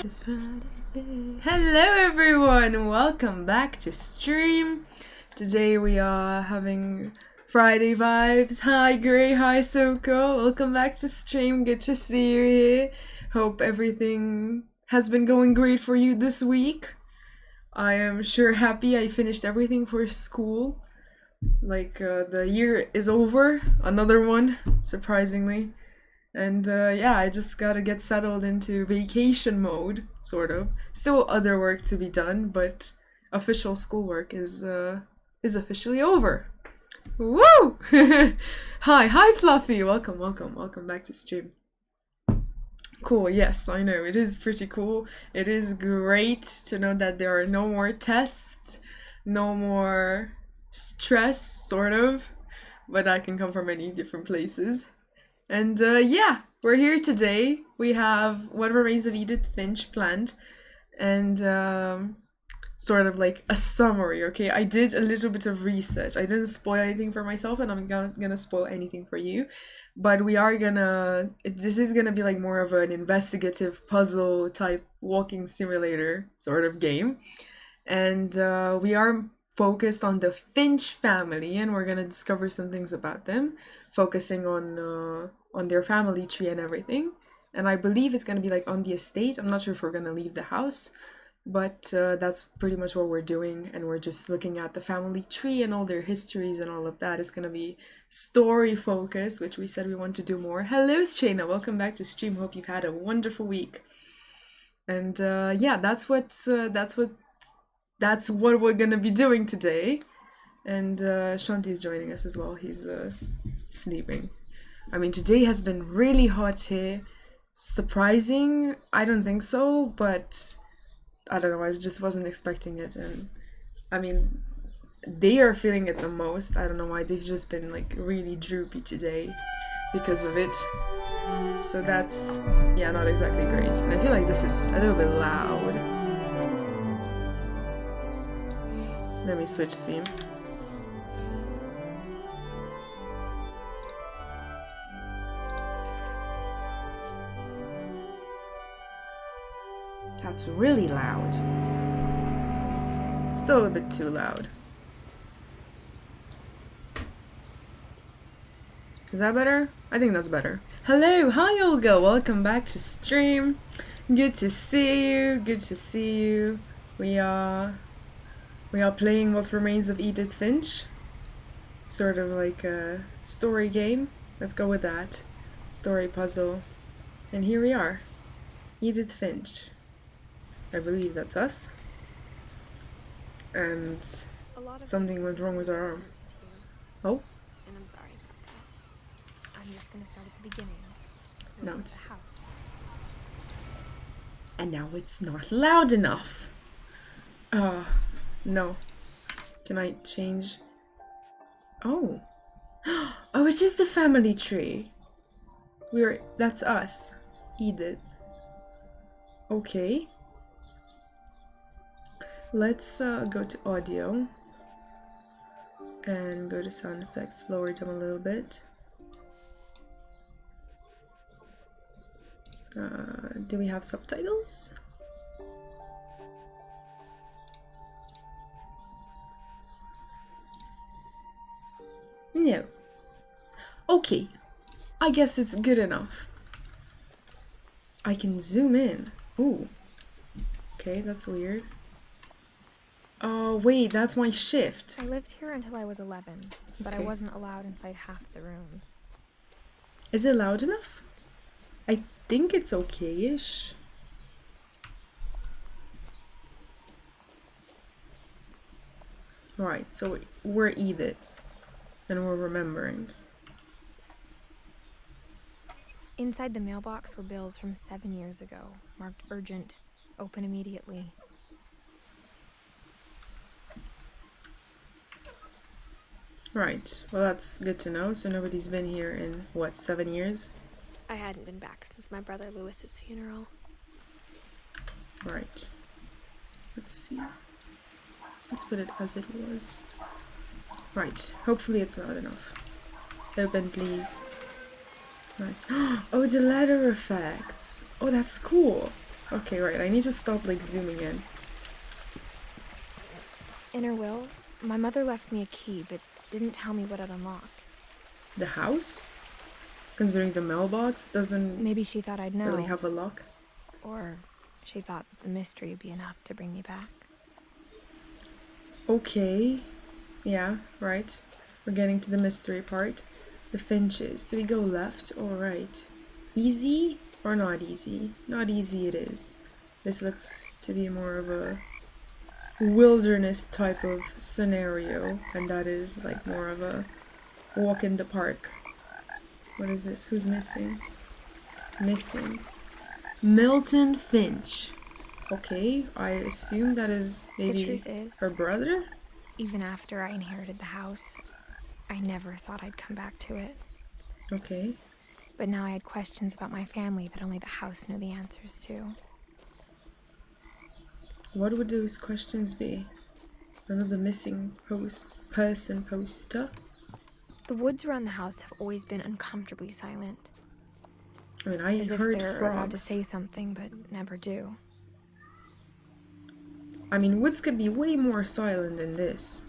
This Friday. Hello everyone, welcome back to stream. Today we are having Friday vibes. Hi Gray, hi Soko, welcome back to stream. Good to see you here. Hope everything has been going great for you this week. I am sure happy I finished everything for school. The year is over, another one, surprisingly. And yeah, I just gotta get settled into vacation mode, sort of. Still other work to be done, but official schoolwork is officially over. Woo! Hi Fluffy! Welcome back to stream. Cool, yes, I know, it is pretty cool. It is great to know that there are no more tests, no more stress, sort of, but that can come from many different places. And yeah, we're here today. We have What Remains of Edith Finch planned, and sort of like a summary, okay? I did a little bit of research. I didn't spoil anything for myself, and I'm not gonna spoil anything for you. But we are gonna... This is gonna be like more of an investigative puzzle type walking simulator sort of game. And we are focused on the Finch family, and we're gonna discover some things about them, focusing on their family tree and everything. And I believe it's gonna be like on the estate. I'm not sure if we're gonna leave the house, but that's pretty much what we're doing, and we're just looking at the family tree and all their histories and all of that. It's gonna be story focused, which we said we want to do more. Hello Shayna, welcome back to stream. Hope you've had a wonderful week. And yeah, that's what we're gonna be doing today. And Shanti is joining us as well. He's sleeping. I mean, today has been really hot here. Surprising? I don't think so, but I don't know, I just wasn't expecting it. And I mean, they are feeling it the most. I don't know why, they've just been like really droopy today because of it. So that's, yeah, not exactly great. And I feel like this is a little bit loud. Let me switch scene. That's really loud. Still a bit too loud. Is that better? I think that's better. Hello, hi Olga, welcome back to stream. Good to see you, good to see you. We are playing What Remains of Edith Finch. Sort of like a story game. Let's go with that. Story puzzle. And here we are. Edith Finch. I believe that's us. And something went wrong with our arm. Oh? And I'm sorry about that. I'm just gonna start at the beginning. Now it's... And now it's not loud enough. No. Can I change? Oh. Oh, it is the family tree. That's us. Edith. Okay. Let's go to audio. And go to sound effects. Lower them a little bit. Do we have subtitles? No. Okay. I guess it's good enough. I can zoom in. Ooh. Okay, that's weird. Oh, wait, that's my shift. I lived here until I was 11, but Okay. I wasn't allowed inside half the rooms. Is it loud enough? I think it's okay-ish. Right, so we're Edith. And we're remembering. Inside the mailbox were bills from 7 years ago, marked urgent, open immediately. Right, well that's good to know. So nobody's been here in, what, 7 years? I hadn't been back since my brother Lewis's funeral. Right. Let's see. Let's put it as it was. Right, hopefully it's loud enough. Open, please. Nice. Oh, the ladder effects. Oh, that's cool. Okay, right. I need to stop, like, zooming in. In her will, my mother left me a key, but didn't tell me what it unlocked. The house? Considering the mailbox doesn't Maybe she thought I'd know. really have a lock. Or she thought that the mystery would be enough to bring me back. Okay. Yeah, right. We're getting to the mystery part. The Finches. Do we go left or right? Easy or not easy? Not easy it is. This looks to be more of a wilderness type of scenario, and that is like more of a walk in the park. What is this? Who's missing? Missing. Milton Finch. Okay, I assume that is The maybe truth is, her brother? even after I inherited the house, I never thought I'd come back to it. Okay. But now I had questions about my family that only the house knew the answers to. What would those questions be? Another missing person poster? The woods around the house have always been uncomfortably silent. I mean, I As if heard they're about to frogs. say something, but never do. I mean, woods could be way more silent than this.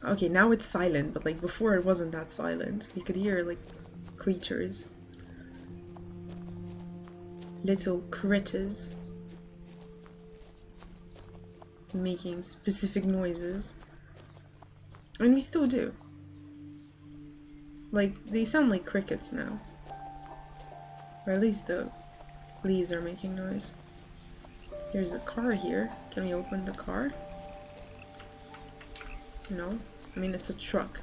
Okay, now it's silent, but like before it wasn't that silent. You could hear like creatures. Little critters. Making specific noises. I mean, we still do. Like, they sound like crickets now. Or at least the leaves are making noise. There's a car here. Can we open the car? No. I mean, it's a truck.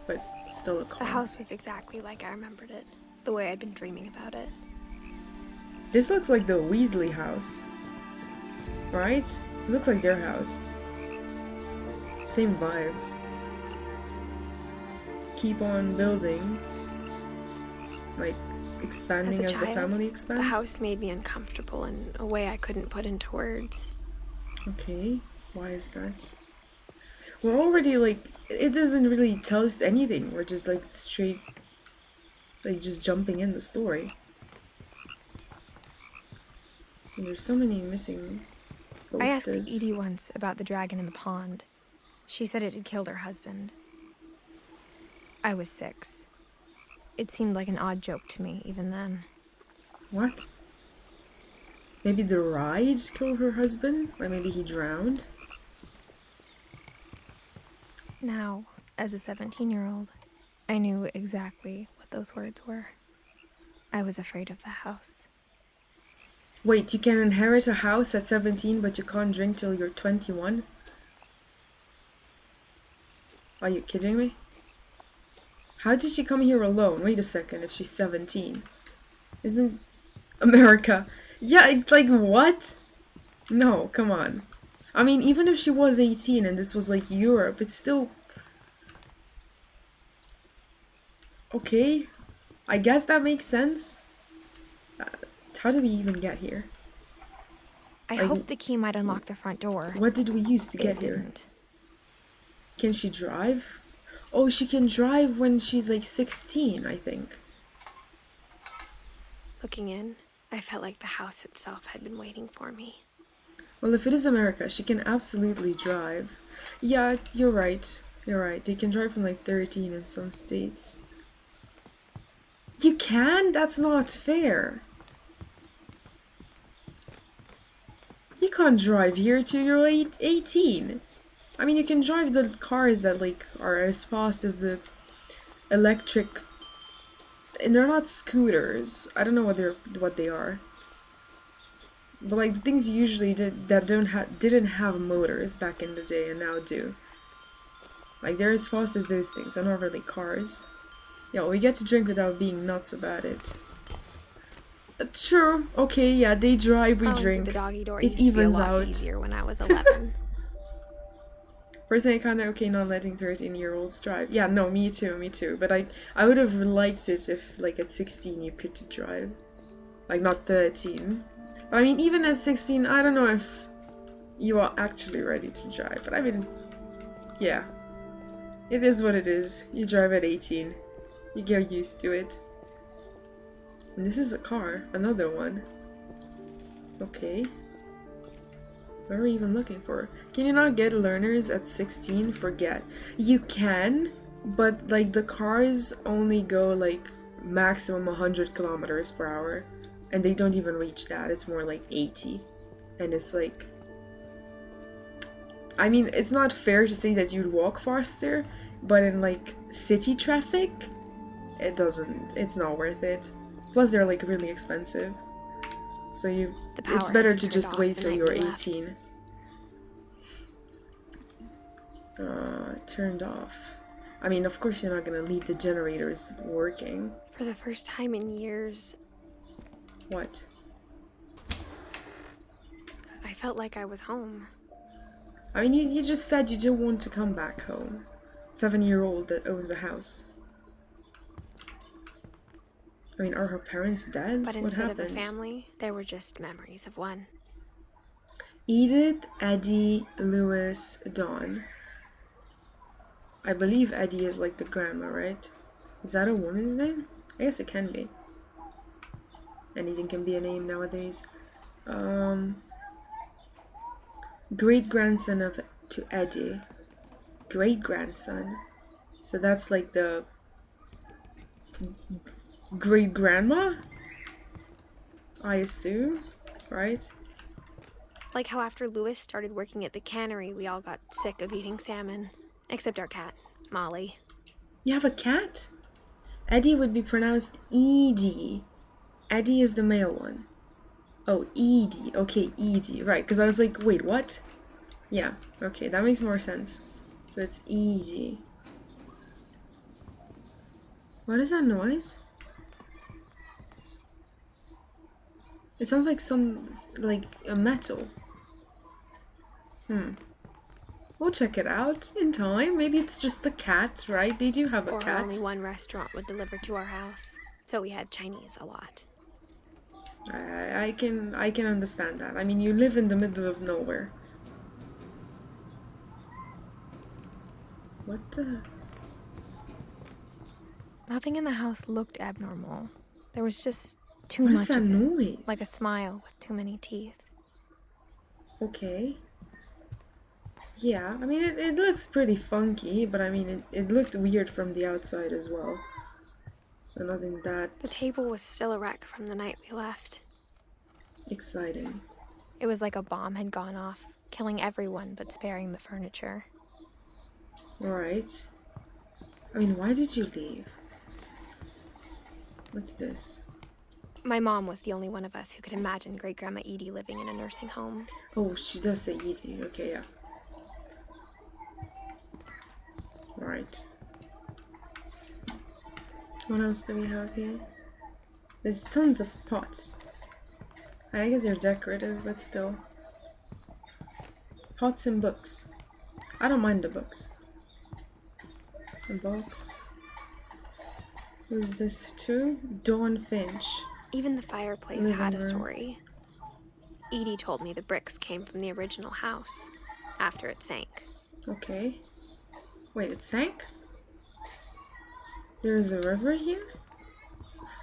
But still a car. The house was exactly like I remembered it, the way I'd been dreaming about it. This looks like the Weasley house. Right? It looks like their house. Same vibe. Keep on building. Like, expanding as the family expands. The house made me uncomfortable in a way I couldn't put into words. Okay, why is that? We're already like, it doesn't really tell us anything. We're just like straight, like just jumping in the story. And there's so many missing posters. I asked Edie once about the dragon in the pond. She said it had killed her husband. I was 6. It seemed like an odd joke to me, even then. What? Maybe the ride killed her husband? Or maybe he drowned? Now, as a 17-year-old, I knew exactly what those words were. I was afraid of the house. Wait, you can inherit a house at 17, but you can't drink till you're 21? Are you kidding me? How did she come here alone? Wait a second, if she's 17. Isn't America? Yeah, it's like, what? No, come on. I mean, even if she was 18 and this was like Europe, it's still... Okay, I guess that makes sense. How did we even get here? I hoped the key might unlock the front door. What did we use to get here? Didn't. Can she drive? Oh, she can drive when she's like 16, I think. Looking in, I felt like the house itself had been waiting for me. Well, if it is America, she can absolutely drive. Yeah, you're right. You're right. They can drive from like 13 in some states. You can? That's not fair. You can't drive here till you're 18. I mean, you can drive the cars that like are as fast as the electric, and they're not scooters. I don't know what they are. But like the things you usually did that didn't have motors back in the day and now do. Like they're as fast as those things. They're not really cars. Yeah, we get to drink without being nuts about it. True. Okay, yeah, they drive, we drink. The doggy door It used to be a evens lot out. easier when I was 11. Personally, kind of okay not letting 13-year-olds drive. Yeah, no, me too. But I would have liked it if, like, at 16 you could drive. Like, not 13. But I mean, even at 16, I don't know if you are actually ready to drive. But I mean, yeah. It is what it is. You drive at 18. You get used to it. And this is a car. Another one. Okay. What are we even looking for? Can you not get learners at 16? Forget. You can, but like the cars only go like maximum 100 kilometers per hour. And they don't even reach that. It's more like 80. And it's like... I mean, it's not fair to say that you'd walk faster, but in like city traffic, it's not worth it. Plus they're like really expensive. So it's better to just wait till you're 18. Turned off. I mean, of course you're not gonna leave the generators working. For the first time in years, what? I felt like I was home. I mean, you just said you don't want to come back home. 7-year-old that owns a house. I mean, are her parents dead? But instead of a family, there were just memories of one. Edith, Eddie, Lewis, Dawn. I believe Eddie is like the grandma, right? Is that a woman's name? I guess it can be. Anything can be a name nowadays. Great-grandson to Eddie. Great-grandson. So that's like the great-grandma? I assume, right? Like how after Lewis started working at the cannery, we all got sick of eating salmon. Except our cat, Molly. You have a cat? Eddie would be pronounced Edie. Eddie is the male one. Oh, Edie. Okay, Edie. Right, because I was like, wait, what? Yeah, okay, that makes more sense. So it's Edie. What is that noise? It sounds like like a metal. We'll check it out in time. Maybe it's just the cat, right? They do have a cat. Only one restaurant would deliver to our house, so we had Chinese a lot. I can understand that. I mean, you live in the middle of nowhere. What the? Nothing in the house looked abnormal. There was just too much What is that noise? Like a smile with too many teeth. Okay. Yeah, I mean, it looks pretty funky, but I mean, it looked weird from the outside as well. So nothing that... The table was still a wreck from the night we left. exciting. It was like a bomb had gone off, killing everyone but sparing the furniture. Right. I mean, why did you leave? What's this? My mom was the only one of us who could imagine Great-Grandma Edie living in a nursing home. Oh, she does say Edie. Okay, yeah. Right. What else do we have here? There's tons of pots. I guess they're decorative, but still. Pots and books. I don't mind the books. A box. Who's this too? Dawn Finch. Even the fireplace had a story. Edie told me the bricks came from the original house, after it sank. Okay. Wait, it sank? There's a river here?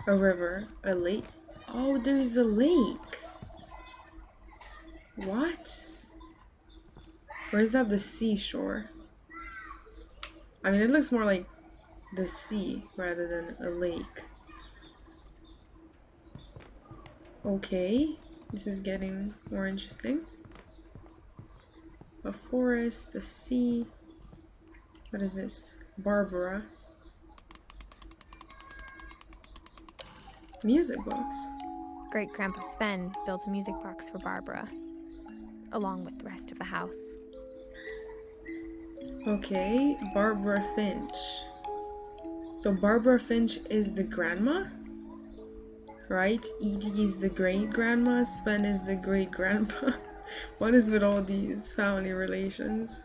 A river. A lake. Oh, there's a lake. What? Or is that the seashore? I mean, it looks more like the sea rather than a lake. Okay, this is getting more interesting. A forest, a sea. What is this? Barbara. Music box. Great-Grandpa Sven built a music box for Barbara, along with the rest of the house. Okay, Barbara Finch. So Barbara Finch is the grandma? Right? Edie is the great-grandma, Sven is the great-grandpa. What is with all these family relations?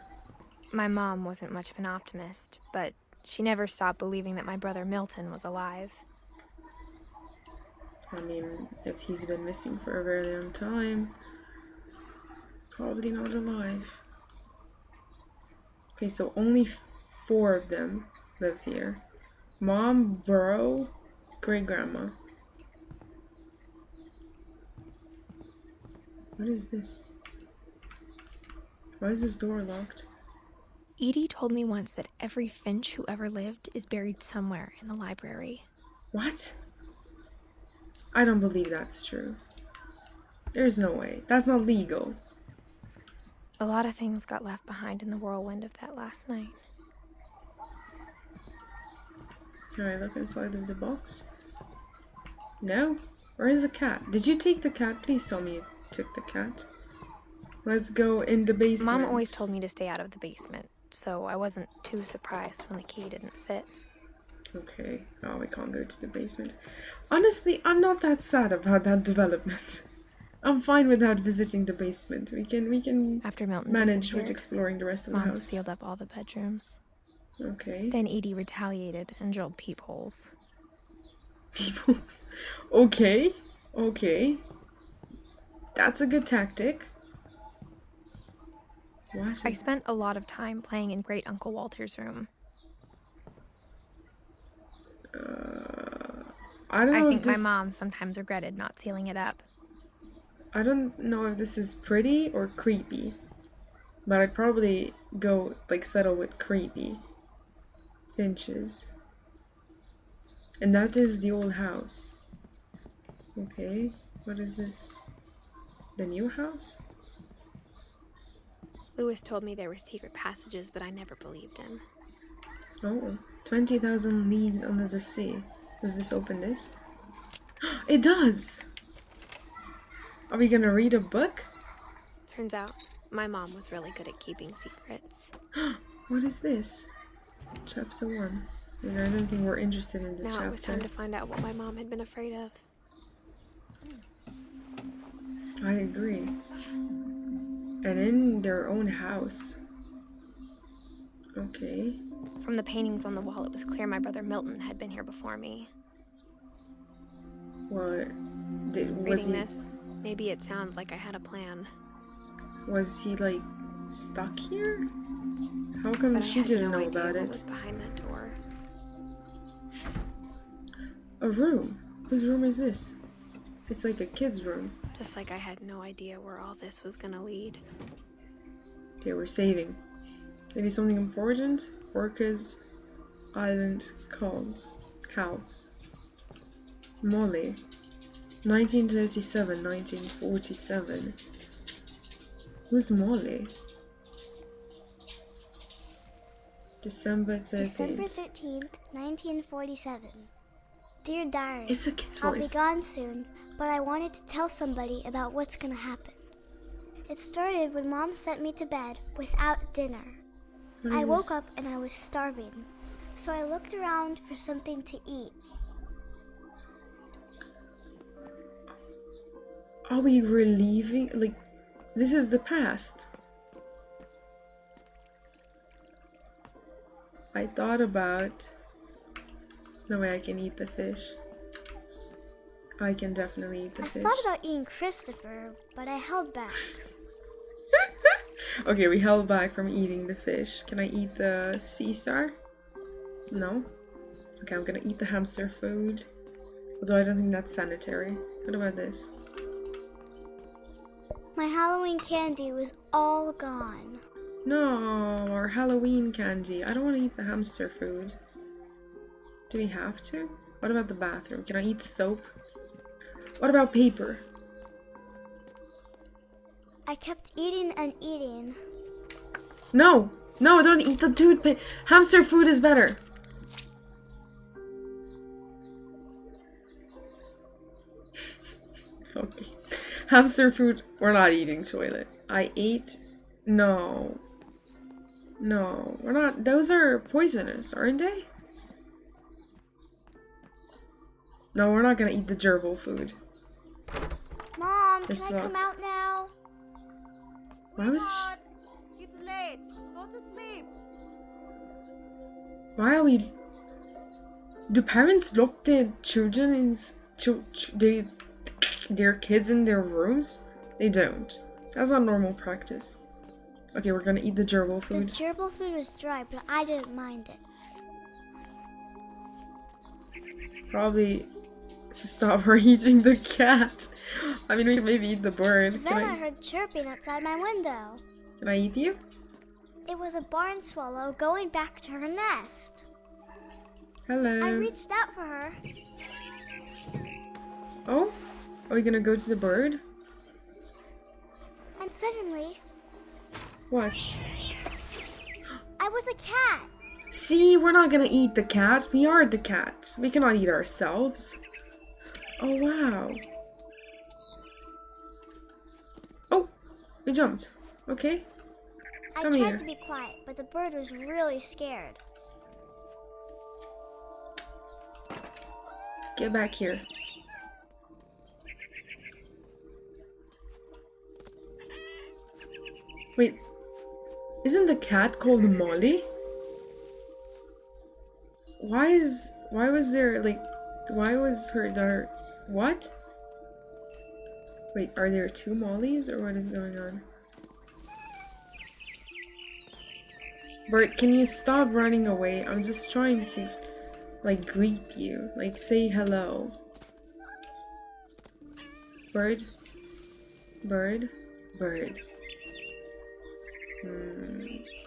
My mom wasn't much of an optimist, but she never stopped believing that my brother Milton was alive. I mean, if he's been missing for a very long time, probably not alive. Okay, so only 4 of them live here. Mom, bro, great-grandma. What is this? Why is this door locked? Edie told me once that every Finch who ever lived is buried somewhere in the library. What? I don't believe that's true. There's no way. That's not legal. A lot of things got left behind in the whirlwind of that last night. Can I look inside of the box? No? Where is the cat? Did you take the cat? Please tell me you took the cat. Let's go in the basement. Mom always told me to stay out of the basement, so I wasn't too surprised when the key didn't fit. Okay. Oh, we can't go to the basement. Honestly, I'm not that sad about that development. I'm fine without visiting the basement. We can After Milton manage with exploring the rest of the Mom house. sealed up all the bedrooms. Okay. Then Edie retaliated and drilled peepholes. Peoples. Okay. Okay. That's a good tactic. What? I spent a lot of time playing in Great Uncle Walter's room. I don't know I if think this... my mom sometimes regretted not sealing it up. I don't know if this is pretty or creepy. But I'd probably go, like, settle with creepy. Finches. And that is the old house. Okay. What is this? The new house? Lewis told me there were secret passages, but I never believed him. Oh. 20,000 leagues under the sea. Does this open this? It does! Are we gonna read a book? Turns out, my mom was really good at keeping secrets. What is this? Chapter 1. I don't think we're interested in the Now chapter. it was time to find out what my mom had been afraid of. I agree. And in their own house. Okay. From the paintings on the wall, it was clear my brother Milton had been here before me. What? Reading this, maybe it sounds like I had a plan. Was he, like, stuck here? How come But she I had didn't no know idea about what it? was behind that door. A room? Whose room is this? It's like a kid's room. Just like I had no idea where all this was gonna lead. Okay, we're saving. Maybe something important? Orcas, Island Calves. Molly. 1937, 1947. Who's Molly? December 13th. December 13th, 1947. Dear Diary, It's a kid's I'll be voice. gone soon, but I wanted to tell somebody about what's gonna happen. It started when Mom sent me to bed without dinner. What I is woke this? up and I was starving, so I looked around for something to eat. Are we relieving? Like, this is the past. I thought about... No way I can eat the fish. I can definitely eat the I fish. thought about eating Christopher, but I held back. Okay, we held back from eating the fish. Can I eat the sea star? No? Okay, I'm gonna eat the hamster food. Although I don't think that's sanitary. What about this? My Halloween candy was all gone. No, our Halloween candy. I don't want to eat the hamster food. Do we have to? What about the bathroom? Can I eat soap? What about paper? I kept eating and eating. No! No, don't eat the toothpaste. Hamster food is better. Okay. Hamster food. We're not eating toilet. I ate. No. No, we're not. Those are poisonous, aren't they? No, we're not gonna eat the gerbil food. Mom, can It's I come locked. out now? Why was? It's late. Go to sleep. Why are we? Do parents lock their children in? Their kids in their rooms? They don't. That's not normal practice. Okay, we're gonna eat the gerbil The food. gerbil food was dry, but I didn't mind it. Probably to stop her eating the cat. I mean, we can maybe eat the bird. Then I heard chirping outside my window. Can I eat you? It was a barn swallow going back to her nest. Hello. I reached out for her. Oh? Are we gonna go to the bird? And suddenly, What? I was a cat. See, we're not gonna eat the cat. We are the cat. We cannot eat ourselves. Oh, wow. Oh, we jumped. Okay. I Come tried here. to be quiet, but the bird was really scared. Get back here. Wait, isn't the cat called Molly? Why was there, like, why was her there? What? Wait, are there two Mollys or what is going on? Bert, can you stop running away? I'm just trying to, like, greet you. Like, say hello. Bird? Bird? Bird.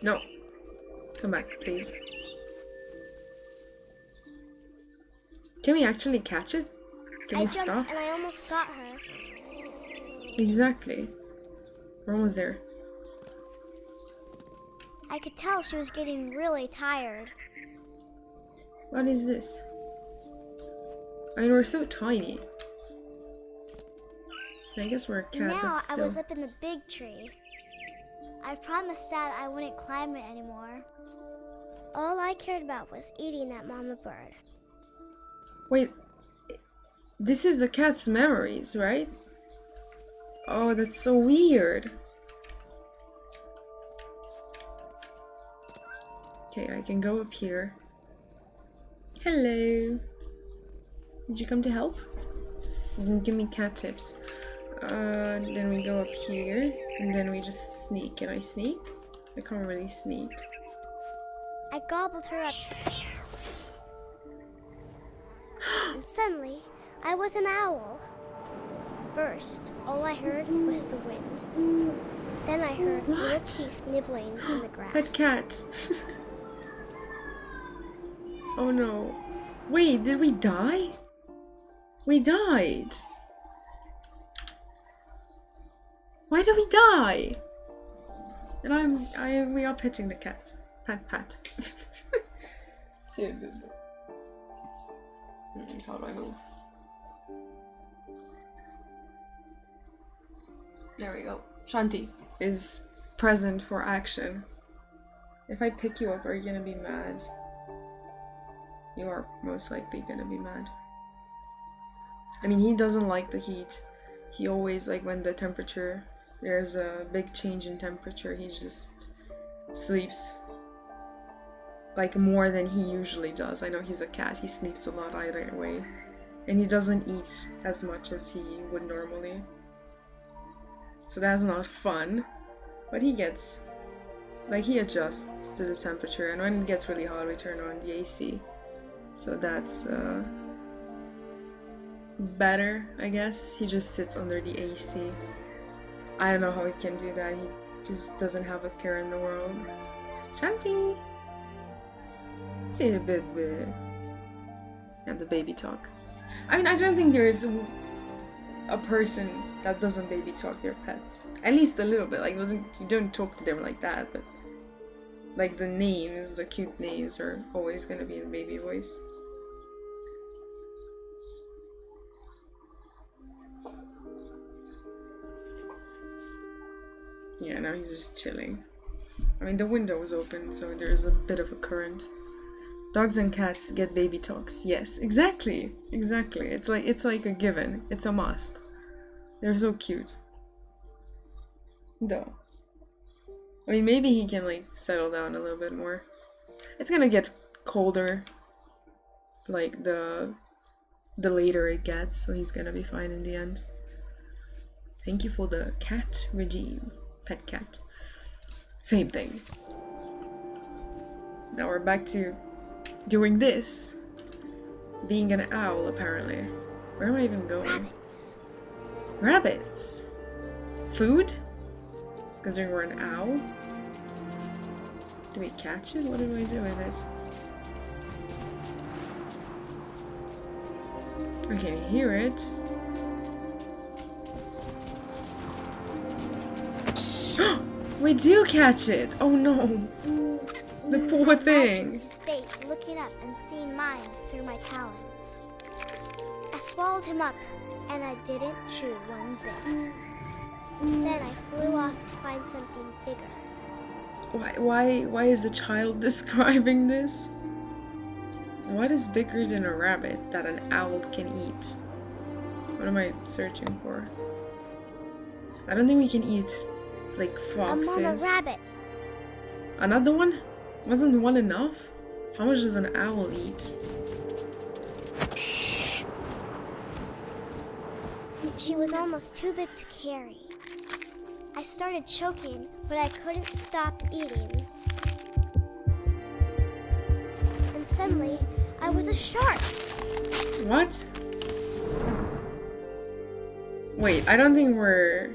No. Come back, please. Can we actually catch it? Can I we jumped stop? and I almost got her. Exactly. We're almost there. I could tell she was getting really tired. What is this? I mean, we're so tiny. I guess we're a cat, Now but I still. was up in the big tree. I promised Dad I wouldn't climb it anymore. All I cared about was eating that mama bird. Wait, this is the cat's memories, right? Oh, that's so weird. Okay, I can go up here. Hello. Did you come to help? You can give me cat tips. Then we go up here, and then we just sneak. Can I sneak? I can't really sneak. I gobbled her up. And suddenly, I was an owl. First, all I heard was the wind. Then I heard little What? teeth nibbling in the grass. That cat. Oh no. Wait, did we die? We died. Why did we die? And we are petting the cat. Pat, pat. How do I move? There we go. Shanti is present for action. If I pick you up, are you gonna be mad? You are most likely gonna be mad. I mean, he doesn't like the heat. He always, like, when the temperature, there's a big change in temperature, he just sleeps. Like, more than he usually does. I know he's a cat, he sleeps a lot either way. And he doesn't eat as much as he would normally. So that's not fun. But he gets, like, he adjusts to the temperature, and when it gets really hot, we turn on the AC. So that's better, I guess. He just sits under the AC. I don't know how he can do that. He just doesn't have a care in the world. Shanti! Say a baby. And the baby talk. I mean, I don't think there is a person that doesn't baby talk their pets. At least a little bit. Like, you don't talk to them like that, but like the names, the cute names are always gonna be in baby voice. Yeah, now he's just chilling. I mean, the window is open, so there's a bit of a current. Dogs and cats get baby talks. Yes, exactly. Exactly. It's like a given. It's a must. They're so cute. Though. I mean, maybe he can, like, settle down a little bit more. It's gonna get colder, like, the later it gets, so he's gonna be fine in the end. Thank you for the cat regime. Pet cat. Same thing. Now we're back to doing this. Being an owl, apparently. Where am I even going? Rabbits. Rabbits? Food? Considering we're an owl? Do we catch it? What do I do with it? I can hear it. We do catch it! Oh no! The poor Imagined thing! his face looking up and seeing mine through my talons. I swallowed him up, and I didn't chew one bit. Then I flew off to find something bigger. Why is a child describing this? What is bigger than a rabbit that an owl can eat? What am I searching for? I don't think we can eat, like, A mama foxes. rabbit. Another one? Wasn't one enough? How much does an owl eat? She was almost too big to carry. I started choking, but I couldn't stop eating. And suddenly, I was a shark. What? Wait, I don't think we're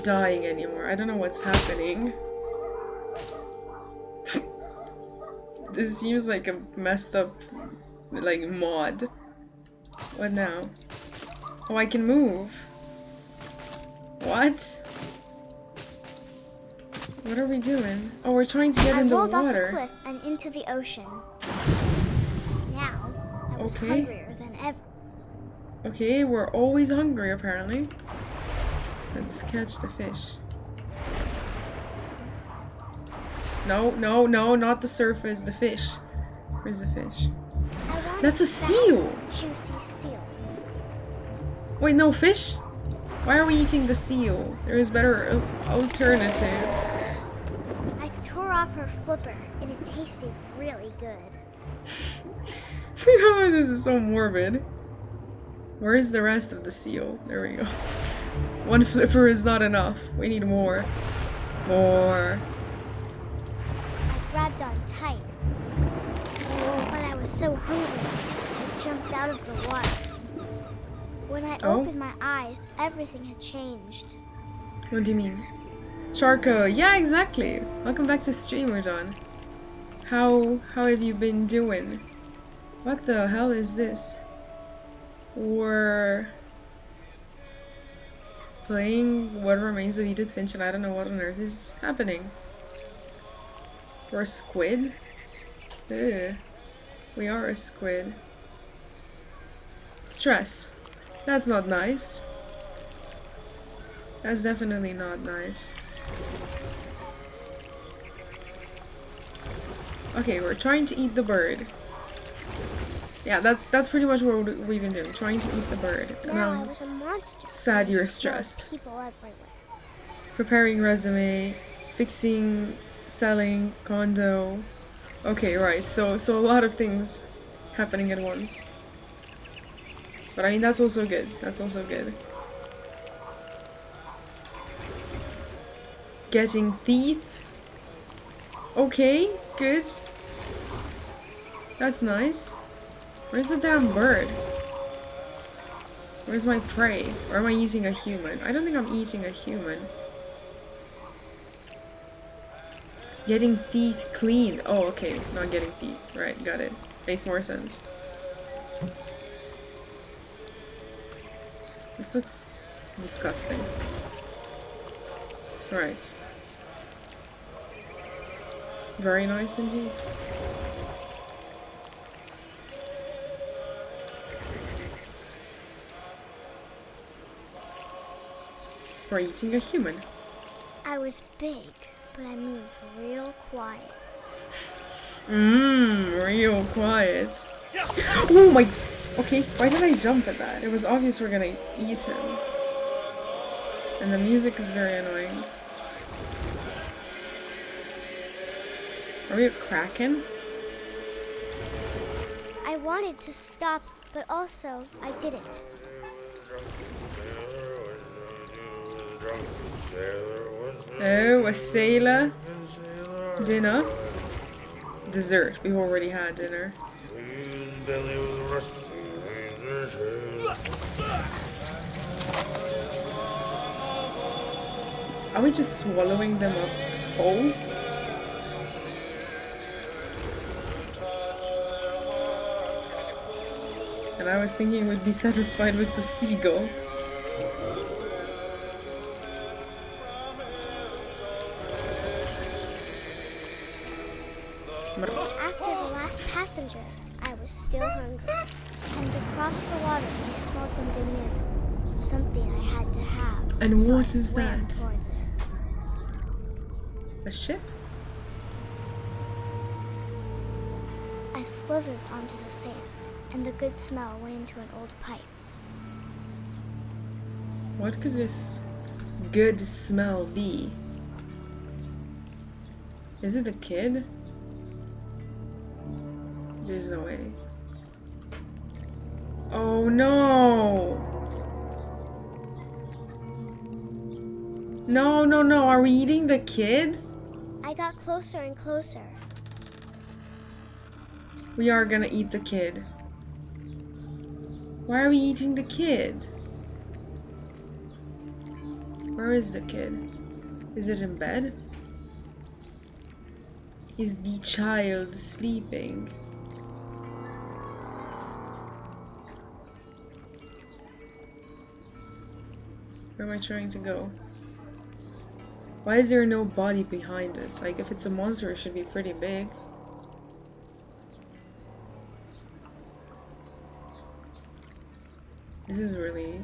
dying anymore. I don't know what's happening. This seems like a messed up, like, mod. What now? Oh, I can move. What? What are we doing? Oh, we're trying to get in the rolled off the water. cliff and into the ocean. Now, I was Okay. hungrier than ever. Okay, we're always hungry apparently. Let's catch the fish. No, no, no, not the surface, the fish. Where's the fish? I wanted That's a fat, seal! Juicy seals. Wait, no fish? Why are we eating the seal? There's better alternatives. I tore off her flipper, and it tasted really good. Oh, this is so morbid. Where is the rest of the seal? There we go. One flipper is not enough. We need more. More. I grabbed on tight. When I was so hungry, I jumped out of the water. When I Oh? opened my eyes, everything had changed. What do you mean? Sharko, yeah, exactly. Welcome back to stream, Odin. How have you been doing? What the hell is this? We're playing What Remains of Edith Finch, and I don't know what on earth is happening. We're a squid? Ugh. We are a squid. Stress. That's not nice. That's definitely not nice. Okay, we're trying to eat the bird. Yeah, that's pretty much what we've been doing, trying to eat the bird. Now I was a monster. Sad you're I smelled stressed. People everywhere. Preparing resume, fixing, selling, condo. Okay, right, so a lot of things happening at once. But I mean, that's also good. That's also good. Getting teeth. Okay, good. That's nice. Where's the damn bird? Where's my prey? Or am I eating a human? I don't think I'm eating a human. Getting teeth cleaned. Oh, okay. Not getting teeth. Right, got it. Makes more sense. This looks disgusting. Right. Very nice indeed. We're eating a human. I was big, but I moved real quiet. Real quiet. Oh my... Okay, why did I jump at that? It was obvious we're gonna eat him. And the music is very annoying. Are we a kraken? I wanted to stop, but also I didn't. Oh, a sailor. Dinner. Dessert. We've already had dinner. Are we just swallowing them up whole? And I was thinking we'd be satisfied with the seagull. After the last passenger, I was still hungry. And across the water, I smelled something new. Something I had to have. And so what I is swam that? towards it. A ship? I slithered onto the sand, and the good smell went into an old pipe. What could this good smell be? Is it a kid? There's no way. Oh no! No, no, no, are we eating the kid? I got closer and closer. We are gonna eat the kid. Why are we eating the kid? Where is the kid? Is it in bed? Is the child sleeping? Where am I trying to go? Why is there no body behind us? Like, if it's a monster, it should be pretty big. This is really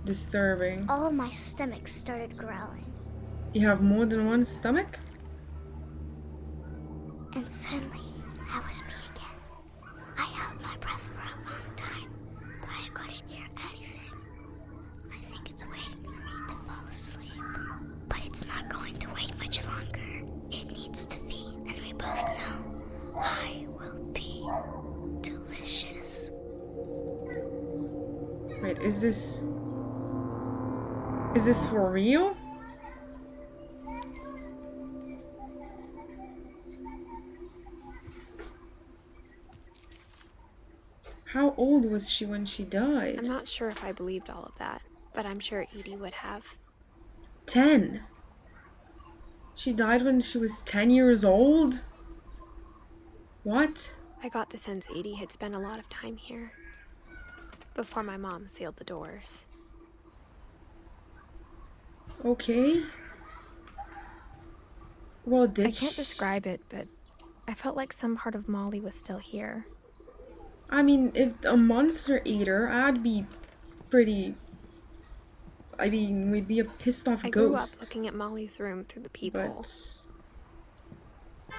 disturbing. All my stomach started growling. You have more than one stomach? And suddenly, I was me again. I held my breath for a long time, but I couldn't hear anything. I think it's waiting for me to fall asleep. But it's not going to wait much longer. It needs to feed, and we both know I will be delicious. Wait, is this for real? How old was she when she died? I'm not sure if I believed all of that, but I'm sure Edie would have. 10. She died when she was 10 years old? What? I got the sense Edie had spent a lot of time here before my mom sealed the doors. Okay. Well, I can't describe it, but I felt like some part of Molly was still here. I mean, if a monster ate her, I'd be pretty... I mean, we'd be a pissed off I grew ghost. up looking at Molly's room through the peephole. But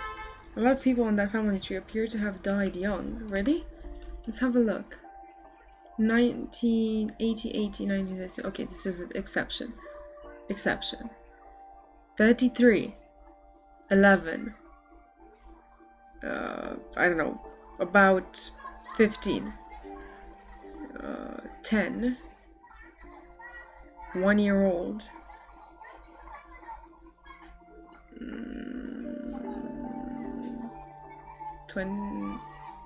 a lot of people in that family tree appear to have died young. Really? Let's have a look. 1980, 1960. Okay, this is an exception. Exception. 33. 11. I don't know. About 15. 10. 1 year old.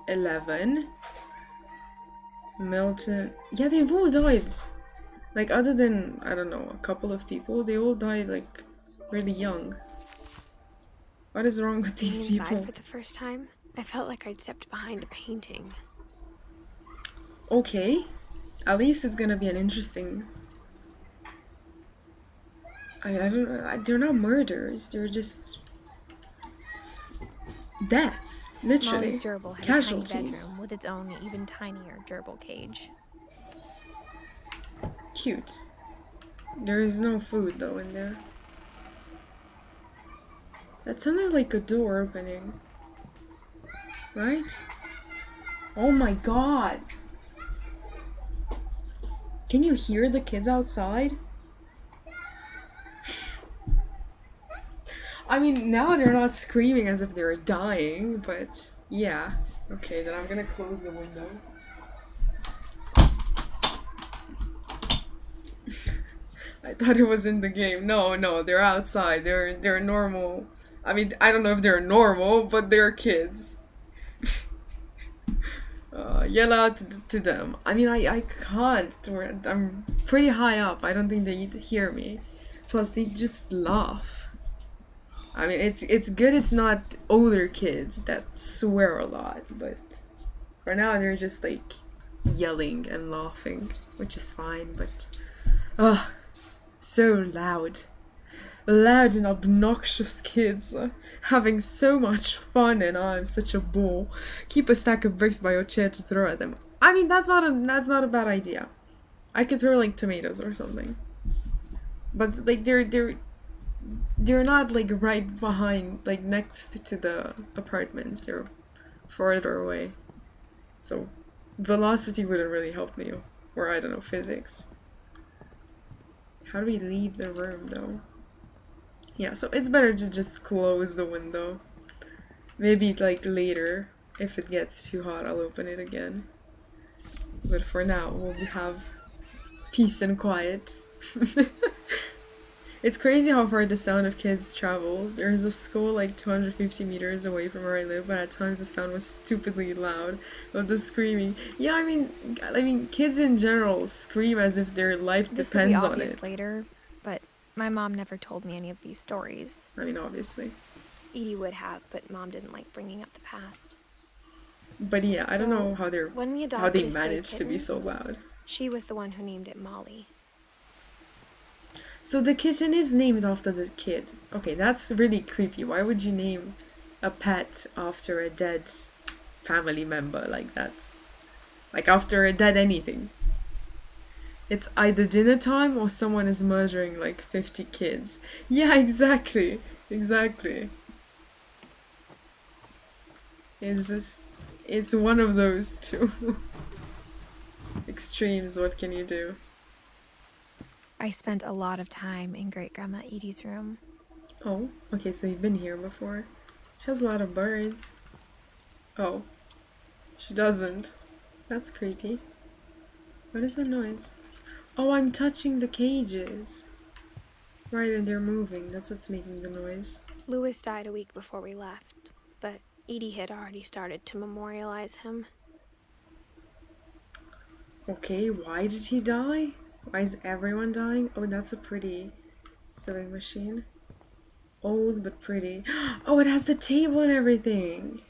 11. Milton. Yeah, they've all died. Like, other than, I don't know, a couple of people, they all died, like, really young. What is wrong with these Being people? inside for the first time, I felt like I'd stepped behind a painting. Okay. At least it's gonna be an interesting... I don't know. They're not murders. They're just... deaths. Literally. Molly's gerbil had Casualties. a tiny bedroom with its own even tinier gerbil cage. Cute. There is no food though in there. That sounded like a door opening. Right? Oh my god! Can you hear the kids outside? I mean, now they're not screaming as if they're dying, but yeah. Okay, then I'm gonna close the window. I thought it was in the game. No, they're outside. They're normal. I mean, I don't know if they're normal, but they're kids. yell out to them. I mean, I can't. I'm pretty high up. I don't think they'd hear me. Plus, they just laugh. I mean, it's good it's not older kids that swear a lot, but for now they're just like yelling and laughing, which is fine, but so loud. Loud and obnoxious kids having so much fun, and I'm such a bore. Keep a stack of bricks by your chair to throw at them. I mean, that's not a bad idea. I could throw like tomatoes or something. But like they're not like right behind, like next to the apartments. They're farther away. So velocity wouldn't really help me, or I don't know, physics. How do we leave the room though? Yeah, so it's better to just close the window. Maybe like later, if it gets too hot, I'll open it again. But for now, we'll have peace and quiet. It's crazy how far the sound of kids travels. There's a school like 250 meters away from where I live, but at times the sound was stupidly loud of the screaming. Yeah, I mean, kids in general scream as if their life depends on it. Later, but my mom never told me any of these stories. I mean, obviously. Edie would have, but Mom didn't like bringing up the past. But yeah, I don't know how they managed to be so loud. She was the one who named it Molly. So the kitten is named after the kid. Okay, that's really creepy. Why would you name a pet after a dead family member? Like that's like after a dead anything. It's either dinner time or someone is murdering like 50 kids. Yeah, exactly. Exactly. It's one of those two extremes. What can you do? I spent a lot of time in Great-Grandma Edie's room. Oh, okay, so you've been here before. She has a lot of birds. Oh, she doesn't. That's creepy. What is that noise? Oh, I'm touching the cages. Right, and they're moving. That's what's making the noise. Louis died a week before we left, but Edie had already started to memorialize him. Okay, why did he die? Why is everyone dying? Oh, that's a pretty sewing machine. Old but pretty. Oh, it has the table and everything.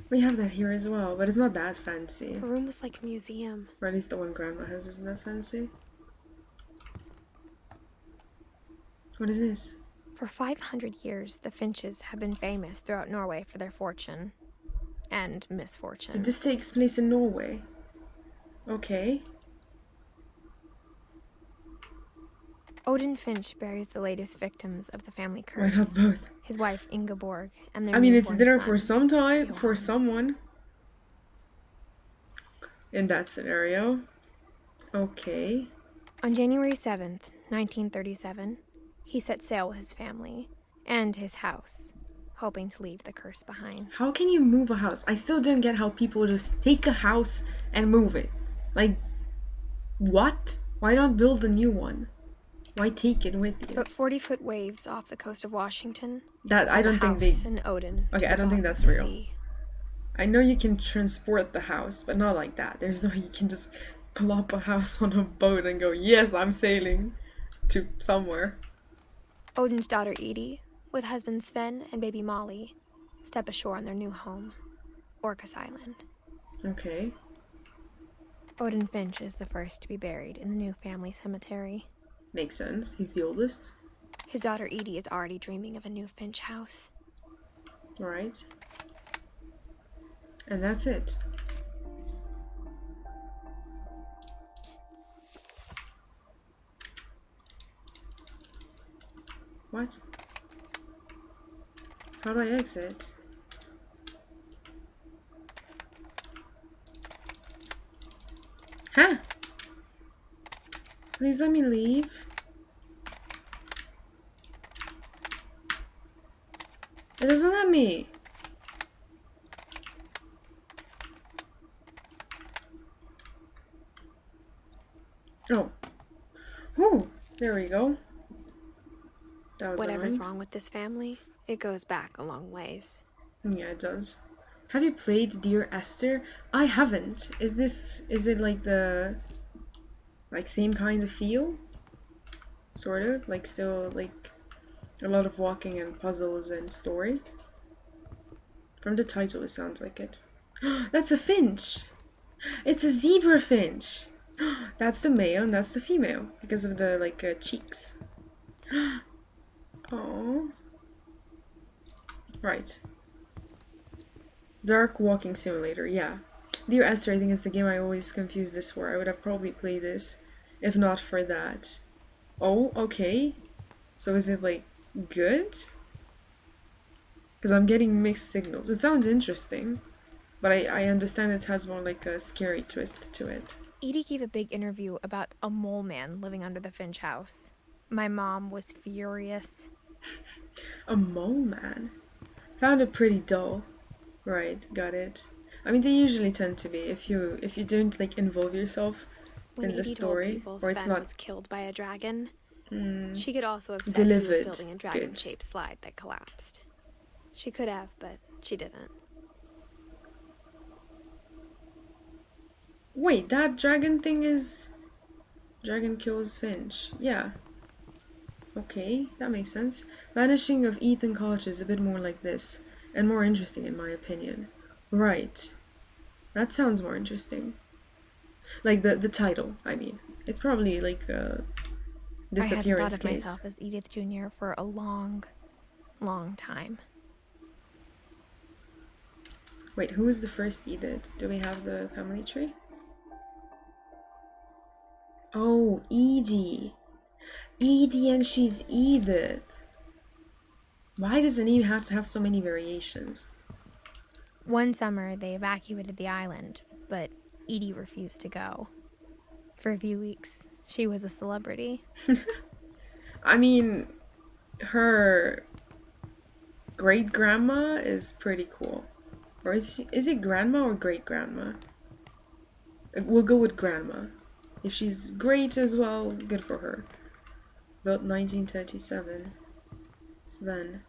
We have that here as well, but it's not that fancy. The room was like a museum. Or at least the one Grandma has isn't that fancy. What is this? For 500 years, the Finches have been famous throughout Norway for their fortune and misfortune. So this takes place in Norway. Okay. Odin Finch buries the latest victims of the family Why curse. not both? His wife Ingeborg and their I mean, it's newborn dinner son, for some time, for Johan. someone. In that scenario. Okay. On January 7th, 1937, he set sail with his family and his house, hoping to leave the curse behind. How can you move a house? I still don't get how people just take a house and move it. Like, what? Why not build a new one? Why take it with you? But 40-foot waves off the coast of Washington. That I don't think they. And Odin. Okay, I don't think that's real. I know you can transport the house, but not like that. There's no way you can just plop a house on a boat and go, yes, I'm sailing to somewhere. Odin's daughter Edie, with husband Sven and baby Molly, step ashore on their new home, Orcas Island. Okay. Odin Finch is the first to be buried in the new family cemetery. Makes sense. He's the oldest. His daughter Edie is already dreaming of a new Finch house. Alright. And that's it. What? How do I exit? Huh? Please let me leave. It doesn't let me. Oh. Whew. There we go. That was Whatever's annoying. wrong with this family, it goes back a long ways. Yeah, it does. Have you played Dear Esther? I haven't. Is it like the like same kind of feel? Sort of? Like still like a lot of walking and puzzles and story? From the title it sounds like it. That's a finch! It's a zebra finch! That's the male and that's the female because of the like cheeks. Oh. Right. Dark Walking Simulator, yeah. Dear Esther, I think is the game I always confuse this for. I would have probably played this if not for that. Oh, okay. So is it like good? Because I'm getting mixed signals. It sounds interesting, but I understand it has more like a scary twist to it. Edie gave a big interview about a mole man living under the Finch house. My mom was furious. A mole man? Found it pretty dull. Right, got it. I mean, they usually tend to be if you don't like involve yourself When in the Edie story, told people or it's Sven not was killed by a dragon, she could also have said delivered he was building a dragon-shaped slide that collapsed. She could have, but she didn't. Wait, that dragon thing is dragon kills Finch. Yeah. Okay, that makes sense. Vanishing of Ethan Koch is a bit more like this, and more interesting in my opinion. Right. That sounds more interesting. Like the title, I mean. It's probably like a disappearance I hadn't thought of case. myself as Edith Jr. for a long, long time. Wait, who is the first Edith? Do we have the family tree? Oh, Edie. Edie and she's Edith. Why does it even have to have so many variations? One summer, they evacuated the island, but Edie refused to go. For a few weeks, she was a celebrity. I mean, her great-grandma is pretty cool. Or is it grandma or great-grandma? We'll go with grandma. If she's great as well, good for her. Built 1937. Sven.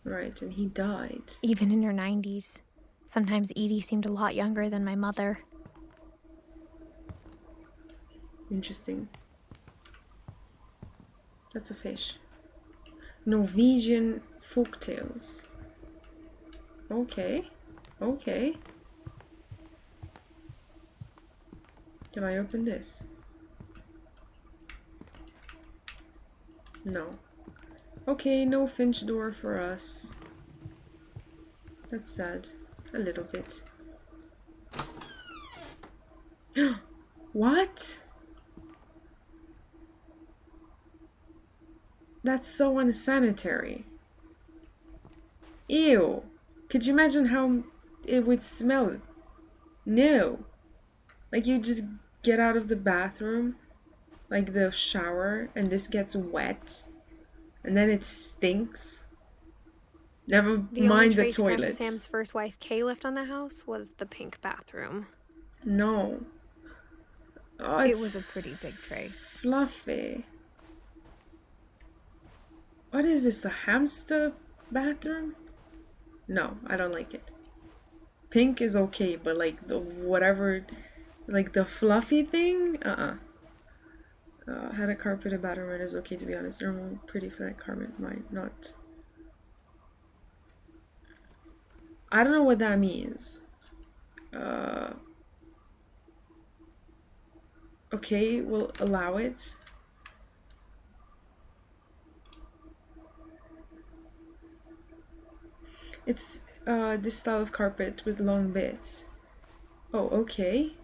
Right, and he died. Even in her 90s. Sometimes Edie seemed a lot younger than my mother. Interesting. That's a fish. Norwegian folktales. Okay. Okay. Can I open this? No. Okay, no Finch door for us. That's sad. A little bit. What? That's so unsanitary. Ew. Could you imagine how it would smell? No. Like you just get out of the bathroom, like the shower, and this gets wet. And then it stinks. Never mind the toilet. Grandpa Sam's first wife Kay left on the house was the pink bathroom. No. Oh, It was a pretty big trace. Fluffy. What is this, a hamster bathroom? No, I don't like it. Pink is okay, but like the whatever, like the fluffy thing, had a carpeted bathroom is okay, to be honest. They're more pretty for that carpet, might not. I don't know what that means. Okay, we'll allow it. It's this style of carpet with long bits. Oh, okay.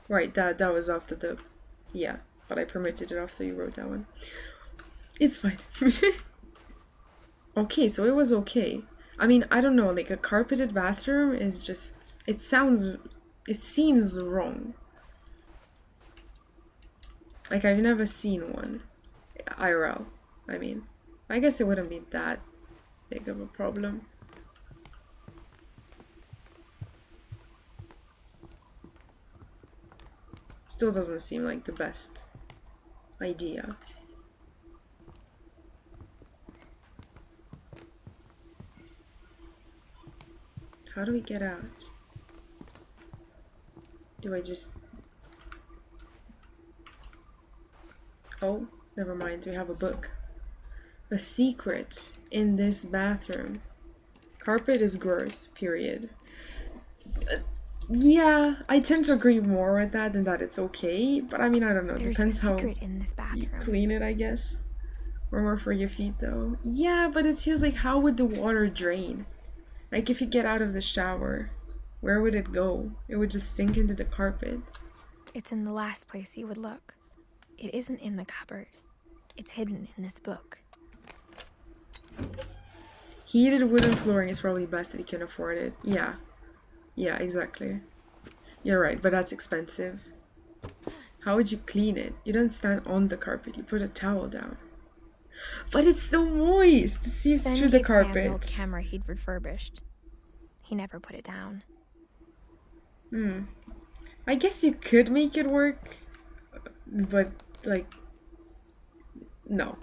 Right, that was after the... Yeah, but I permitted it after you wrote that one. It's fine. Okay, so it was okay. I mean, I don't know, like a carpeted bathroom is just... It seems wrong. Like, I've never seen one. IRL, I mean. I guess it wouldn't be that big of a problem. Still doesn't seem like the best idea. How do we get out? Do I just... Oh, never mind. We have a book. A secret in this bathroom. Carpet is gross, period. Yeah, I tend to agree more with that than that it's okay. But I mean, I don't know. There's Depends a how secret in this you bathroom. clean it, I guess. Or more for your feet, though. Yeah, but it feels like, how would the water drain? Like, if you get out of the shower, where would it go? It would just sink into the carpet. It's in the last place you would look. It isn't in the cupboard. It's hidden in this book. Heated wooden flooring is probably best if you can afford it. Yeah. Yeah, exactly. You're right, but that's expensive. How would you clean it? You don't stand on the carpet, you put a towel down. But it's still moist! It seeps Then through the gave Sam an old carpet. camera he'd refurbished. He never put it down. I guess you could make it work, but, like, no.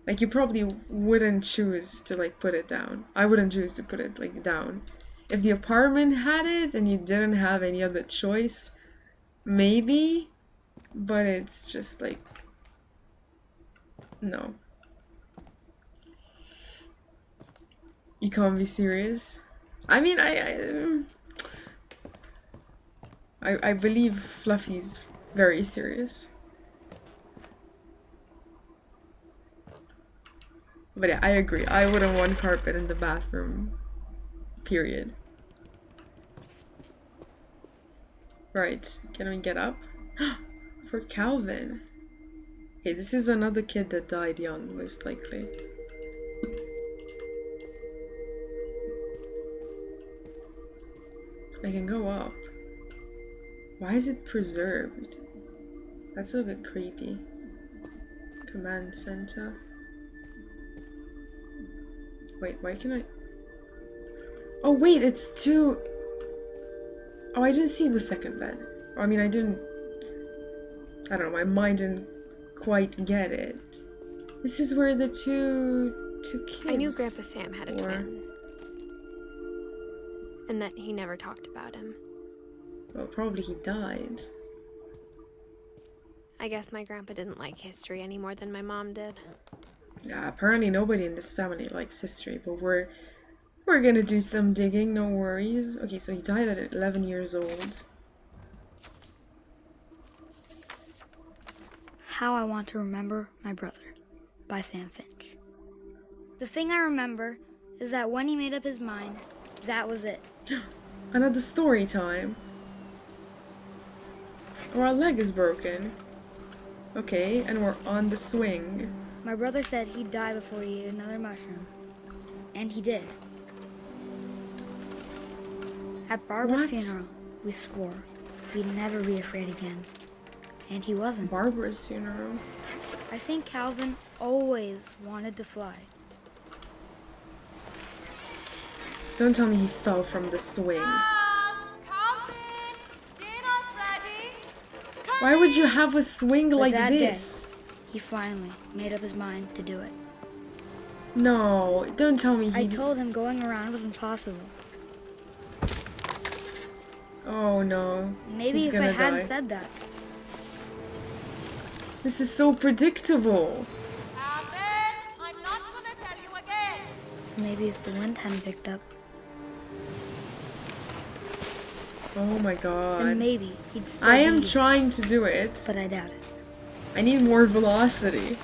Like, you probably wouldn't choose to, like, put it down. I wouldn't choose to put it, like, down. If the apartment had it and you didn't have any other choice, maybe, but it's just, like, no. You can't be serious. I mean, I believe Fluffy's very serious. But yeah, I agree. I wouldn't want carpet in the bathroom. Period. Right. Can we get up? For Calvin. Okay, this is another kid that died young, most likely. I can go up. Why is it preserved? That's a bit creepy. Command center. Wait, why can I... Oh wait, it's two... Oh, I didn't see the second bed. I mean, I don't know, my mind didn't quite get it. This is where the two kids I knew Grandpa Sam had a were. twin. And that he never talked about him. Well, probably he died. I guess my grandpa didn't like history any more than my mom did. Yeah, apparently nobody in this family likes history, but we're gonna do some digging, no worries. Okay, so he died at 11 years old. How I Want to Remember My Brother by Sam Finch. The thing I remember is that when he made up his mind, that was it. Another story time. Oh, our leg is broken. Okay, and we're on the swing. My brother said he'd die before he ate another mushroom. And he did. At Barbara's What? funeral, we swore we'd never be afraid again. And he wasn't. Barbara's funeral. I think Calvin always wanted to fly. Don't tell me he fell from the swing. Calvin! Dinner's ready! Why would you have a swing But like that this? day, he finally made up his mind to do it. No, don't tell me he... I told him going around was impossible. Oh no. Maybe He's if I gonna hadn't die. said that. This is so predictable. Calvin, I'm not gonna tell you again. Maybe if the wind hadn't picked up, Oh my then god. maybe he'd still I am be, trying to do it. but I doubt it. I need more velocity.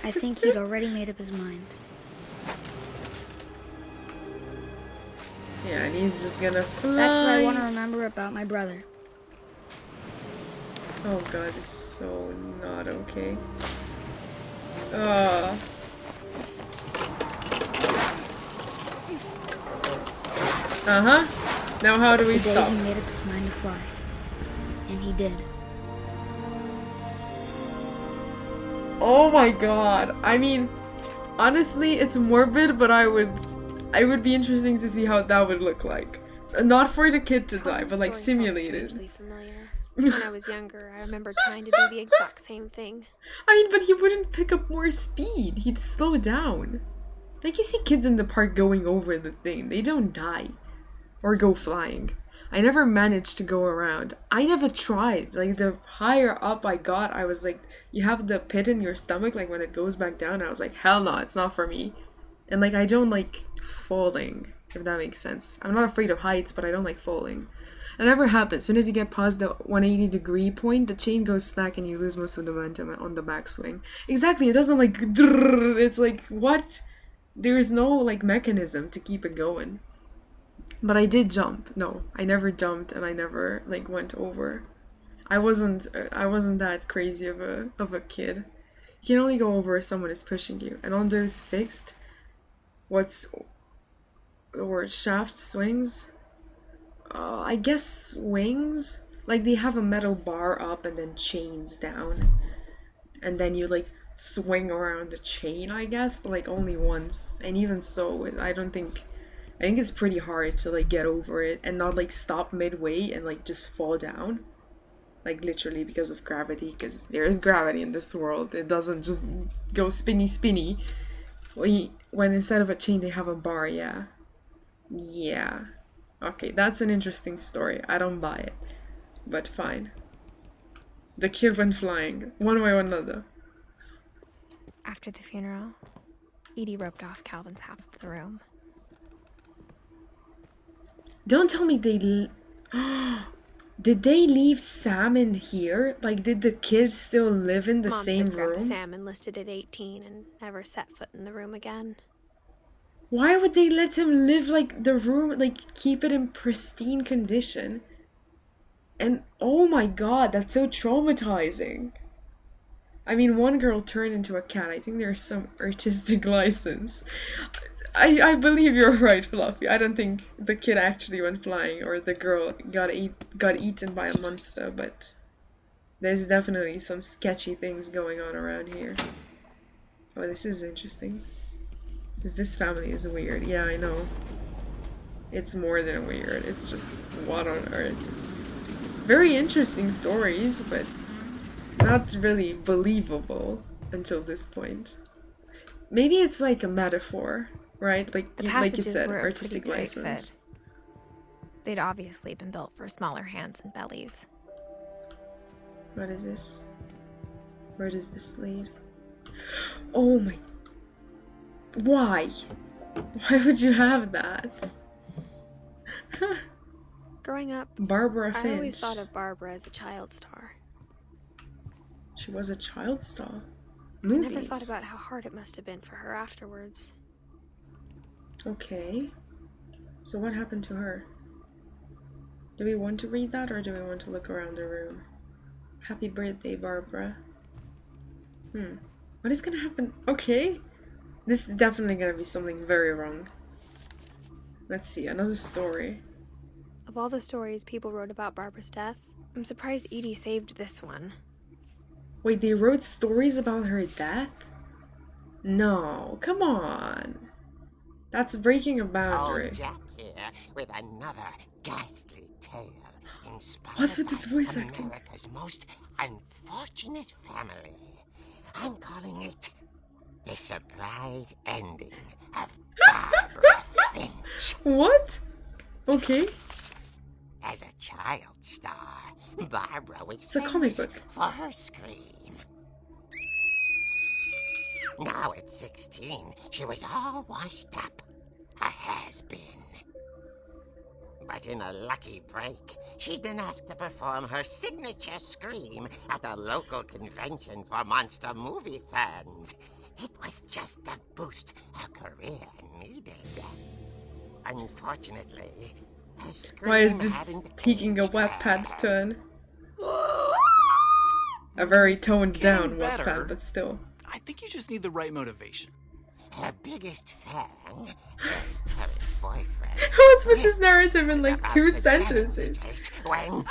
I think he'd already made up his mind. Yeah, and he's just gonna fly. That's what I want to remember about my brother. Oh god, this is so not okay. Uh-huh. Now how do we The day stop? he made up his mind to fly. And he did. Oh my god. I mean, honestly, it's morbid, but I would be interesting to see how that would look like. Not for the kid to die, but like simulated. Strangely familiar. When I was younger, I remember trying to do the exact same thing. I mean, but he wouldn't pick up more speed. He'd slow down. Like, you see kids in the park going over the thing. They don't die. Or go flying. I never managed to go around. I never tried. Like, the higher up I got, I was like, you have the pit in your stomach, like, when it goes back down, I was like, hell no, it's not for me. And, like, I don't like falling, if that makes sense. I'm not afraid of heights, but I don't like falling. It never happens. As soon as you get past the 180-degree point, the chain goes slack and you lose most of the momentum on the backswing. Exactly, it doesn't like, it's like, what? There's no, like, mechanism to keep it going. But I did jump. No, I never jumped and I never, like, went over. I wasn't that crazy of a kid. You can only go over if someone is pushing you. And on those fixed, what's the word, shaft swings? I guess swings? Like, they have a metal bar up and then chains down. And then you, like, swing around the chain, I guess, but, like, only once. And even so, I think it's pretty hard to, like, get over it and not, like, stop midway and, like, just fall down. Like, literally because of gravity, because there is gravity in this world. It doesn't just go spinny. When instead of a chain, they have a bar, yeah. Yeah. Okay, that's an interesting story. I don't buy it. But fine. The kid went flying, one way or another. After the funeral, Edie roped off Calvin's half of the room. Don't tell me did they leave Sam in here? Like, did the kids still live in the Mom same said Grandpa room? Sam enlisted at 18 and never set foot in the room again. Why would they let him live, like, the room, like, keep it in pristine condition? And, oh my god, that's so traumatizing. I mean, one girl turned into a cat. I think there's some artistic license. I believe you're right, Fluffy. I don't think the kid actually went flying or the girl got eaten by a monster, but there's definitely some sketchy things going on around here. Oh, this is interesting. Because this family is weird. Yeah, I know. It's more than weird. It's just, what on earth? Very interesting stories, but not really believable until this point. Maybe it's like a metaphor, right? Like you said, artistic license. They'd obviously been built for smaller hands and bellies. What is this? Where does this lead? Oh my... Why? Why would you have that? Growing up, Barbara Finch. I always thought of Barbara as a child star. She was a child star. I Movies. never thought about how hard it must have been for her afterwards. Okay. So what happened to her? Do we want to read that or do we want to look around the room? Happy birthday, Barbara. What is gonna happen? Okay. This is definitely gonna be something very wrong. Let's see, another story. Of all the stories people wrote about Barbara's death, I'm surprised Edie saved this one. Wait, they wrote stories about her death? No, come on. That's breaking a boundary. Old Jack here with another ghastly tale inspired What's with this by voice acting? America's most unfortunate family. I'm calling it The Surprise Ending of Barbara Finch. What? Okay. As a child star, Barbara was It's a comic famous book. for her scream. Now at 16, she was all washed up, a has-been. But in a lucky break, she'd been asked to perform her signature scream at a local convention for monster movie fans. It was just the boost her career needed. Unfortunately, her scream Why is this hadn't taking a aged Wattpad's well. turn? A very toned down Getting better. Wattpad, but still. I think you just need the right motivation. Her biggest fan, her current boyfriend, What's with this narrative in was like about 2 to sentences? demonstrate when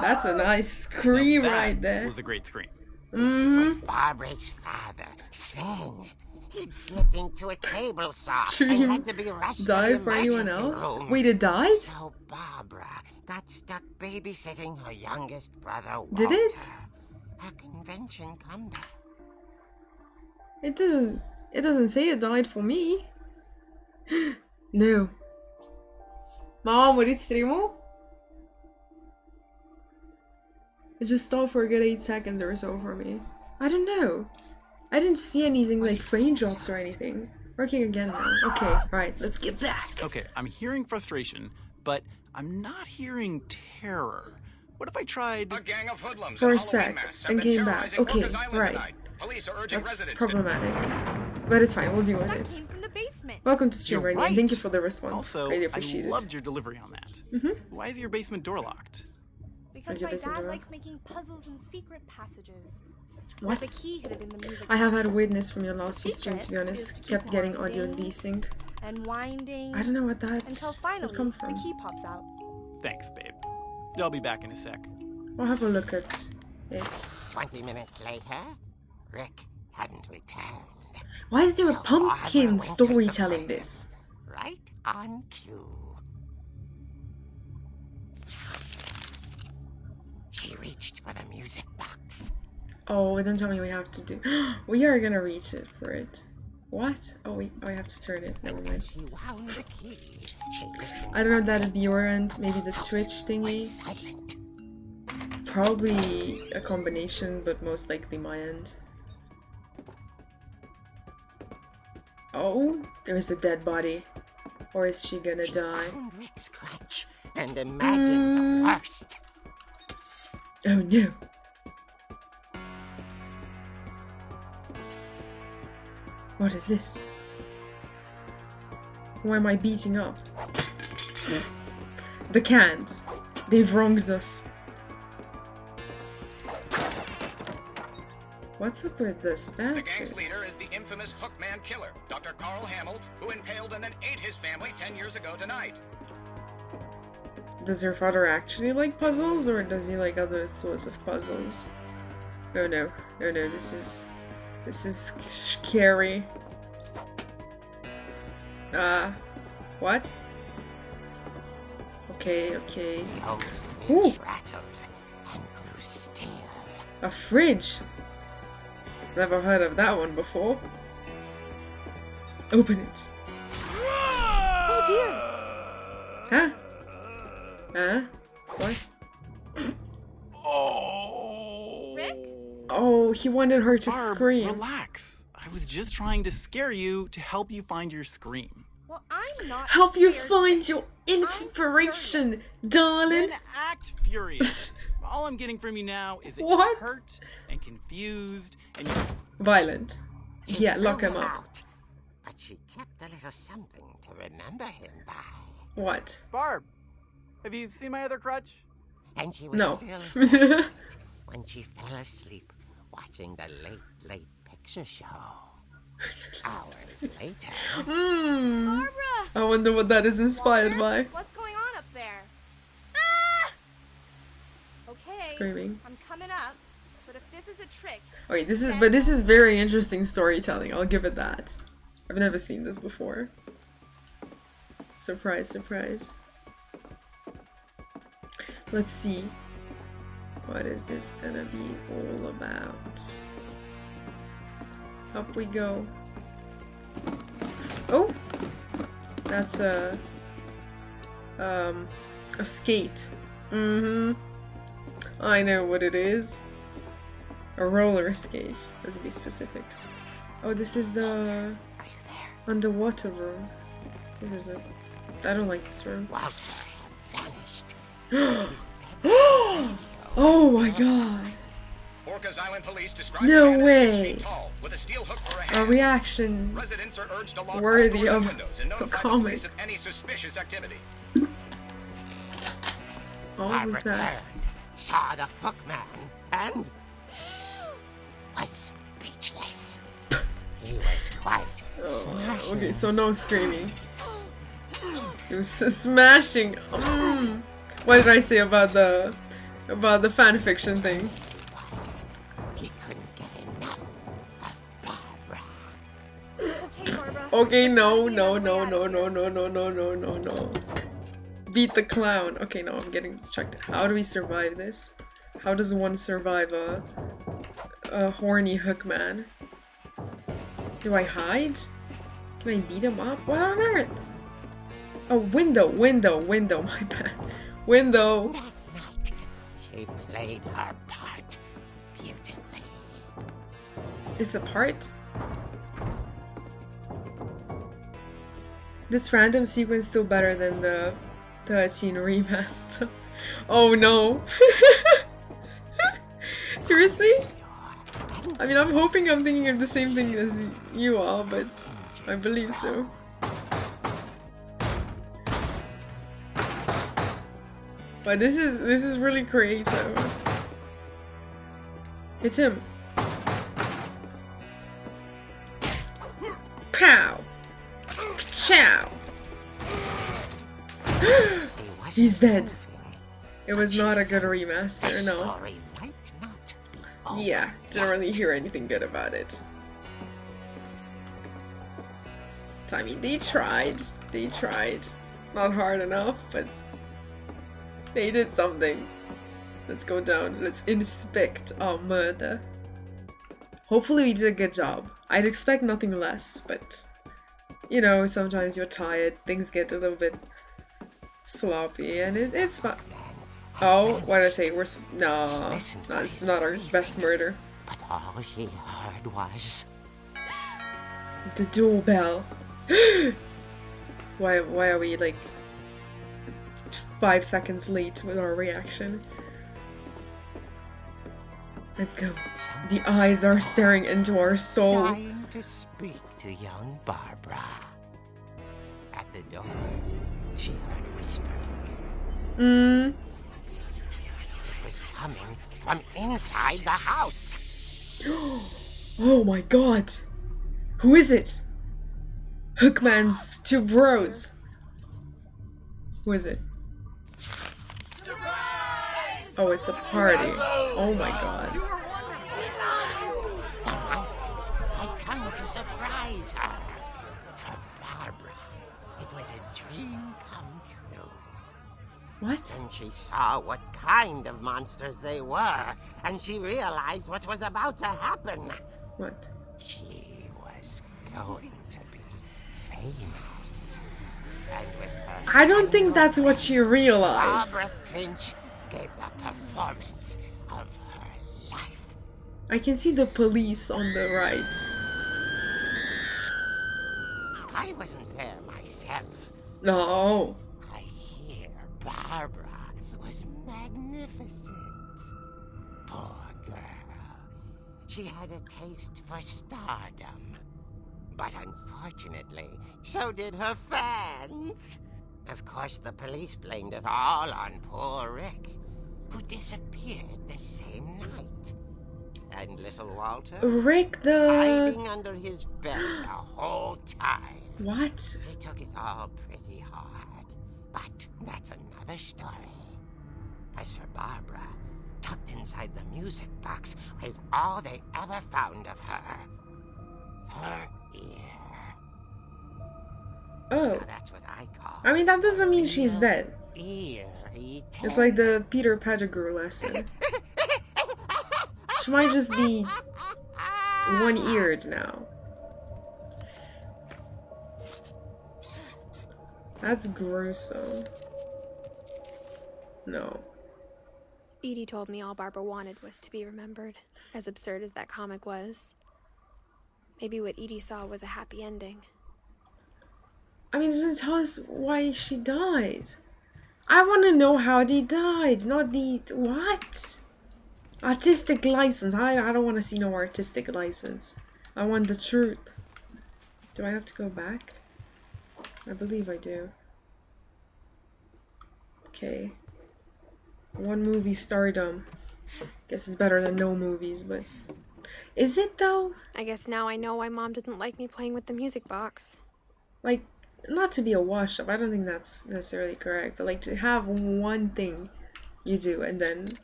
That's a nice scream Now that right there. was a great scream. was Barbara's father, Sven. He'd slipped into a cable saw Stream and had to be rushed to Die the for anyone emergency else? room. Wait, it died? So Barbara got stuck babysitting her youngest brother, Walter. Did it? Her convention comeback. It It doesn't say it died for me. No. Mamma, har murit streamo? It just stopped for a good 8 seconds or so for me. I don't know. I didn't see anything like frame drops or anything. Working again now. Okay, right, let's get back. Okay, I'm hearing frustration, but I'm not hearing terror. What if I tried... A gang of hoodlums For in a Halloween sec, masks and have been came back. terrorizing Okay, Orcas Island right. tonight. Police are urging That's residents to... problematic. But it's fine, we'll deal with That it. came from the basement. Welcome to stream, You're Rainy, right. and thank you for the response. Also, Really I appreciate loved it. your delivery on that. Mm-hmm. Why is your basement door locked? Because your my basement dad door? likes making puzzles and secret passages. What? There's a key hidden in the music I have had a box. witness from your last few streams, to be Secret honest. is to Kept keep getting audio winding desync. And winding I don't know what that until finally would come from. the key pops out. Thanks, babe. I'll be back in a sec. I'll have a look at it. 20 minutes later, Rick hadn't returned. Why is there a So Barbara pumpkin went to story look for telling him. this? Right on cue. She reached for the music box. Oh, don't tell me we have to do. We are gonna reach it for it. What? Oh, I have to turn it. Never mind. She wound the key. She listened. I don't know if that'd be your end. Maybe the House Twitch was thingy. silent. Probably a combination, but most likely my end. Oh, there's a dead body. Or is she gonna She die? found Rick's crutch and imagined the worst. Oh no. What is this? Who am I beating up? The cans. They've wronged us. What's up with the The statues? gang's leader is the infamous Hookman killer, Dr. Carl Hamill, who impaled and then ate his family 10 years ago tonight. Does her father actually like puzzles, or does he like other sorts of puzzles? Oh no. Oh no, this is scary. What? Okay, okay. The old Ooh. fridge rattled and grew still. A fridge? Never heard of that one before. Open it. Oh dear! Huh? Huh? What? Oh. Rick? Oh, he wanted her to Barb, scream. relax. I was just trying to scare you to help you find your scream. Well, I'm not Help you scared. find your inspiration, darling. Then act furious. All I'm getting from you now is that What? you're hurt and confused and you... Violent. She Yeah, threw lock him up. out, but she kept a little something to remember him by. What? Barb, have you seen my other crutch? And she was No. still quiet when she fell asleep watching the late picture show. Hours later, Hmm. Barbara! I wonder what that is inspired by. What's going on up there? Ah! Okay. Screaming. I'm coming up. But if this is a trick, Okay, this is very interesting storytelling. I'll give it that. I've never seen this before. Surprise, surprise. Let's see. What is this gonna be all about? Up we go. Oh! That's a skate. Mm-hmm. I know what it is. A roller skate, let's be specific. Oh, this is the are you there? underwater room. This is it. I don't like this room. Walter had vanished. His pencil Oh my god. Orcas Island police describe No the man as 6 way. feet tall, with a steel hook for a A hand. reaction. Residents are urged to lock all worthy doors and of windows and a notify the comic. police of any suspicious activity. What was Barbara that? turned, saw the Hookman, and was speechless. He was quite smashing. Okay, so no screaming. It was smashing. What did I say about the fanfiction thing? He couldn't get enough of Barbara. okay, Barbara. Okay, There's no, gotta be no, another way no, out no, of no, here. no, no, no, no, no, no. Beat the clown. Okay, no, I'm getting distracted. How do we survive this? How does one survive a horny hook man? Do I hide? Can I beat him up? What on earth? Oh, window, my bad. Window. That night, she played her part beautifully. It's a part? This random sequence still better than the 13 remaster. Oh no. Seriously? I mean, I'm hoping I'm thinking of the same thing as you are, but I believe so. But this is really creative. It's him. Pow! Chow! He's dead. It was not a good remaster, no. Yeah, didn't really hear anything good about it. I mean, they tried. They tried. Not hard enough, but they did something. Let's go down. Let's inspect our murder. Hopefully we did a good job. I'd expect nothing less, but you know, sometimes you're tired, things get a little bit sloppy, and it's fun. Oh, what did I say? No, it's not our best murder. But all she heard was the doorbell. Why are we like 5 seconds late with our reaction? Let's go. The eyes are staring into our soul. dying to speak to young Barbara. At the door, she heard whispering. It was coming from inside the house. Oh my god! Who is it? Hookman's two bros. Who is it? Oh, it's a party. Oh my god. The monsters had come to surprise her. For Barbara, it was a dream come true. What? And she saw what kind of monsters they were, and she realized what was about to happen. What? She was going to be famous. And with her I don't think that's what she realized. Barbara Finch gave the performance of her life. I can see the police on the right. I wasn't there myself. No. I hear Barbara was magnificent. Poor girl. She had a taste for stardom. But unfortunately, so did her fans. Of course, the police blamed it all on poor Rick, who disappeared the same night. And little Walter, Rick the... hiding under his bed the whole time. What? He took it all pretty hard, but that's another story. As for Barbara, tucked inside the music box was all they ever found of her. Her ear. Oh. Now that's what I call. I mean, that doesn't mean she's dead. Ear eating. It's like the Peter Pettigrew lesson. She might just be one-eared now. That's gruesome. No. Edie told me all Barbara wanted was to be remembered, as absurd as that comic was. Maybe what Edie saw was a happy ending. I mean, it doesn't tell us why she died. I want to know how they died, not the... What? Artistic license. I don't want to see no artistic license. I want the truth. Do I have to go back? I believe I do. Okay. One movie stardom. Guess it's better than no movies, but... Is it though? I guess now I know why Mom didn't like me playing with the music box. Like, not to be a wash-up, I don't think that's necessarily correct, but like to have one thing you do and then,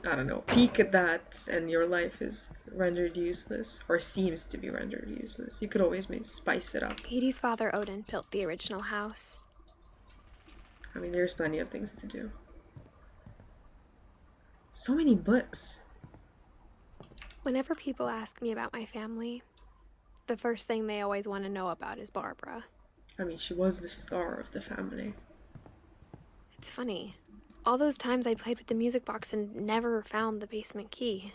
I don't know, peek at that and your life is rendered useless, or seems to be rendered useless. You could always maybe spice it up. Edie's father, Odin, built the original house. I mean, there's plenty of things to do. So many books. Whenever people ask me about my family, The first thing they always want to know about is Barbara. I mean, she was the star of the family. It's funny. All those times I played with the music box and never found the basement key.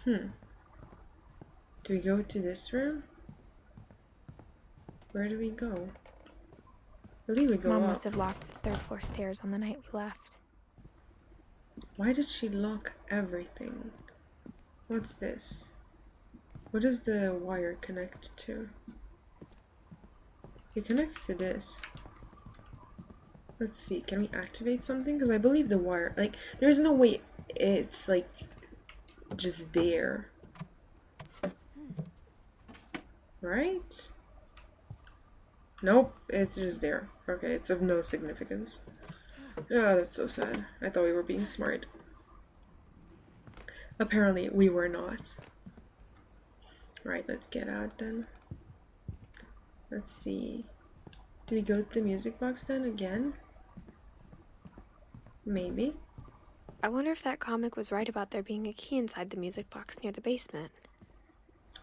Do we go to this room? Where do we go? I believe we go Mom up. must have locked the third floor stairs on the night we left. Why did she lock everything? What's this? What does the wire connect to? It connects to this. Let's see, can we activate something? Because I believe the wire, like, there's no way it's, like, just there. Right? Nope, it's just there. Okay, it's of no significance. Oh, that's so sad. I thought we were being smart. Apparently, we were not. Right, let's get out then. Let's see. Do we go to the music box then again? Maybe. I wonder if that comic was right about there being a key inside the music box near the basement.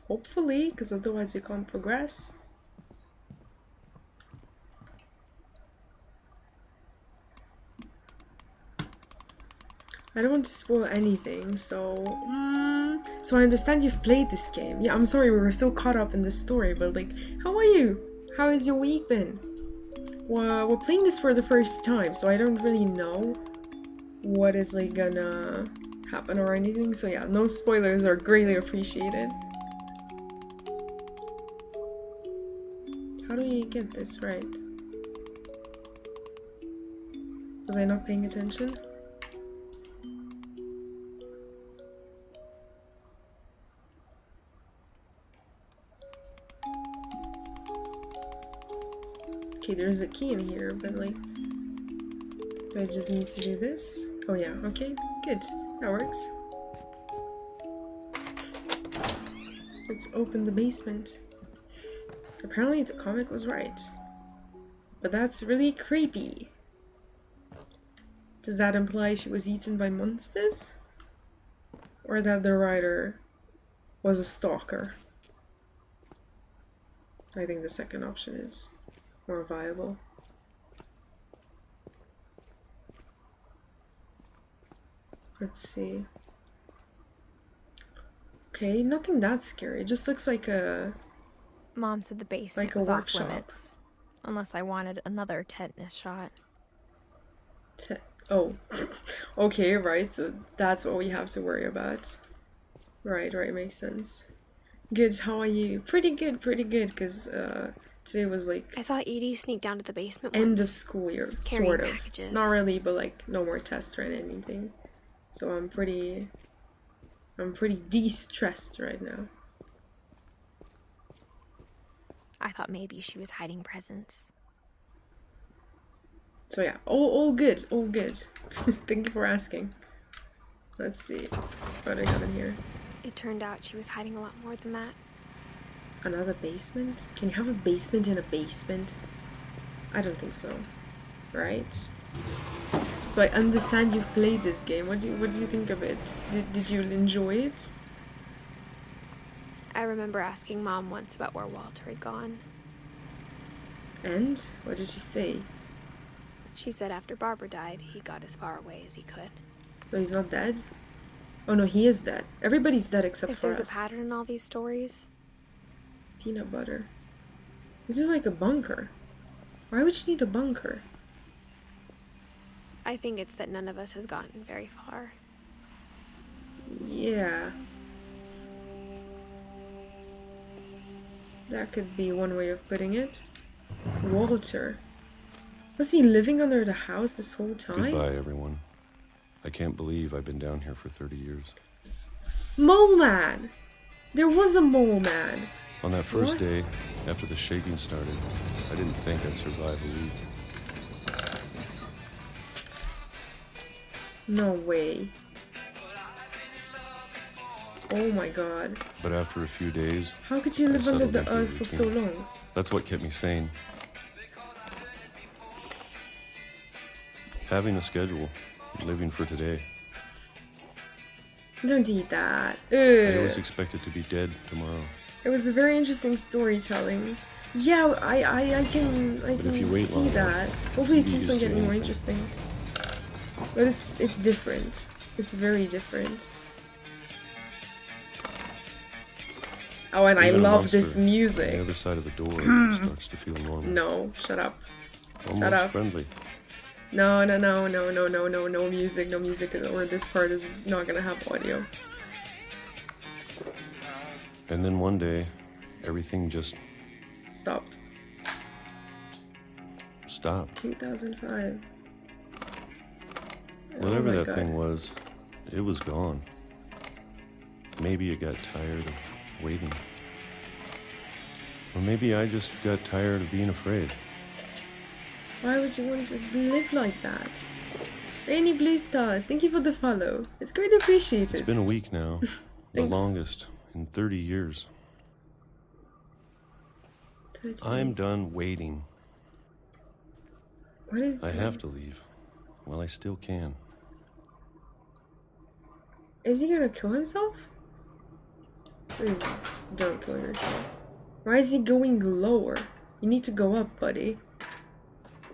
Hopefully, because otherwise we can't progress. I don't want to spoil anything, so... So I understand you've played this game. Yeah, I'm sorry we were so caught up in the story, but like, how are you? How has your week been? Well, we're playing this for the first time, so I don't really know what is like gonna happen or anything, so yeah, no spoilers are greatly appreciated. How do you get this right? Was I not paying attention? Okay, there's a key in here, but like, do I just need to do this? Oh yeah, okay, good, that works. Let's open the basement. Apparently the comic was right, but that's really creepy. Does that imply she was eaten by monsters? Or that the writer was a stalker? I think the second option is more viable. Let's see. Okay, nothing that scary. It just looks like a... Mom said the basement Like a was off workshop. limits. Unless I wanted another tetanus shot. Oh. Okay, right, so that's what we have to worry about. Right, makes sense. Good, how are you? Pretty good, because today was like... I saw Edie sneak down to the basement end once, of school year, carrying sort of. packages. Not really, but like no more tests or anything. So I'm pretty de-stressed right now. I thought maybe she was hiding presents. So yeah, all good. Thank you for asking. Let's see what I got in here. It turned out she was hiding a lot more than that. Another basement? Can you have a basement in a basement? I don't think so. Right? So I understand you've played this game. What do you think of it? Did you enjoy it? I remember asking Mom once about where Walter had gone. And? What did she say? She said after Barbara died, he got as far away as he could. No, he's not dead? Oh no, he is dead. Everybody's dead except If for there's us. a pattern in all these stories, Peanut butter. This is like a bunker. Why would you need a bunker? I think it's that none of us has gotten very far. Yeah. That could be one way of putting it. Walter. Was he living under the house this whole time? Goodbye, everyone. I can't believe I've been down here for 30 years. Mole Man! There was a mole man! On that first What? day, after the shaking started, I didn't think I'd survive a week. No way. Oh my god. But after a few days, How could you I live under settled the into a earth for so routine. long? That's what kept me sane. Having a schedule, living for today. Don't eat that. I always Ugh. expected to be dead tomorrow. It was a very interesting storytelling. Yeah, I can if you wait see long that. enough, Hopefully it TV keeps just on getting change more things. interesting. But it's different. It's very different. Oh, and I Even a love this monster On the music. other side of the door starts to feel normal. No, shut up. Almost up. friendly. No music, no music, or this part is not gonna have audio. And then one day, everything just Stopped. stopped. 2005. Whatever Oh my that God. thing was, it was gone. Maybe it got tired of waiting. Or maybe I just got tired of being afraid. Why would you want to live like that? Rainy Blue Stars, thank you for the follow. It's greatly appreciated. It's been a week now. The Thanks. longest in 30 years. I'm done waiting. What is I have to leave. Well, I still can. Is he gonna kill himself? Please, don't kill yourself. Why is he going lower? You need to go up, buddy.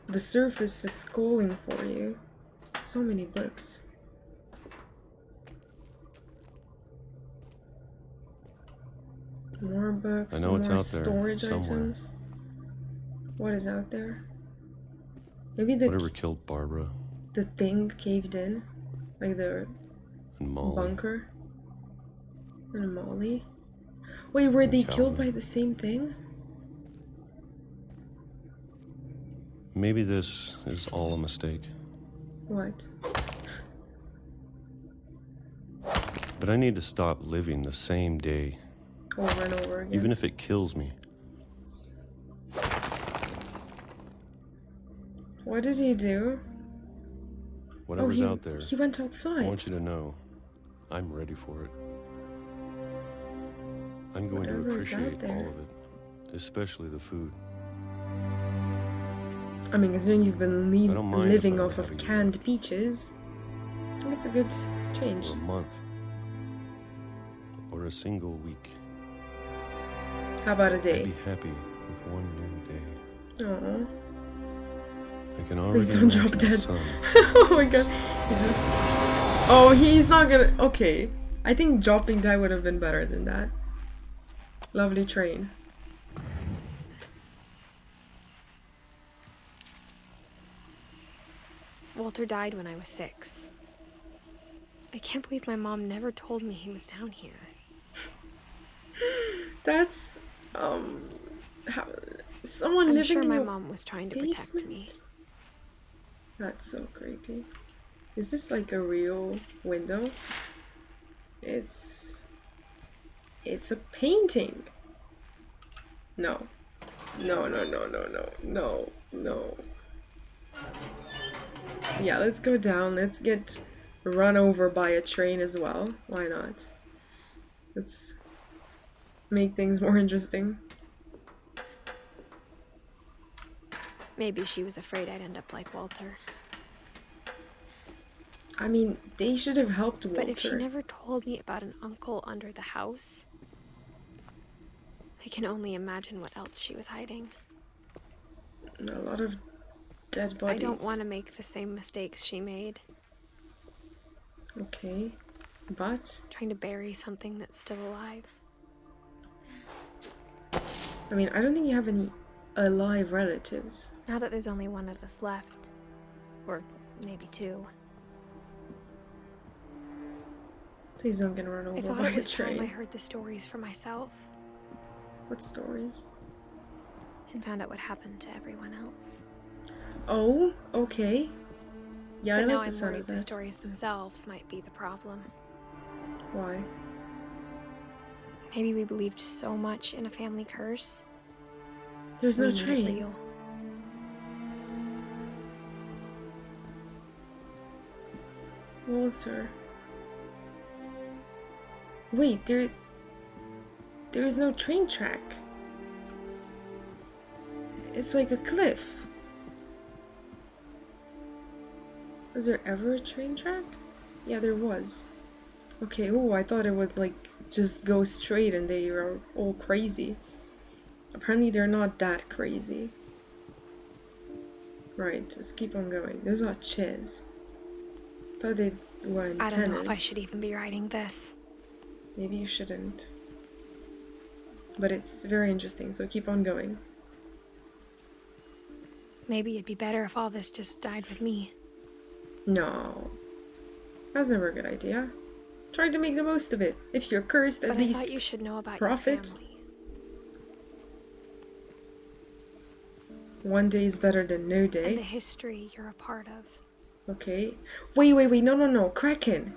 The surface is calling for you. So many books. More books, I know it's more out there storage somewhere. items. What is out there? Maybe the Whatever killed Barbara thing caved in, like the and Molly. bunker and Molly. Wait, were they killed Calvin. by the same thing? Maybe this is all a mistake. What? But I need to stop living the same day, Over and over again. even if it kills me. What did he do? Whatever's he, out there, He went I outside. want you to know I'm ready for it. I'm going to Whatever's out appreciate there. all of it, especially the food. I mean, considering you've been I don't mind if living I'm off of having canned peaches, I think it's a good change. For a month. Or a single week. How about a I'd day? be happy with one new day. Aww. I can already Please don't drop imagine the dead. sun. Oh my god. He just... Oh, he's not gonna... Okay. I think dropping dead would have been better than that. Lovely train. Walter died when I was 6. I can't believe my mom never told me he was down here. That's... How, someone I'm living sure in my your mom was trying to basement? protect me. That's so creepy. Is this like a real window? It's a painting. No. No. Yeah, let's go down. Let's get run over by a train as well. Why not? Let's make things more interesting. Maybe she was afraid I'd end up like Walter. I mean, they should have helped Walter. But if she never told me about an uncle under the house, I can only imagine what else she was hiding. A lot of dead bodies. I don't want to make the same mistakes she made. Okay, but... Trying to bury something that's still alive. I mean, I don't think you have any alive relatives. Now that there's only one of us left. Or maybe 2. Please don't get run I over thought by it a was time I train. heard the stories for myself. What stories? And found out what happened to everyone else. Oh, okay. Yeah, But I now like the I'm sound worried of the that. stories themselves might be the problem. Why? Maybe we believed so much in a family curse. There's we no made it train. real. Walter. Wait, there is no train track. It's like a cliff. Was there ever a train track? Yeah, there was. Okay, oh, I thought it would, like, just go straight and they are all crazy. Apparently they're not that crazy. Right, let's keep on going. Those are chairs. Thought they were antennas. I don't know if I should even be writing this. Maybe you shouldn't. But it's very interesting, so keep on going. Maybe it'd be better if all this just died with me. No. That's never a good idea. Try to make the most of it. If you're cursed, at But least I thought you should know about profit. your family. One day is better than no And the day. history you're a part of. Okay. Wait, no. Kraken.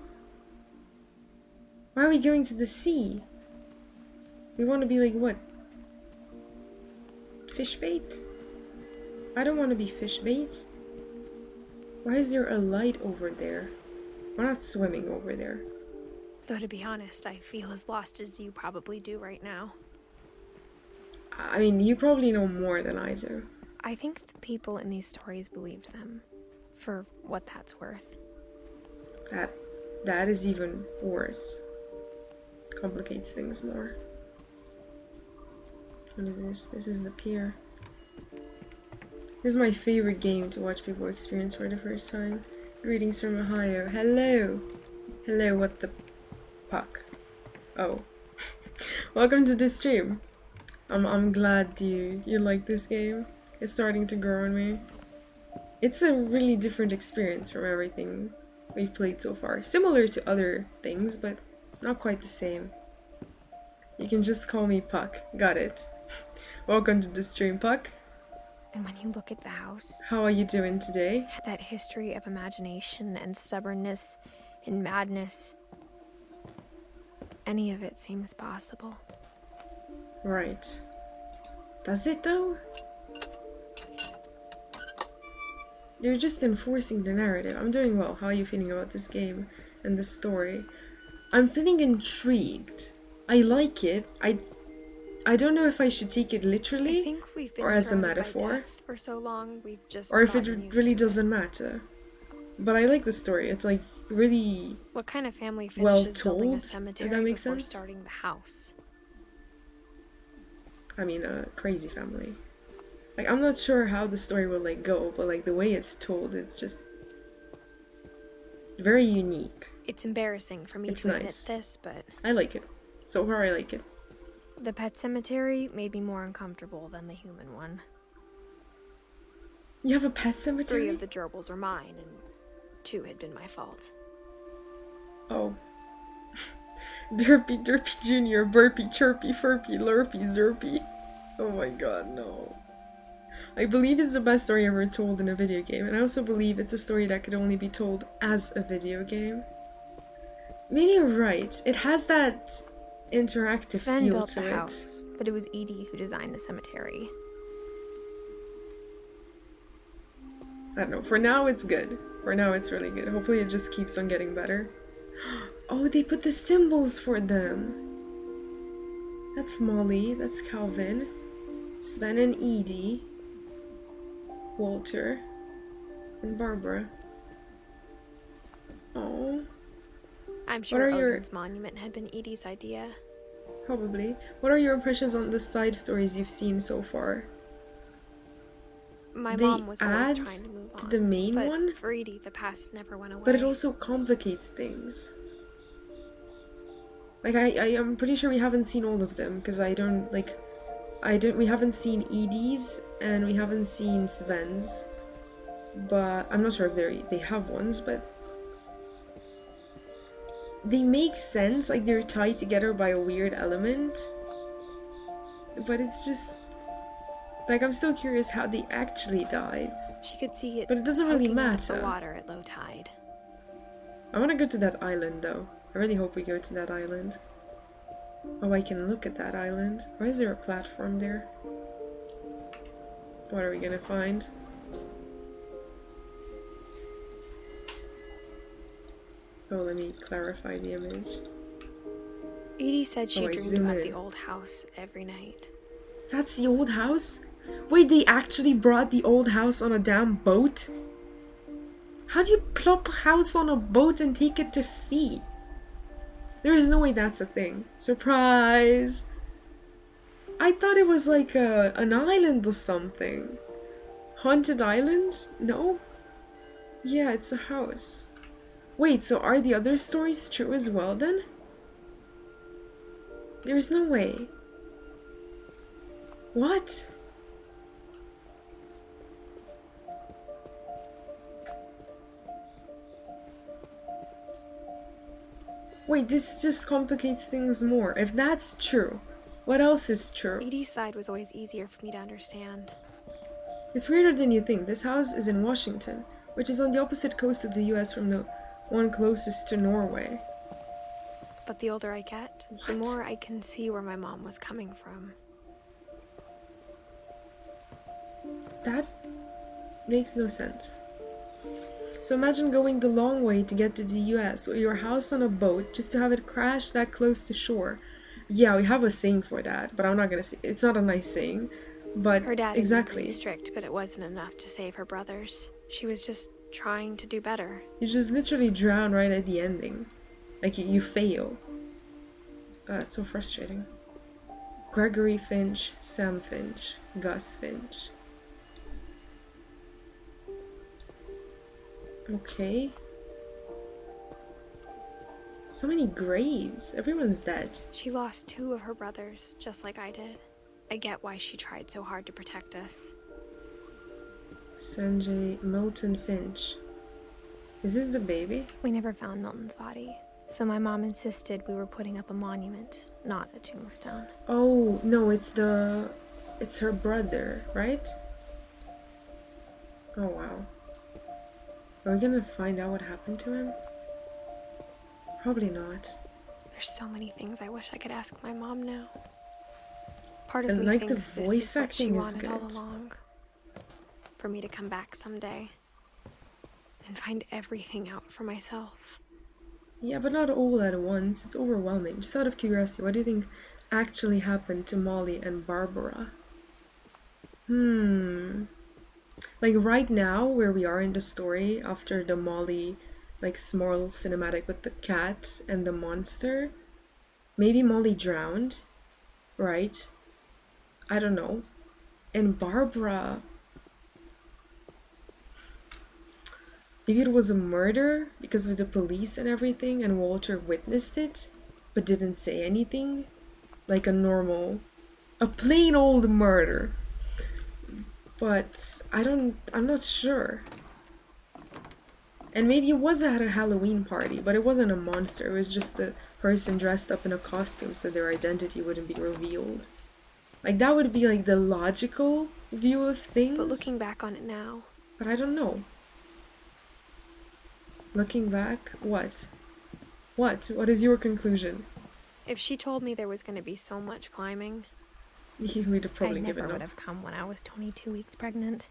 Why are we going to the sea? We want to be like, what? Fish bait? I don't want to be fish bait. Why is there a light over there? We're not swimming over there. Though to be honest, I feel as lost as you probably do right now. I mean, you probably know more than I do. I think the people in these stories believed them, for what that's worth. That is even worse. Complicates things more. What is this? This is the pier. This is my favorite game to watch people experience for the first time. Greetings from Ohio. Hello! Hello, what the fuck? Oh. Welcome to the stream. I'm glad you like this game. It's starting to grow on me. It's a really different experience from everything we've played so far. Similar to other things, but not quite the same. You can just call me Puck. Got it. Welcome to the stream, Puck. And when you look at the house, How are you doing today? that history of imagination and stubbornness and madness, any of it seems possible. Right. Does it though? You're just enforcing the narrative. I'm doing well. How are you feeling about this game and the story? I'm feeling intrigued. I like it. I don't know if I should take it literally I think we've been or as a surrounded by metaphor, death for so long, we've just or if it gotten used really to doesn't matter. But I like the story. It's like really What kind of family well finishes building told, a if cemetery that makes before sense. starting the house? I mean, a crazy family. Like, I'm not sure how the story will like go, but like the way it's told, it's just very unique. It's embarrassing for me It's to admit nice. this, but I like it. So far, I like it. the pet cemetery made me more uncomfortable than the human one. You have a pet 3 cemetery? of the gerbils are mine, and 2 had been my fault. Oh. Derpy, Derpy Jr., Burpy, Chirpy, Furpy, Lurpy, Zerpy. Oh my god, no. I believe it's the best story ever told in a video game, and I also believe it's a story that could only be told as a video game. Maybe you're right. It has that interactive Sven feel built to the it. house, but it was Edie who designed the cemetery. I don't know. For now, it's good. For now, it's really good. Hopefully, it just keeps on getting better. Oh, they put the symbols for them. That's Molly. That's Calvin. Sven and Edie. Walter. And Barbara. Oh, I'm sure are your- Odin's monument had been Edie's idea. probably. What are your impressions on the side stories you've seen so far? My They mom was always add trying to move to on, the main but one? for Edie, the past never went away. But it also complicates things. Like, I'm pretty sure we haven't seen all of them, because we haven't seen Edie's, and we haven't seen Sven's. But, I'm not sure if they have ones, but they make sense, like they're tied together by a weird element. But it's just, like, I'm still curious how they actually died. She could see it, But it doesn't really poking out of the matter. water at low tide. I want to go to that island, though. I really hope we go to that island. Oh, I can look at that island. Why is there a platform there? What are we gonna find? Oh, let me clarify the image. Edie said she Oh, I dreamed zoom about in. the old house every night. That's the old house? Wait, they actually brought the old house on a damn boat? How do you plop a house on a boat and take it to sea? There is no way that's a thing. Surprise! I thought it was like an island or something. Haunted island? No? Yeah, it's a house. Wait, so are the other stories true as well then? There's no way. What? Wait, this just complicates things more. If that's true, what else is true? Edie's side was always easier for me to understand. It's weirder than you think. This house is in Washington, which is on the opposite coast of the US from the one closest to Norway. But the older I get, the more I can see where my mom was coming from. That makes no sense. So imagine going the long way to get to the US with your house on a boat just to have it crash that close to shore. Yeah, we have a saying for that, but I'm not gonna say it's not a nice saying. But Her dad exactly. was strict, but it wasn't enough to save her brothers. She was just trying to do better. You just literally drown right at the ending. Like you fail. That's so frustrating. Gregory Finch, Sam Finch, Gus Finch. Okay. So many graves. Everyone's dead. She lost 2 of her brothers, just like I did. I get why she tried so hard to protect us. Sanjay Milton Finch. Is this the baby? We never found Milton's body, so my mom insisted we were putting up a monument, not a tombstone. Oh, no, it's her brother, right? Oh, wow. Are we gonna find out what happened to him? Probably not. There's so many things I wish I could ask my mom now. Part of And me like the thinks this voice is what she acting is wanted all good. along. For me to come back someday and find everything out for myself. Yeah, but not all at once. It's overwhelming. Just out of curiosity, what do you think actually happened to Molly and Barbara? Like right now, where we are in the story, after the Molly, like small cinematic with the cat and the monster, maybe Molly drowned, right? I don't know. And Barbara, maybe it was a murder because of the police and everything, and Walter witnessed it, but didn't say anything. Like a plain old murder. But I'm not sure. And maybe it was at a Halloween party, but it wasn't a monster. It was just a person dressed up in a costume so their identity wouldn't be revealed. Like, that would be like the logical view of things. But looking back on it now... But I don't know. Looking back, what? What? What is your conclusion? If she told me there was going to be so much climbing... We'd have probably I given never up. would have come when I was 22 weeks pregnant.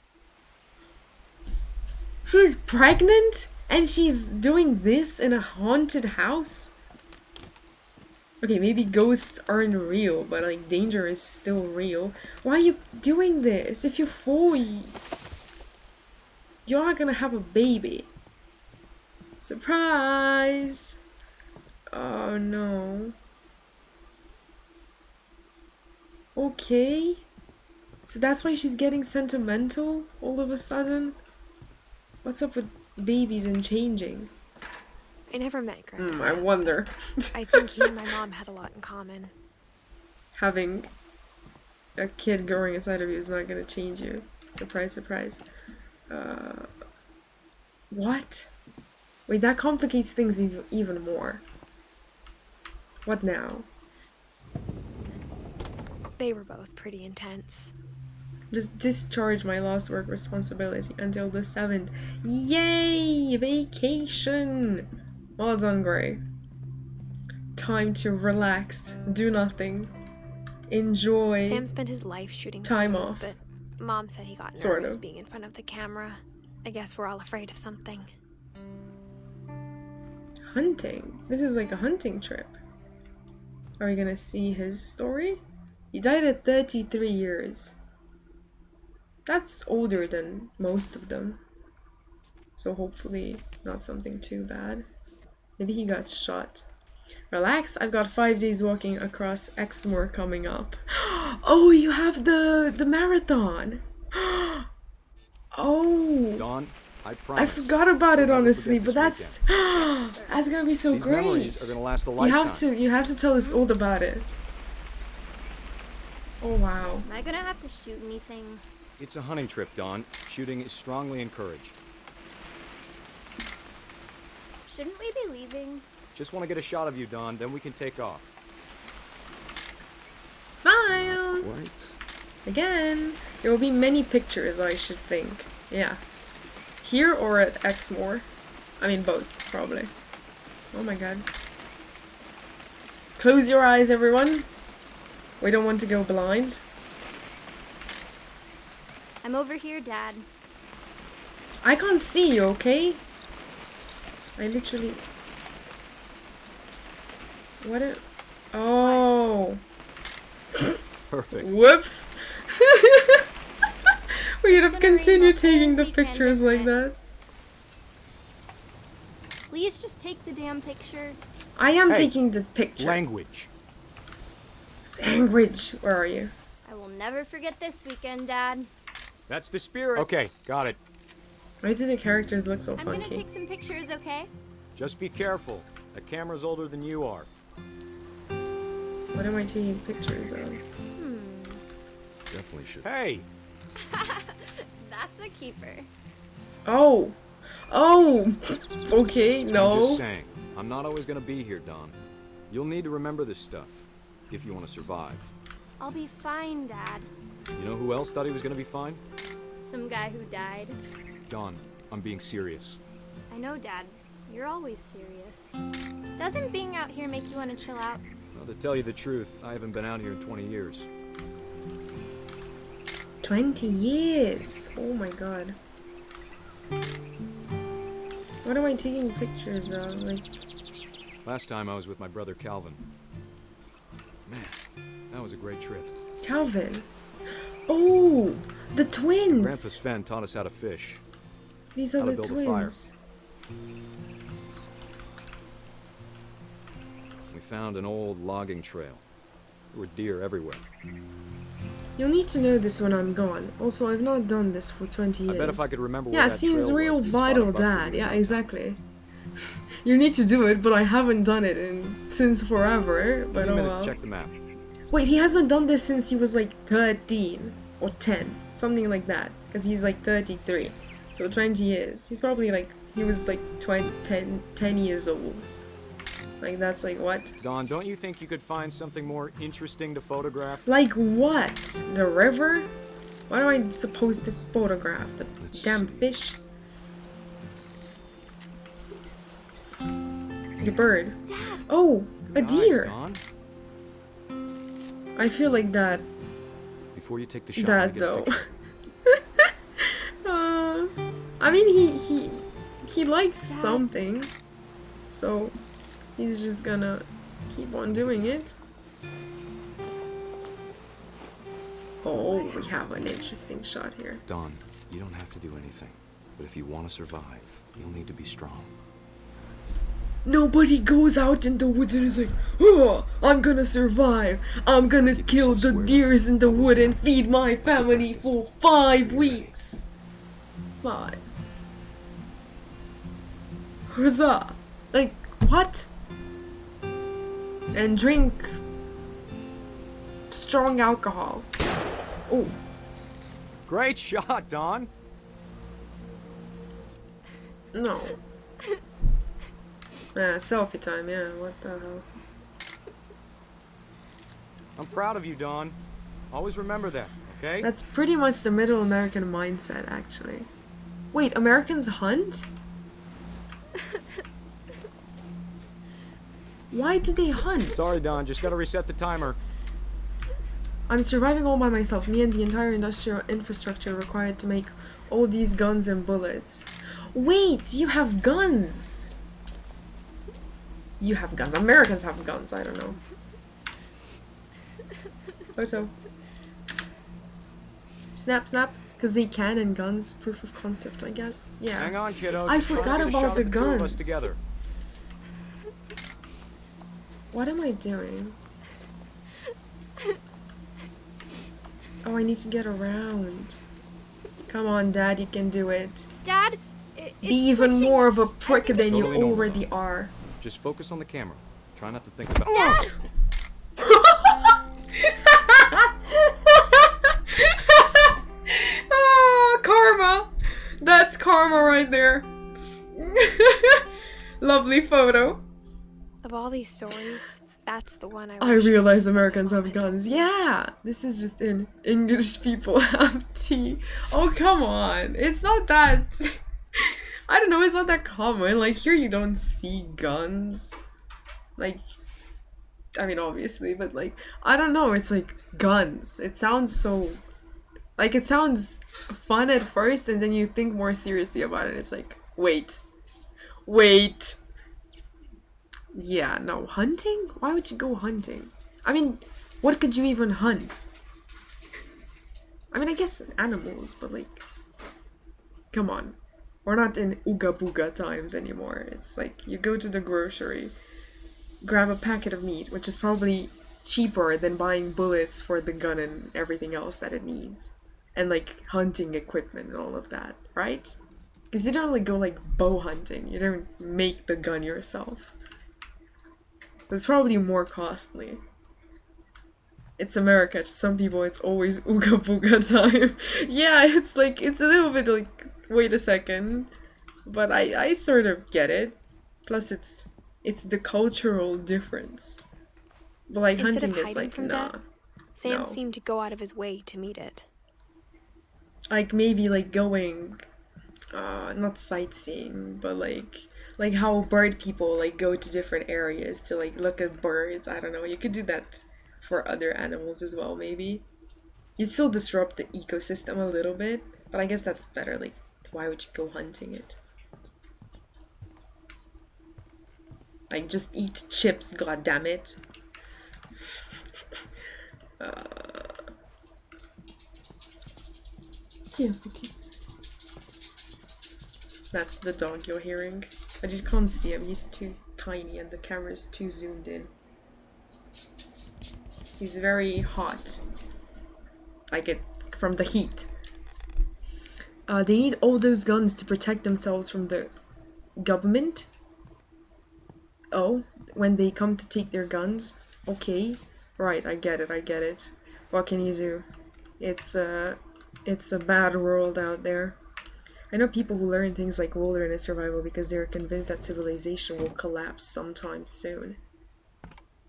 She's pregnant? And she's doing this in a haunted house? Okay, maybe ghosts aren't real, but like danger is still real. Why are you doing this? If you fall, you're not gonna have a baby. Surprise! Oh no. Okay. So that's why she's getting sentimental all of a sudden? What's up with babies and changing? I never met Greg. I wonder. I think he and my mom had a lot in common. Having a kid growing inside of you is not gonna change you. Surprise, surprise. What? Wait, that complicates things even more. What now? They were both pretty intense. Just discharge my lost work responsibility until the 7th. Yay! Vacation! Well done, Gray. Time to relax, do nothing, enjoy. Sam spent his life shooting time photos, off. But Mom said he got Sort nervous of. being in front of the camera. I guess we're all afraid of something. Hunting? This is like a hunting trip. Are we gonna see his story? He died at 33 years. That's older than most of them. So hopefully not something too bad. Maybe he got shot. Relax, I've got 5 days walking across Exmoor coming up. Oh, you have the marathon. Oh. Dawn, I I promise. forgot about it We'll never honestly, forget but this that's gonna be so These great. memories are gonna last a lifetime. You have to tell us all about it. Oh wow. Am I gonna have to shoot anything? It's a hunting trip, Dawn. Shooting is strongly encouraged. Shouldn't we be leaving? Just want to get a shot of you, Dawn, then we can take off. Smile! Right. Again. There will be many pictures, I should think. Yeah. Here or at Exmoor. I mean both, probably. Oh my god. Close your eyes, everyone. We don't want to go blind. I'm over here, Dad. I can't see you, okay? I literally... What a... Oh. Perfect. Whoops. We'd have gonna continued rain taking the all weekend, pictures isn't like it? that. Please just take the damn picture. I am Hey, taking the picture. Language. Language. Where are you? I will never forget this weekend, Dad. That's the spirit. Okay, got it. Why do the characters look so I'm gonna funky? take some pictures, okay? Just be careful. That camera's older than you are. What am I taking pictures of? Definitely should. Hey! That's a keeper. Oh. Oh. Okay, no. I'm just saying. I'm not always gonna be here, Dawn. You'll need to remember this stuff if you want to survive. I'll be fine, Dad. You know who else thought he was gonna be fine? Some guy who died. Dawn, I'm being serious. I know, Dad. You're always serious. Doesn't being out here make you want to chill out? Well, to tell you the truth, I haven't been out here in 20 years. 20 years. Oh my god. What am I taking pictures of? Like, Last time I was with my brother Calvin. Man, that was a great trip. Calvin. Oh, the twins. Grandpa Sven taught us how to fish. These are how to the build a fire. twins. We found an old logging trail. There were deer everywhere. You'll need to know this when I'm gone. Also, I've not done this for 20 years. I bet if I could remember Yeah, where that seems trail real was, we'd spot a vital, buck for Dad. you. Yeah, exactly. You need to do it, but I haven't done it since forever. But Give me a oh minute well. to check the map. Wait, he hasn't done this since he was like 13 or 10, something like that. Because he's like 33, so 20 years. He's probably like he was like 10 years old. Like that's like what? Dawn, don't you think you could find something more interesting to photograph? Like what? The river? What am I supposed to photograph? The damn fish? The bird. Dad! Oh, a Good eyes, deer. Dawn. I feel like that. Before you take the shot, That let me get a though. picture. I mean, he likes something, so he's just gonna keep on doing it. Oh, we have an interesting shot here. Dawn, you don't have to do anything. But if you want to survive, you'll need to be strong. Nobody goes out in the woods and is like, oh, I'm gonna survive. I'm gonna Give kill yourself the swear deers in the doubles wood and down. feed my family for 5 weeks. 5. Huzzah! Like, what? And drink strong alcohol. Oh, Great shot, Dawn. no. Selfie time, yeah, what the hell. I'm proud of you, Dawn. Always remember that, okay? That's pretty much the middle American mindset, actually. Wait, Americans hunt? Why do they hunt? Sorry, Dawn. Just gotta reset the timer. I'm surviving all by myself, me and the entire industrial infrastructure required to make all these guns and bullets. Wait, you have guns! You have guns. Americans have guns, I don't know. Photo. Snap, snap. Because they can and guns. Proof of concept, I guess. Yeah. Hang on, kiddo. I Just trying to forgot get a about shot the of two of us guns. together. What am I doing? Oh, I need to get around. Come on, Dad, you can do it. Dad, Be even twitching. more of a prick than you Totally normal, already though. are. Just focus on the camera. Try not to think about Dad! Oh, karma! That's karma right there. Lovely photo. Of all these stories, that's the one I wish realize was Americans the have moment. guns. Yeah, this is just in English people have tea. Oh, come on. It's not that... I don't know, it's not that common. Like, here you don't see guns. Like, I mean, obviously, but like, I don't know, it's like guns. It sounds so... Like, it sounds fun at first, and then you think more seriously about it. It's like, wait. Wait. Yeah, no, hunting? Why would you go hunting? I mean, what could you even hunt? I mean, I guess animals, but like, come on. We're not in Ooga Booga times anymore. It's like, you go to the grocery, grab a packet of meat, which is probably cheaper than buying bullets for the gun and everything else that it needs. And like, hunting equipment and all of that, right? Because you don't really go like bow hunting. You don't make the gun yourself. That's probably more costly. It's America. To some people, it's always Ooga Booga time. Yeah, it's like, it's a little bit like, wait a second. But I sort of get it. Plus, it's the cultural difference. But like, Instead hunting of is hiding like, from nah. death, Sam No. seemed to go out of his way to meet it. Like, maybe like going, not sightseeing, but like how bird people like go to different areas to like look at birds. I don't know, you could do that for other animals as well, maybe. You'd still disrupt the ecosystem a little bit, but I guess that's better. Like, why would you go hunting it? Like, just eat chips, goddammit. Yeah, okay. That's the dog you're hearing. I just can't see him, he's too tiny and the camera's too zoomed in. He's very hot. Like it from the heat. They need all those guns to protect themselves from the government. Oh, when they come to take their guns? Okay. Right, I get it. What can you do? It's a bad world out there. I know people who learn things like wilderness survival because they're convinced that civilization will collapse sometime soon.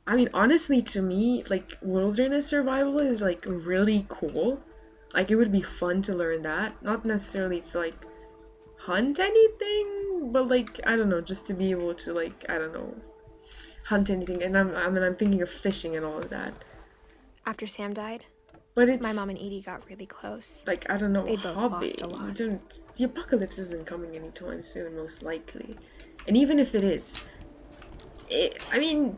I mean, honestly, to me, like, wilderness survival is, like, really cool. Like, it would be fun to learn that. Not necessarily to, like, hunt anything, but, like, I don't know, just to be able to, like, I don't know, hunt anything. And I'm thinking of fishing and all of that. After Sam died, But it's... my mom and Edie got really close. like, I don't know, They both hobby. lost a lot. The apocalypse isn't coming anytime soon, most likely. And even if it is, I mean,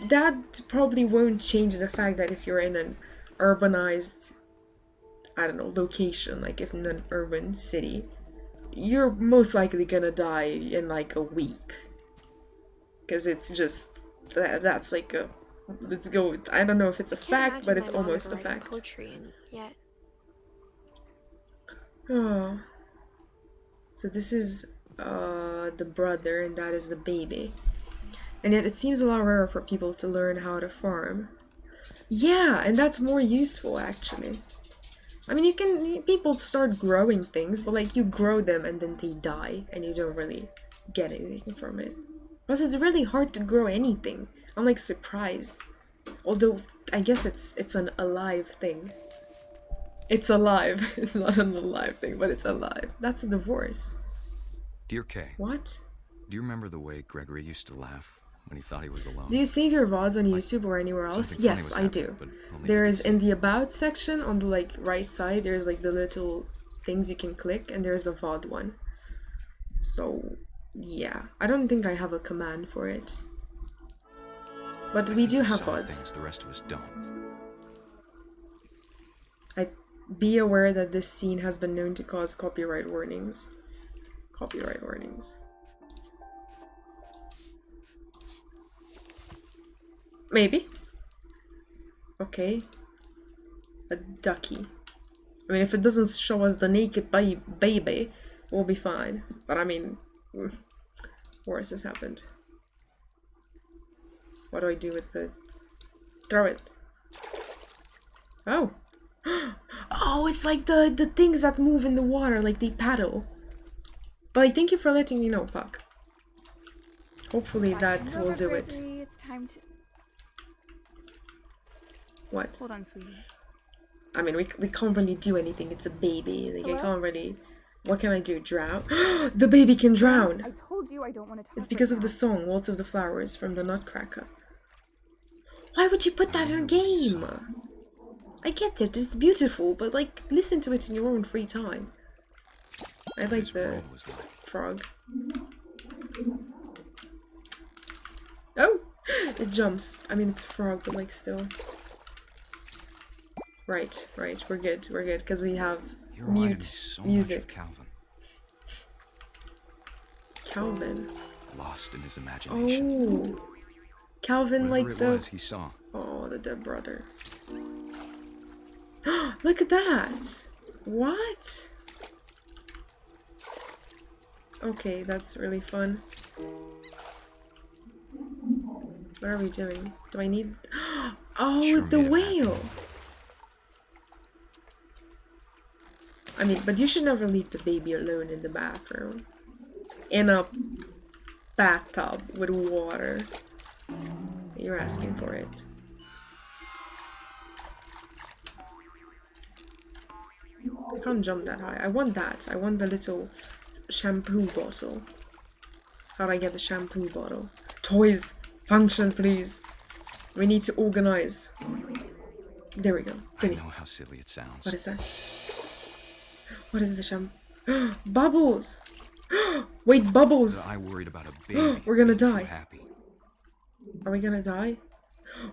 that probably won't change the fact that if you're in an urbanized, I don't know, location, like if in an urban city, you're most likely gonna die in like a week. Because it's just, that's like a, let's go, I don't know if it's a fact, but it's almost a fact. Poetry and yet. Oh. So this is the brother and that is the baby. And yet it seems a lot rarer for people to learn how to farm. Yeah, and that's more useful actually. I mean, people start growing things, but like you grow them and then they die and you don't really get anything from it. Plus it's really hard to grow anything. I'm like surprised. Although I guess it's an alive thing. It's alive. It's not an alive thing, but it's alive. That's a divorce. Dear Kay. What? Do you remember the way Gregory used to laugh when he thought he was alone? Do you save your VODs on YouTube or anywhere else? Something funny Yes, was I happening, do. but only There you is could in the about section on the like right side, there's like the little things you can click and there's a VOD one. So yeah, I don't think I have a command for it. But we do have saw VODs. things the rest of us don't. Be aware that this scene has been known to cause copyright warnings. Copyright warnings. Maybe. Okay. A ducky. I mean, if it doesn't show us the naked baby, we'll be fine. But I mean, worse has happened. What do I do with the... Throw it. Oh. Oh, it's like the things that move in the water, like they paddle. But like, thank you for letting me know, Puck. Hopefully that will do it. It's time to... What? Hold on, sweetie. I mean, we can't really do anything. It's a baby. Like, I can't really... What can I do? Drown? The baby can drown! I told you I don't want to talk. It's because of the song, Waltz of the Flowers, from the Nutcracker. Why would you put that in a game? I get it, it's beautiful, but like, listen to it in your own free time. I like the frog. Oh! It jumps. I mean, it's a frog, but like, still. Right, we're good, because we have music. Calvin. Lost in his imagination. Oh! Calvin, whatever like it was he saw. Oh, the dead brother. Look at that! What? Okay, that's really fun. What are we doing? Do I need... Oh, Sure the whale! I mean, but you should never leave the baby alone in the bathroom. In a bathtub with water. You're asking for it. I can't jump that high. I want that. I want the little shampoo bottle. How do I get the shampoo bottle? Toys! Function, please. We need to organize. There we go. I know how silly it sounds. What is that? What is the shampoo? Bubbles! Wait, bubbles! I worried about a baby. We're gonna die. Happy. Are we gonna die?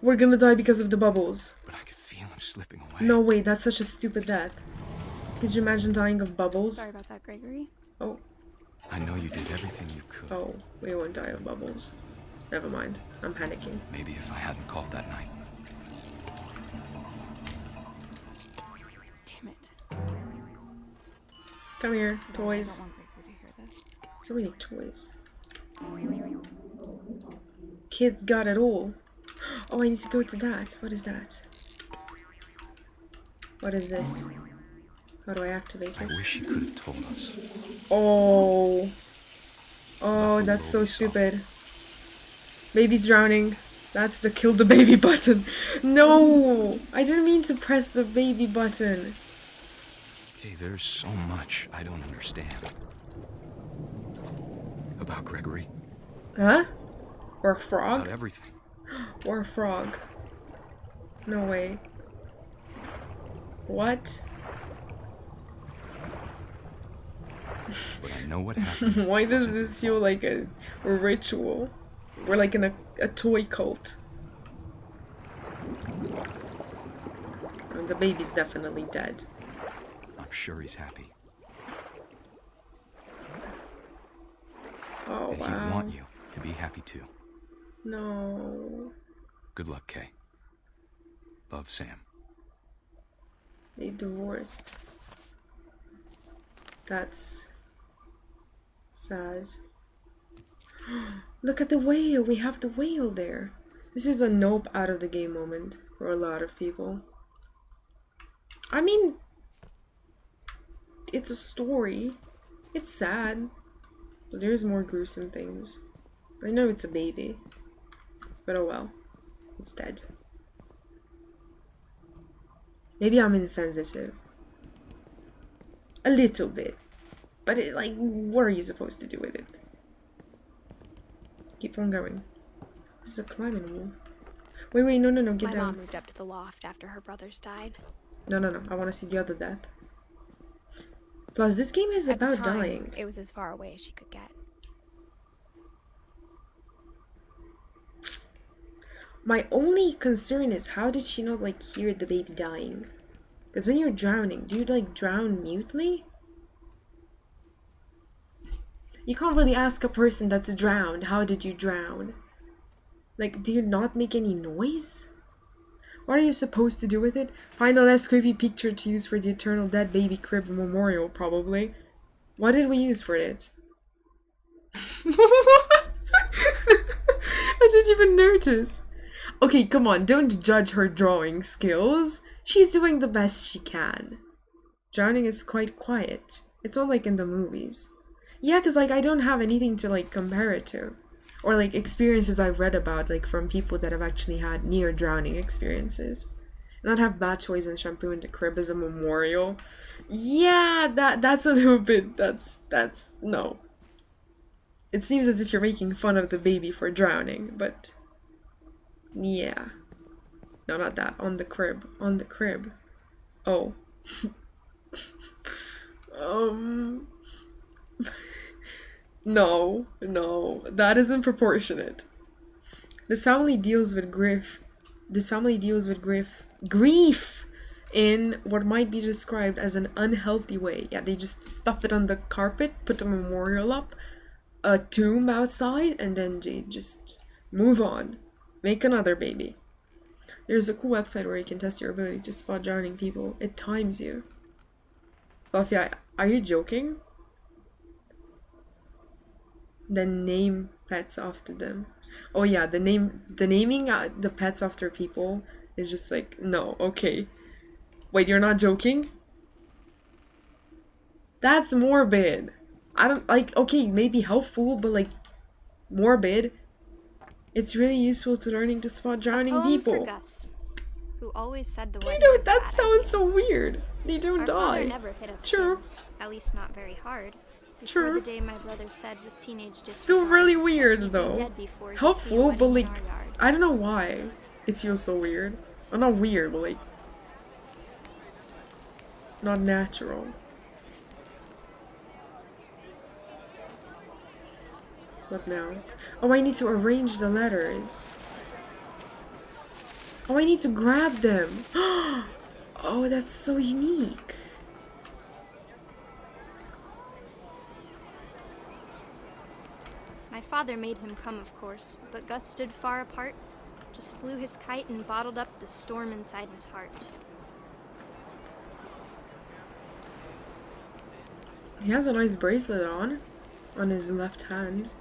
We're gonna die because of the bubbles. But I could feel him slipping away. No, wait, that's such a stupid death. Could you imagine dying of bubbles? Sorry about that, Gregory. Oh. I know you did everything you could. Oh, we won't die of bubbles. Never mind. I'm panicking. Maybe if I hadn't called that night. Damn it. Come here, toys. I don't want Gregory to hear this. So many toys. Kids got it all. Oh, I need to go to that. What is that? What is this? How do I activate it? I wish you could have told us. Oh. Oh, that's so stupid. Baby's drowning. That's the kill the baby button. No! I didn't mean to press the baby button. Hey, there's so much I don't understand. About Gregory. Huh? Or a frog? About everything. Or a frog. No way. What? But I know what happened. Why does this feel like a ritual? We're like in a toy cult. I mean, the baby's definitely dead. I'm sure he's happy. Oh, and wow. he'd want you to be happy too. No. Good luck, Kay. Love, Sam. They divorced. That's sad. Look at the whale. We have the whale there. This is a nope out of the game moment for a lot of people. I mean, it's a story. It's sad. But there's more gruesome things. I know it's a baby. But oh well. It's dead. Maybe I'm insensitive. A little bit. But it, like, what are you supposed to do with it? Keep on going. This is a climbing wall. Wait, no, get down. My mom moved up to the loft after her brothers died. No, I want to see the other death. Plus, this game is about dying. It was as far away as she could get. My only concern is, how did she not, like, hear the baby dying? Because when you're drowning, do you, like, drown mutely? You can't really ask a person that's drowned, how did you drown? Like, do you not make any noise? What are you supposed to do with it? Find a less creepy picture to use for the eternal dead baby crib memorial, probably. What did we use for it? I didn't even notice. Okay, come on, don't judge her drawing skills. She's doing the best she can. Drowning is quite quiet. It's all like in the movies. Yeah, because like I don't have anything to like compare it to. Or like experiences I've read about like from people that have actually had near drowning experiences. Not have bath toys and shampoo in the crib as a memorial. Yeah, that's a little bit that's no. It seems as if you're making fun of the baby for drowning, but yeah. No, not that. On the crib. On the crib. Oh. No, that isn't proportionate. This family deals with grief. Grief in what might be described as an unhealthy way. Yeah, they just stuff it on the carpet, put a memorial up, a tomb outside, and then they just move on. Make another baby. There's a cool website where you can test your ability to spot drowning people. It times you. Sophia, are you joking? Then name pets after them. Oh yeah, the naming the pets after people is just like, no, okay. Wait, you're not joking? That's morbid. I don't like, okay, maybe helpful, but like morbid. It's really useful to learning to spot drowning people. For Gus, who always said the Do you know that sounds so weird? They don't Our die. Father never hit us Sure. kids, at least not very hard. Before Sure. the day my brother said with teenage disregard, Still really weird he'd be though. dead before he'd see a Helpful, but wedding in like, our yard. I don't know why it feels so weird. Well, not weird, but like, not natural. What now? Oh, I need to arrange the letters. Oh, I need to grab them. Oh, that's so unique. My father made him come, of course, but Gus stood far apart, just flew his kite and bottled up the storm inside his heart. He has a nice bracelet on his left hand.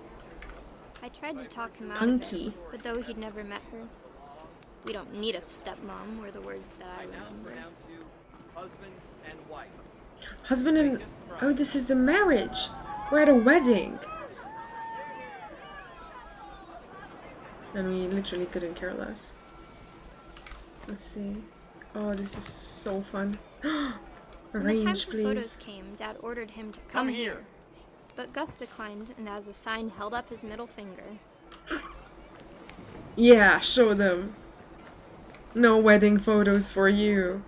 I tried to talk him out Punky. of it, but though he'd never met her, we don't need a stepmom, were the words that I remember. Husband and... Oh, this is the marriage. We're at a wedding. And we literally couldn't care less. Let's see. Oh, this is so fun. When the time Arrange, for photos please. came, Dad ordered him to come here. But Gus declined, and as a sign held up his middle finger. Yeah, show them. No wedding photos for you.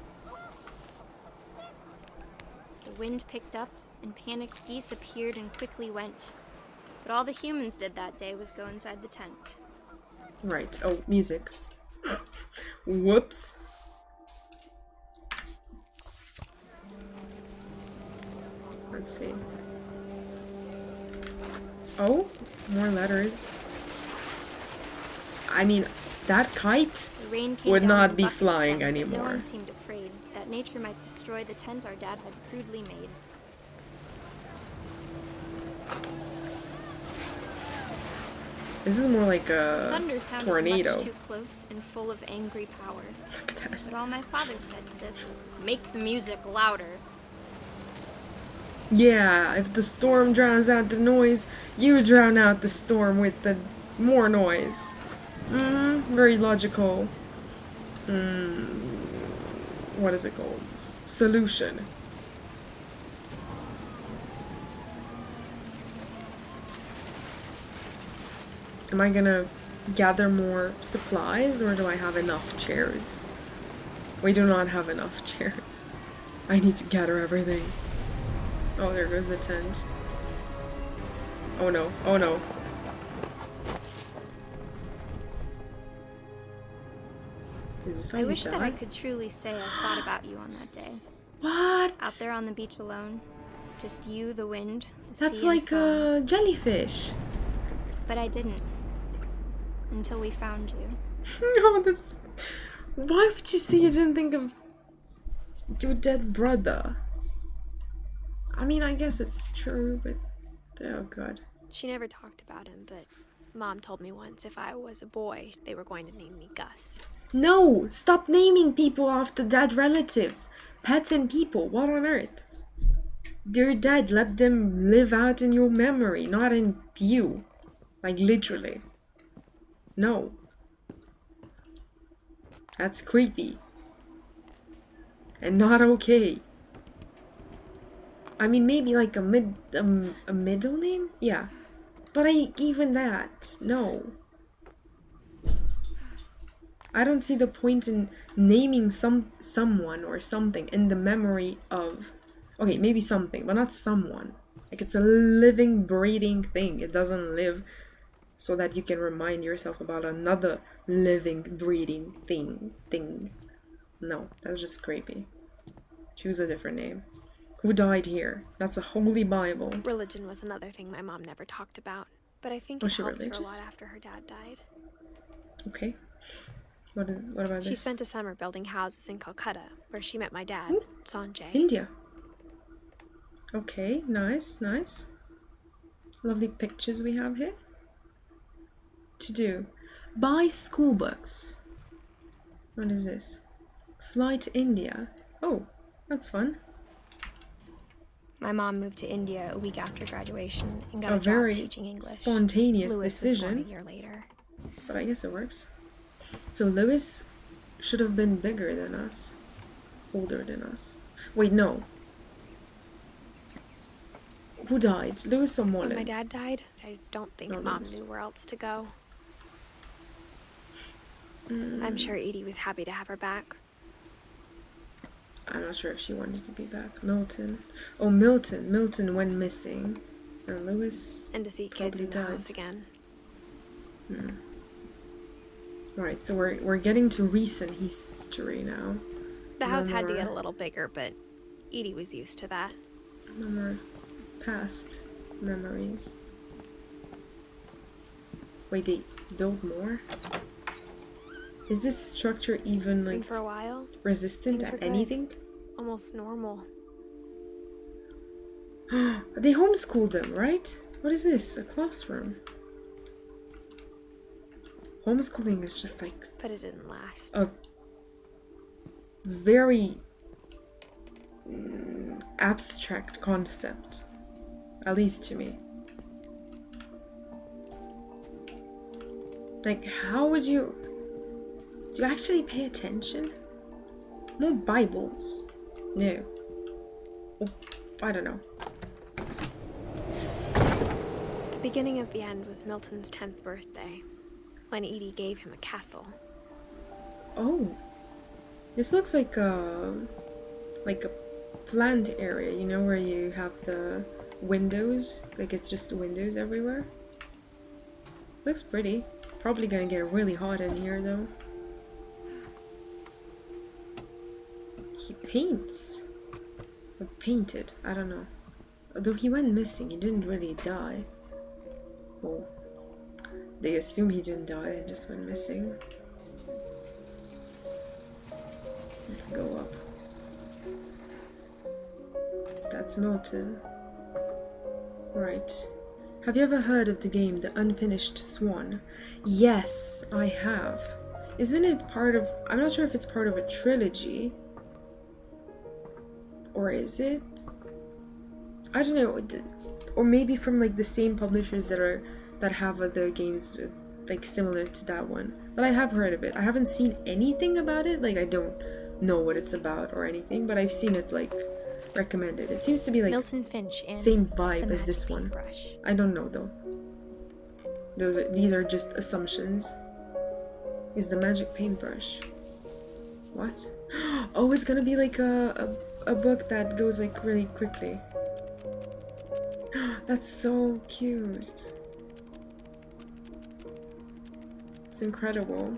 The wind picked up, and panicked geese appeared and quickly went. But all the humans did that day was go inside the tent. Right. Oh, music. Whoops. Let's see. Oh, more letters. I mean, that kite The rain came would down not in be buckets flying then, but anymore. No one seemed afraid that nature might destroy the tent our dad had crudely made. This is more like a Thunder sounded tornado. much too close and full of angry power. But all my father said to this was, make the music louder. Yeah, if the storm drowns out the noise, you drown out the storm with the more noise. Very logical. What is it called? Solution. Am I gonna gather more supplies, or do I have enough chairs? We do not have enough chairs. I need to gather everything. Oh, there goes the tent. Oh no, oh no. Is this how I you wish that I die? could truly say I thought about you on that day. What? Out there on the beach alone. Just you, the wind, the That's sea, and like foam. a jellyfish. But I didn't. until we found you. No, that's... Why would you say you didn't think of your dead brother? I mean, I guess it's true, but... Oh, God. She never talked about him, but Mom told me once if I was a boy, they were going to name me Gus. No! Stop naming people after dead relatives. Pets and people. What on earth? They're dead. Let them live out in your memory, not in you. Like, literally. No. That's creepy. And not okay. I mean, maybe like a middle name? Yeah. But even that, no. I don't see the point in naming someone or something in the memory of... Okay, maybe something, but not someone. Like, it's a living, breathing thing. It doesn't live so that you can remind yourself about another living, breathing thing. No, that's just creepy. Choose a different name. Who died here? That's a holy Bible. Religion was another thing my mom never talked about, but I think it helped her a lot after her dad died. Okay. What about this? She spent a summer building houses in Calcutta, where she met my dad, Sanjay. India. Okay, nice, nice. Lovely pictures we have here. To do. Buy school books. What is this? Fly to India. Oh, that's fun. My mom moved to India a week after graduation and got A a job very teaching English. spontaneous Lewis decision. Was born a year later. But I guess it works. So Lewis should have been bigger than us. Older than us. Wait, no. Who died? Lewis or Molly? When my dad died, I don't think Mom knew where else to go. I'm sure Edie was happy to have her back. I'm not sure if she wanted to be back. Milton. Oh, Milton. Milton went missing. And Lewis and to see kids in the house again. Right, so we're getting to recent history now. The house had to get a little bigger, but Edie was used to that. No more past memories. Wait, they build more? Is this structure even like for a while, resistant to anything? Almost normal. They homeschooled them, right? What is this? A classroom? Homeschooling is just like... But it didn't last. A very abstract concept. At least to me. Like, how would you... Do you actually pay attention? More Bibles? No. Oh, I don't know. The beginning of the end was Milton's 10th birthday, when Edie gave him a castle. Oh. This looks like a plant area, you know, where you have the windows. Like, it's just windows everywhere. Looks pretty. Probably gonna get really hot in here, though. He paints. Or painted, I don't know. Although he went missing, he didn't really die. Well, they assume he didn't die and just went missing. Let's go up. That's Milton. Right. Have you ever heard of the game The Unfinished Swan? Yes, I have. Isn't it part of... I'm not sure if it's part of a trilogy. Or is it? I don't know. Or maybe from like the same publishers that have other games like similar to that one. But I have heard of it. I haven't seen anything about it. Like, I don't know what it's about or anything, but I've seen it like recommended. It seems to be like Milton Finch in same vibe as this one. Brush. I don't know though. These are just assumptions. Is the magic paintbrush? What? Oh, it's gonna be like a book that goes like really quickly. That's so cute. It's incredible.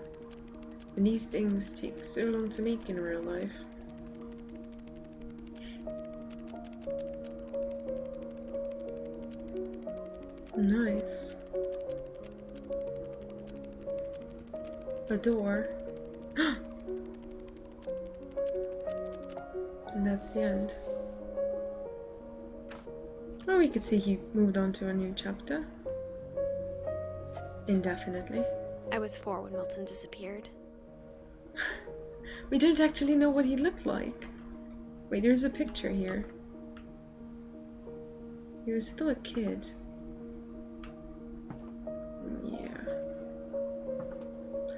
And these things take so long to make in real life. Nice. A door. And that's the end. Well, we could see he moved on to a new chapter. Indefinitely. I was 4 when Milton disappeared. We don't actually know what he looked like. Wait, there's a picture here. He was still a kid. Yeah.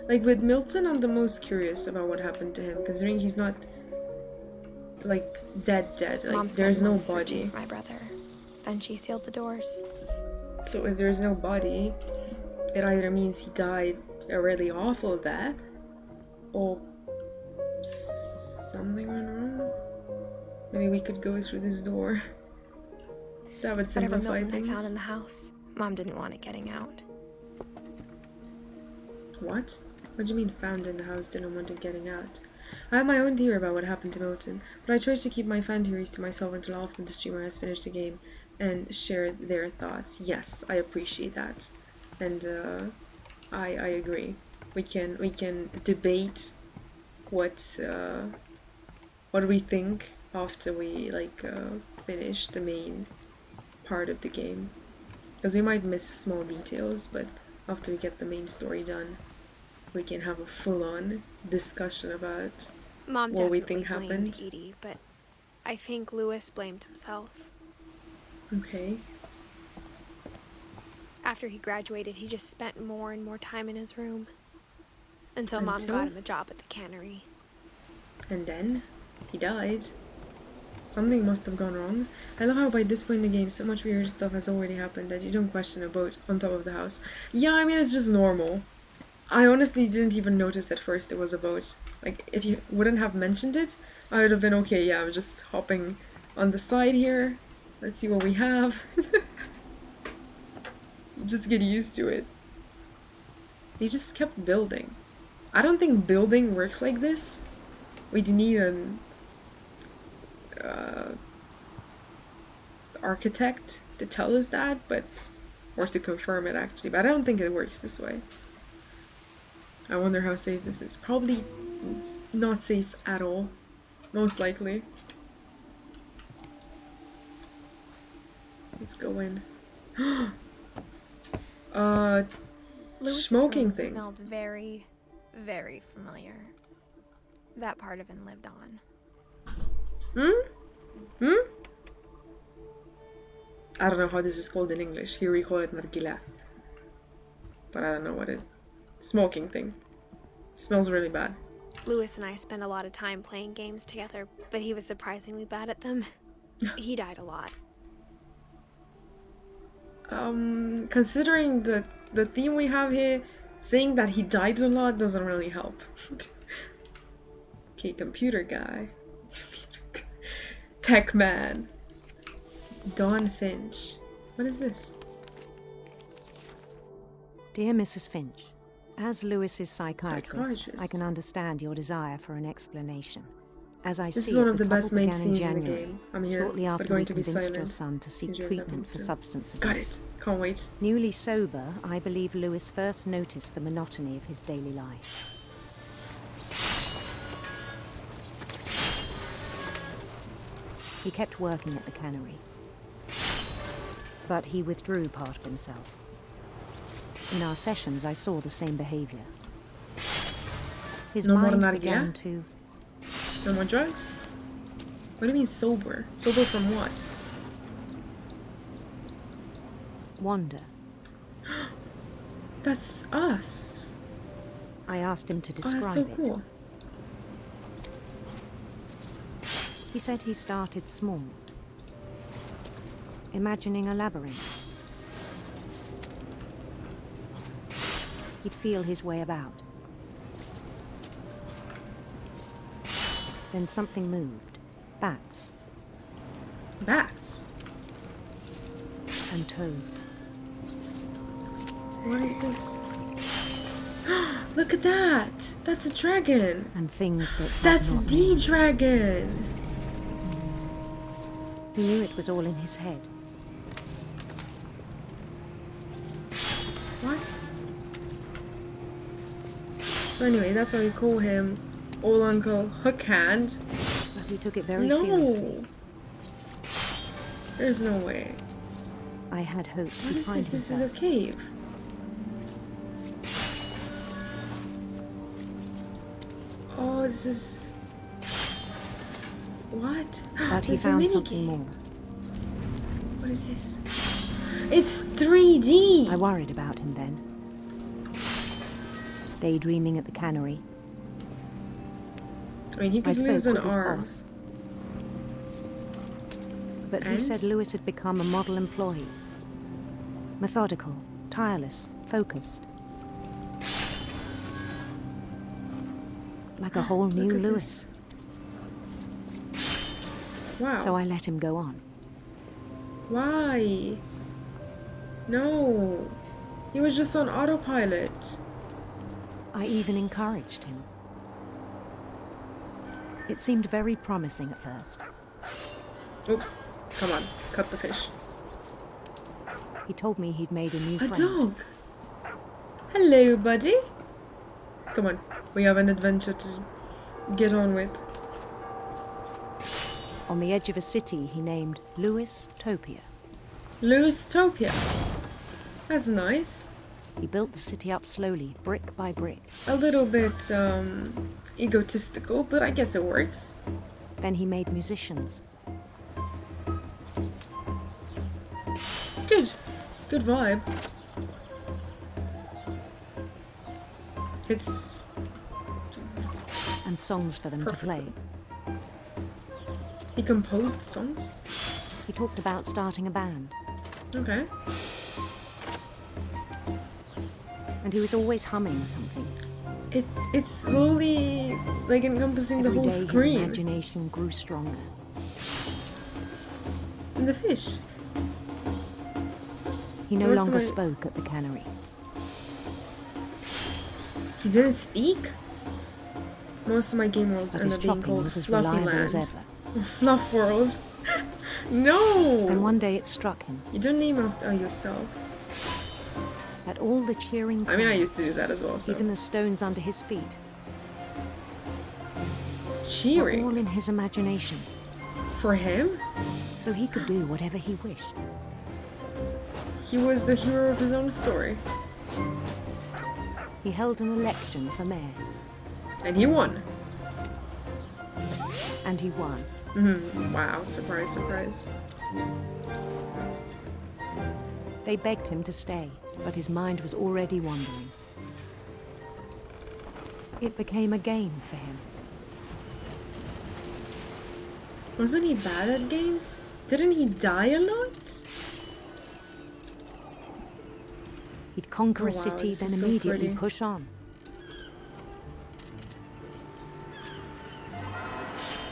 Like with Milton, I'm the most curious about what happened to him, considering he's not like dead. Like Mom there's no spent months searching body. for my brother. Then she sealed the doors. So if there's no body, it either means he died a really awful death, or something went wrong. Maybe we could go through this door. That would Whatever simplify Milton things. had found in the house, Mom didn't want it getting out. What? What do you mean found in the house, didn't want it getting out? I have my own theory about what happened to Milton, but I try to keep my fan theories to myself until often the streamer has finished the game and shared their thoughts. Yes, I appreciate that. And I agree. We can debate what we think after we finish the main part of the game, because we might miss small details, but after we get the main story done, we can have a full-on discussion about Mom what we definitely think blamed happened. Edie, but I think Lewis blamed himself. Okay. After he graduated, he just spent more and more time in his room. Until Mom got him a job at the cannery. And then he died. Something must have gone wrong. I love how by this point in the game so much weird stuff has already happened that you don't question a boat on top of the house. Yeah, I mean, it's just normal. I honestly didn't even notice at first it was a boat. Like, if you wouldn't have mentioned it, I would have been okay, yeah, I'm just hopping on the side here. Let's see what we have. Just get used to it. They just kept building. I don't think building works like this. We'd need an architect to tell us that, or to confirm it actually, but I don't think it works this way. I wonder how safe this is. Probably not safe at all. Most likely. Let's go in. Lewis's Smoking room thing. smelled very, very familiar. That part of him lived on. I don't know how this is called in English. Here we call it nargila. But I don't know what it... Smoking thing. Smells really bad. Lewis and I spent a lot of time playing games together, but he was surprisingly bad at them. He died a lot. Considering the theme we have here, saying that he died a lot doesn't really help. Okay, computer guy. Tech man. Dawn Finch. What is this? Dear Mrs. Finch, as Lewis's psychiatrist, Psychiatrist. I can understand your desire for an explanation. As I This see is one it, of the trouble best made began scenes in the January, game. I'm here, shortly but after going we to be convinced your silent. son to seek Enjoy that treatment for poster. substance abuse. Got it. Can't wait. Newly sober, I believe Lewis first noticed the monotony of his daily life. He kept working at the cannery, but he withdrew part of himself. In our sessions, I saw the same behavior. His No more mind nargila? began to No more drugs? What do you mean sober? Sober from what? wander. That's us. I asked him to Oh, describe that's so it. cool. He said he started small, imagining a labyrinth. He'd feel his way about. Then something moved. Bats Bats? and toads. What is this? Look at that! That's a dragon! And things that had That's not the names. dragon! He knew it was all in his head. What? So anyway, that's why we call him Old Uncle Hookhand. But he took it very seriously. No! There's no way. I had hoped What he'd is find this? This is himself. a cave. Oh, this is... What? But he There's a found mini something game. more. What is this? It's 3D! I worried about him then. Daydreaming at the cannery. I mean, he I could spoke lose an with his arm. boss. But he And? said Lewis had become a model employee. Methodical, tireless, focused. Like a whole new Look at Lewis. this. Wow. So I let him go on. Why? No. He was just on autopilot. I even encouraged him. It seemed very promising at first. Oops. Come on. Cut the fish. He told me he'd made a new A friend. dog. Hello, buddy. Come on. We have an adventure to get on with. On the edge of a city he named Lewis Topia. Lewisopia. That's nice. He built the city up slowly, brick by brick. A little bit egotistical, but I guess it works. Then he made musicians. Good. Good vibe. It's And songs for them to play. He composed songs? He talked about starting a band. Okay. And he was always humming something. It's slowly like encompassing the Every whole day screen. his imagination grew stronger. And the fish. He no Most of longer my- spoke at the cannery. He didn't speak? Most of my game worlds But end his up being chopping called was as Fluffy reliable Land. as ever. Fluff World. No! And one day it struck him You don't name after yourself. that all the cheering I mean, I crowds, used to do that as well, so. even the stones under his feet, were Cheering? all in his imagination, For him? so he could do whatever he wished. He was the hero of his own story. He held an election for mayor, And he won. and he won. Wow, surprise, surprise. They begged him to stay, but his mind was already wandering. It became a game for him. Wasn't he bad at games? Didn't he die a lot? He'd conquer Oh, a wow, city, this then is so immediately pretty. push on.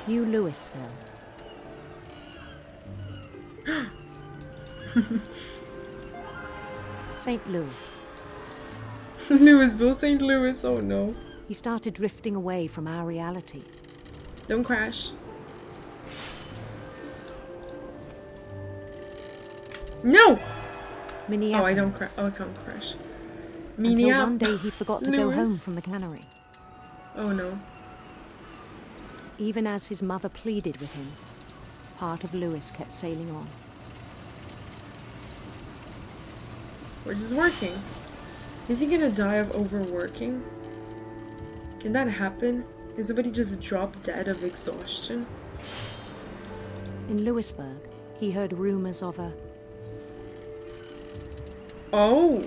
New Louisville. St. Louis. Louisville, St. Louis, oh no. He started drifting away from our reality. Don't crash. No! Minneapolis. Oh, I don't crash. Oh, I can't crash. Until one day he forgot to go Louis. home from the cannery. Oh no. Even as his mother pleaded with him, part of Lewis kept sailing on. We're just working. Is he gonna die of overworking? Can that happen? Can somebody just drop dead of exhaustion? In Lewisburg, he heard rumors of a Oh!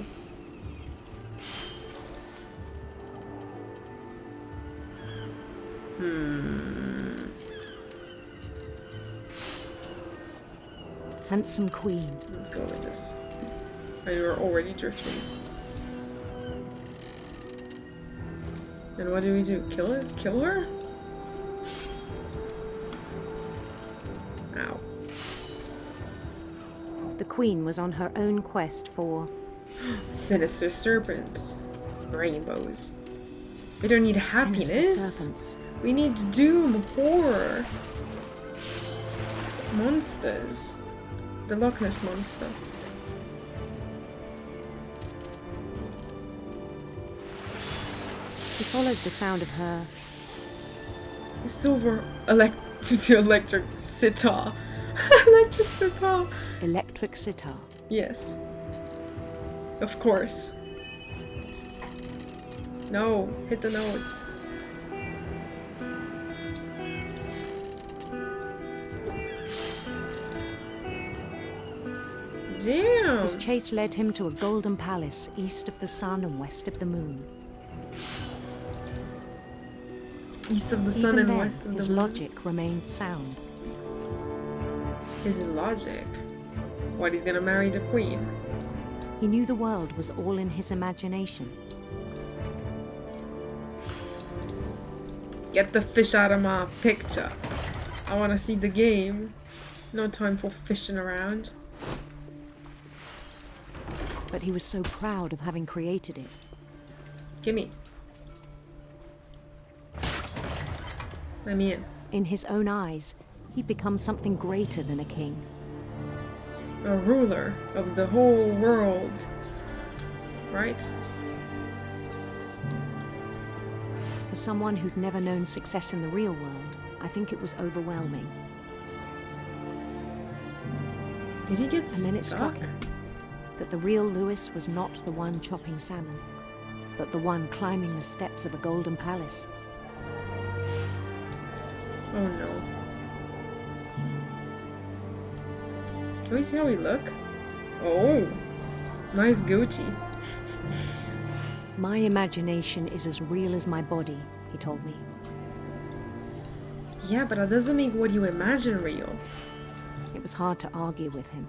handsome queen. Let's go with this. And we're already drifting. And what do we do? Kill her? Kill her? Ow. The queen was on her own quest for Sinister serpents. Rainbows. We don't need sinister happiness. serpents. We need doom, horror. Monsters. The Loch Ness monster. He followed the sound of her Silver electric sitar. Electric sitar. electric sitar. Yes. Of course. No, hit the notes. Damn. His chase led him to a golden palace east of the sun and west of the moon. East of the sun Even and then, west of the his moon. logic remained sound. His logic? What, he's gonna marry the queen? He knew the world was all in his imagination. Get the fish out of my picture. I wanna see the game. No time for fishing around. But he was so proud of having created it. Gimme. I'm in. In his own eyes, he'd become something greater than a king. A ruler of the whole world. Right? For someone who'd never known success in the real world, I think it was overwhelming. Did he get And then it struck stuck? him that the real Lewis was not the one chopping salmon, but the one climbing the steps of a golden palace. Oh no. Can we see how we look? Oh, nice goatee. My imagination is as real as my body, he told me. Yeah, but that doesn't make what you imagine real. It was hard to argue with him.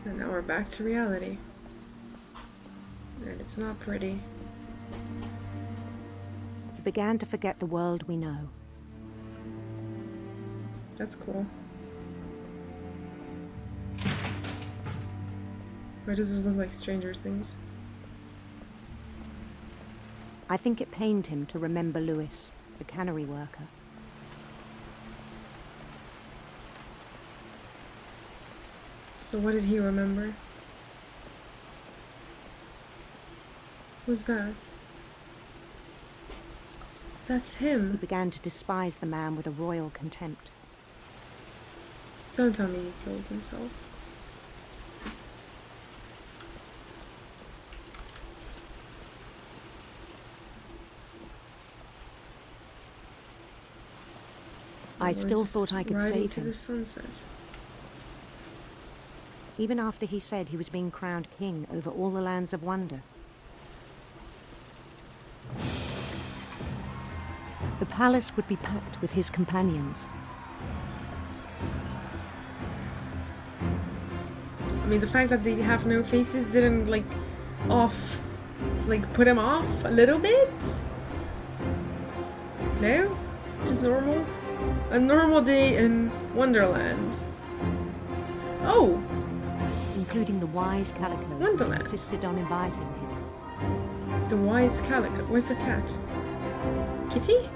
And now we're back to reality. And it's not pretty. He began to forget the world we know. That's cool. Why does this look like Stranger Things? I think it pained him to remember Lewis, the cannery worker. So what did he remember? Who's that? That's He him. began to despise the man with a royal contempt. Don't tell me he killed himself. I We're still just thought I could riding save to him. the sunset. Even after he said he was being crowned king over all the lands of wonder. The palace would be packed with his companions. I mean, the fact that they have no faces didn't, like, put him off a little bit? No? Just normal? A normal day in Wonderland. Oh! Including the wise Calico, who Wonderland. insisted on inviting him. The wise Calico. Where's the cat? Kitty?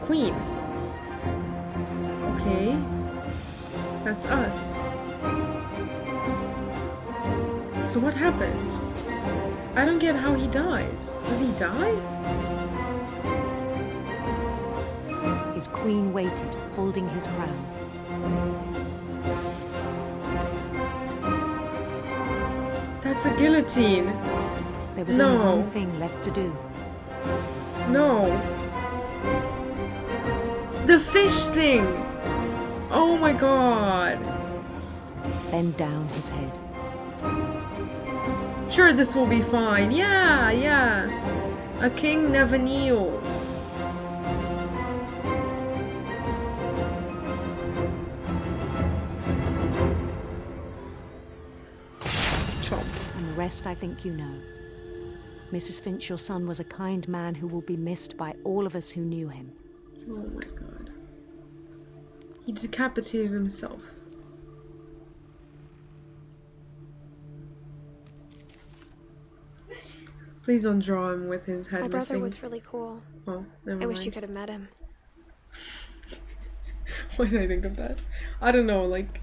Queen. Okay. That's us. So what happened? I don't get how he dies. Does he die? His queen waited, holding his crown. That's a guillotine. There was No. only one thing left to do. No. The fish thing! Oh my god. Bend down his head. Sure, this will be fine. Yeah, yeah. A king never kneels. Chomp. And the rest I think you know. Mrs. Finch, your son was a kind man who will be missed by all of us who knew him. Oh my god. He decapitated himself. Please don't draw him with his head My brother missing. was really cool. Oh, never I wish you mind. could have met him. Why did I think of that? I don't know, like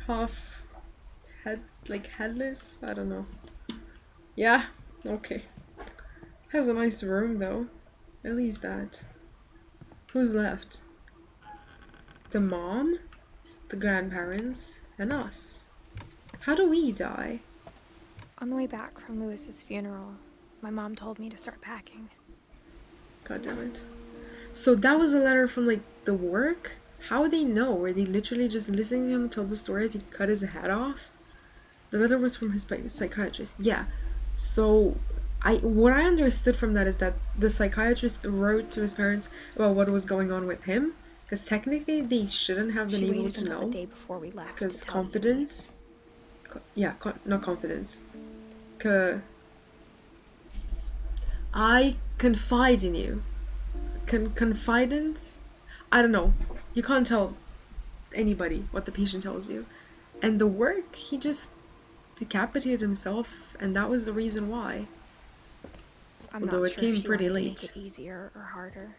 half head, like headless? I don't know. Yeah, okay. Has a nice room though. At least that. Who's left? The mom, the grandparents, and us. How do we die? On the way back from Lewis's funeral, my mom told me to start packing. God damn it. So that was a letter from like the work? How would they know? Were they literally just listening to him tell the story as he cut his head off? The letter was from his psychiatrist. Yeah. So what I understood from that is that the psychiatrist wrote to his parents about what was going on with him, because technically they shouldn't have been able to know. The day before we left. Because confidence. Not confidence. I confide in you. Confidence? I don't know. You can't tell anybody what the patient tells you. And the work, he just decapitated himself, and that was the reason why. Although it came pretty late. Make it easier or harder.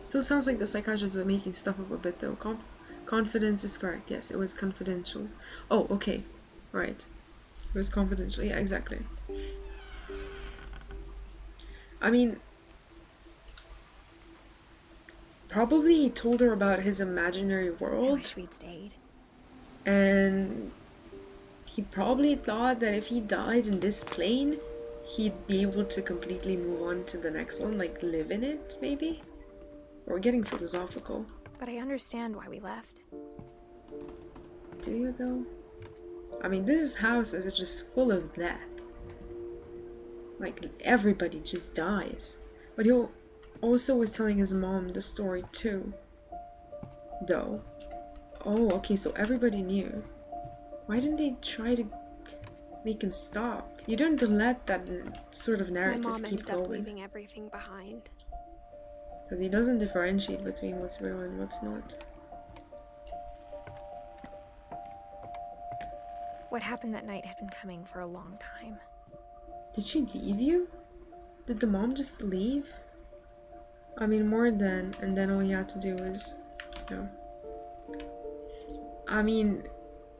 Still sounds like the psychiatrist was making stuff up a bit though. Confidence is correct. Yes, it was confidential. Oh, okay. Right. It was confidential. Yeah, exactly. I mean, probably he told her about his imaginary world. I wish we'd stayed. And he probably thought that if he died in this plane, he'd be able to completely move on to the next one, like live in it, maybe? We're getting philosophical. But I understand why we left. Do you though? I mean, this house is just full of death. Like, everybody just dies. But he also was telling his mom the story too. Though. Oh, okay, so everybody knew. Why didn't they try to make him stop? You don't let that sort of narrative keep going. My mom ended up leaving everything behind. Because he doesn't differentiate between what's real and what's not. What happened that night had been coming for a long time. Did she leave you? Did the mom just leave? I mean, more than, and then all he had to do was, you know. I mean,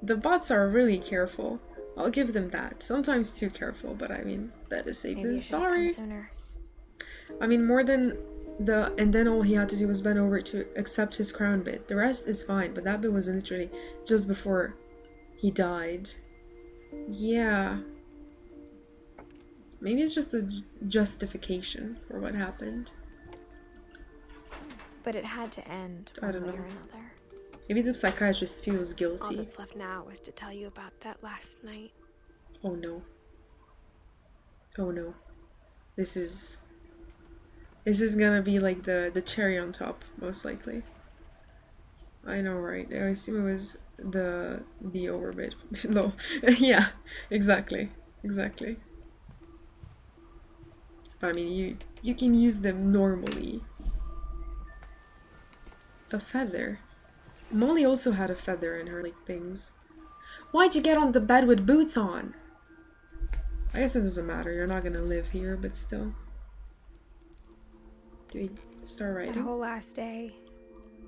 the bots are really careful. I'll give them that. Sometimes too careful, but I mean, better safe than sorry. I mean, more than and then all he had to do was bend over to accept his crown bit. The rest is fine, but that bit was literally just before he died. Yeah. Maybe it's just a justification for what happened. But it had to end one way or another. Maybe the psychiatrist feels guilty. All that's left now was to tell you about that last night. Oh no. Oh no. This is gonna be like the cherry on top, most likely. I know, right? I assume it was the over bit. No. Yeah, exactly. Exactly. But I mean, you can use them normally. A feather. Molly also had a feather in her, like, things. Why'd you get on the bed with boots on? I guess it doesn't matter. You're not gonna live here, but still. Do we start writing? That whole last day,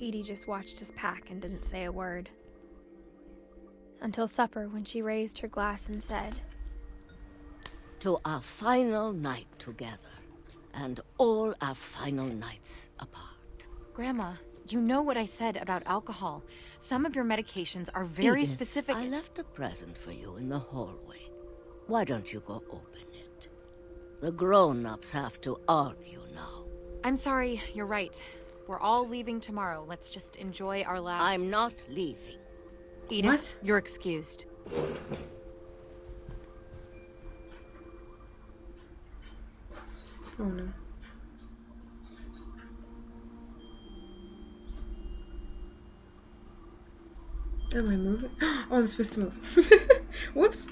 Edie just watched us pack and didn't say a word. Until supper, when she raised her glass and said, "To our final night together, and all our final nights apart." Grandma, you know what I said about alcohol. Some of your medications are very Edith, specific. I left a present for you in the hallway. Why don't you go open it? The grown-ups have to argue now. I'm sorry, you're right. We're all leaving tomorrow. Let's just enjoy our last... I'm not leaving. Edith, what? You're excused. Oh no. Am I moving? Oh, I'm supposed to move. Whoops.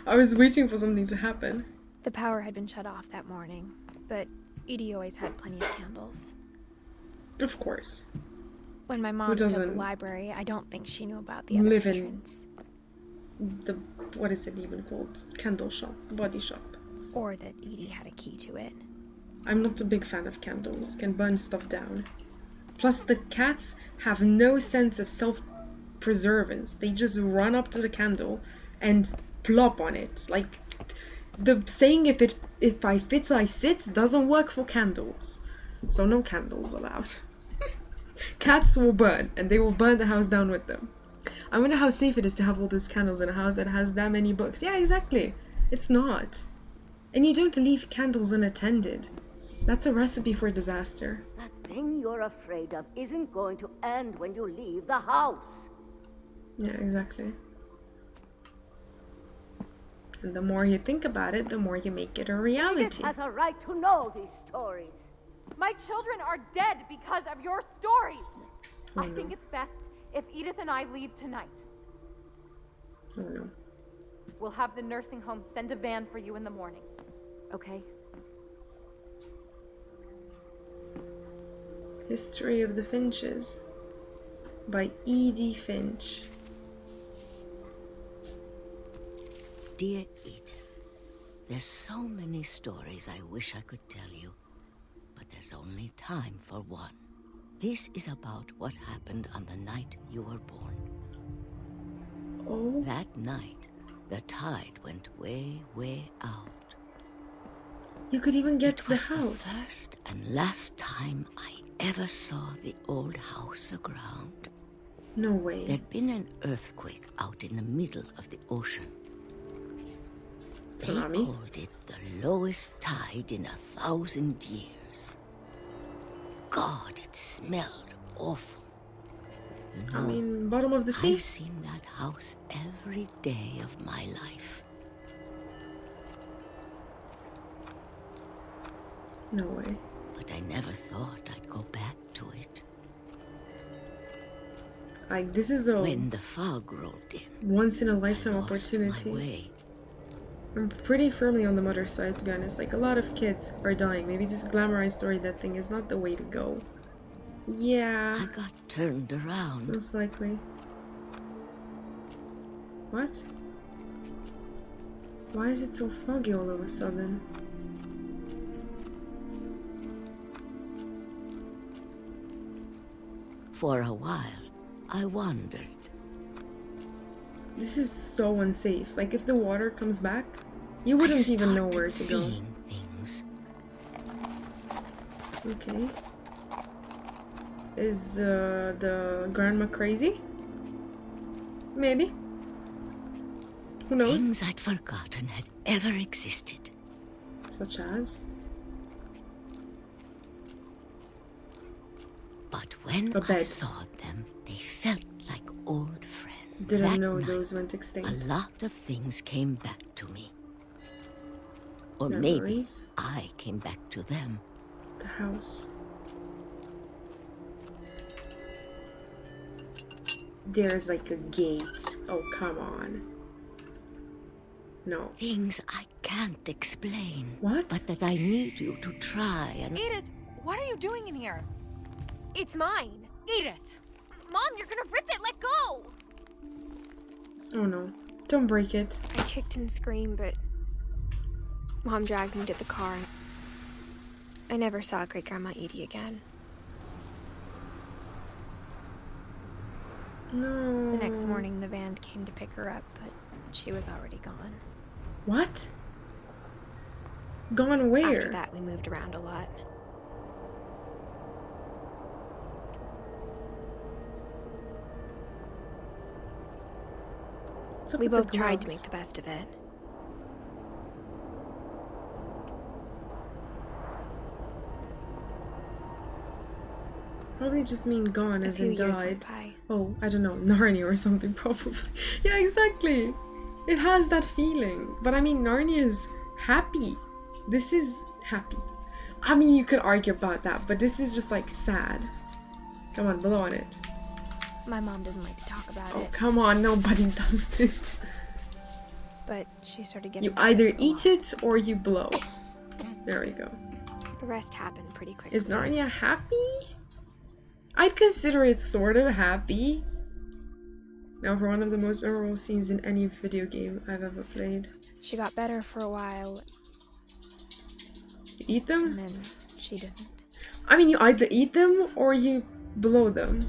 I was waiting for something to happen. The power had been shut off that morning, but Edie always had plenty of candles. Of course. When my mom was at the library, I don't think she knew about the other entrance. The, what is it even called? Candle shop, body shop. Or that Edie had a key to it. I'm not a big fan of candles. Can burn stuff down. Plus, the cats have no sense of self-preservance. They just run up to the candle and plop on it. Like, the saying if I fit, I sit doesn't work for candles. So no candles allowed. Cats will burn, and they will burn the house down with them. I wonder how safe it is to have all those candles in a house that has that many books. Yeah, exactly. It's not. And you don't leave candles unattended. That's a recipe for disaster. That thing you're afraid of isn't going to end when you leave the house. Yeah, exactly. And the more you think about it, the more you make it a reality. Edith has a right to know these stories. My children are dead because of your stories. Oh, I think it's best if Edith and I leave tonight. Oh no. We'll have the nursing home send a van for you in the morning. Okay? History of the Finches by Edith Finch. Dear Edith, there's so many stories I wish I could tell you, but there's only time for one. This is about what happened on the night you were born. Oh? That night, the tide went way, way out. You could even get to the house. house. It was the first and last time I ever saw the old house aground. No way. There'd been an earthquake out in the middle of the ocean. Tsunami? They called it the lowest tide in 1,000 years. God, it smelled awful. You know, I mean, bottom of the sea. I've seen that house every day of my life. No way. But I never thought I'd go back to it. Like, this is a when the fog rolled in, once in a lifetime I lost opportunity. my way. I'm pretty firmly on the mother side, to be honest. Like, a lot of kids are dying. Maybe this glamorized story, that thing is not the way to go. Yeah. I got turned around. Most likely. What? Why is it so foggy all of a sudden? For a while, I wandered. This is so unsafe. Like, if the water comes back, you wouldn't even know where to go. Seeing things. Okay. Is the grandma crazy? Maybe. Who knows? Things I'd forgotten had ever existed. Such as? But when I saw them, they felt like old friends. Didn't know those went extinct. A lot of things came back to me. Or Memories? maybe I came back to them. The house. There's like a gate. Oh, come on. No. Things I can't explain. What? But that I need you to try and... Edith, what are you doing in here? It's mine. Edith! Mom, you're gonna rip it! Let go! Oh no. Don't break it. I kicked and screamed, but Mom dragged me to the car. I never saw Great Grandma Edie again. No. The next morning, the van came to pick her up, but she was already gone. What? Gone where? After that, we moved around a lot. We both tried to make the best of it. Probably just mean gone as in years died. went by. Oh, I don't know, Narnia or something probably. Yeah, exactly. It has that feeling. But I mean, Narnia's happy. This is happy. I mean, you could argue about that, but this is just like sad. Come on, blow on it. My mom didn't like to talk about Oh, it. come on, nobody does this. But she started getting You sick either a eat lot. it or you blow. There we go. The rest happened pretty quickly. Is Narnia happy? I'd consider it sort of happy. Now, for one of the most memorable scenes in any video game I've ever played. She got better for a while. You eat them? And then she didn't. I mean, you either eat them or you below them.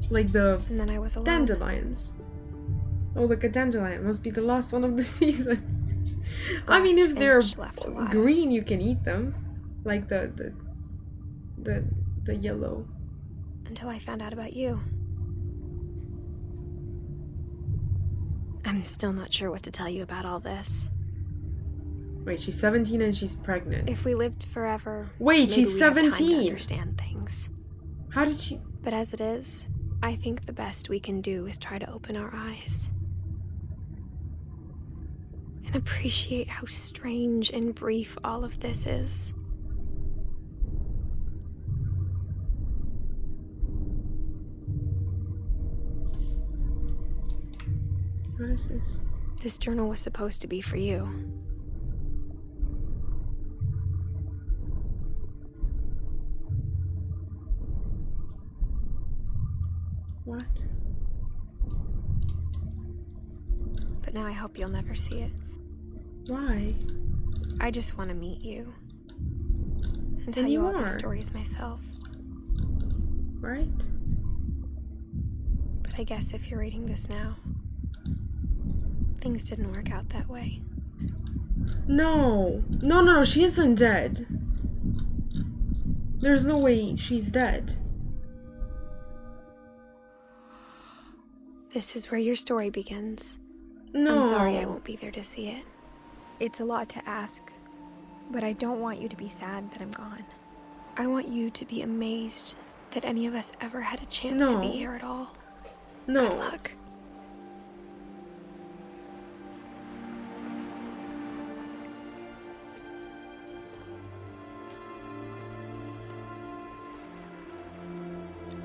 Like the And then I was alone. dandelions. Oh, look, a dandelion must be the last one of the season. I mean, if they're green, you can eat them. Like the yellow. Until I found out about you. I'm still not sure what to tell you about all this. Wait, she's 17 and she's pregnant. If we lived forever... Wait, she's we'd have time to 17! understand things. How did she... But as it is, I think the best we can do is try to open our eyes. And appreciate how strange and brief all of this is. What is this? This journal was supposed to be for you. What? But now I hope you'll never see it. Why? I just want to meet you. And tell you all these stories myself. Right? But I guess if you're reading this now, things didn't work out that way. No. No, she isn't dead. There's no way she's dead. This is where your story begins. No. I'm sorry I won't be there to see it. It's a lot to ask, but I don't want you to be sad that I'm gone. I want you to be amazed that any of us ever had a chance to be here at all. No. Good luck.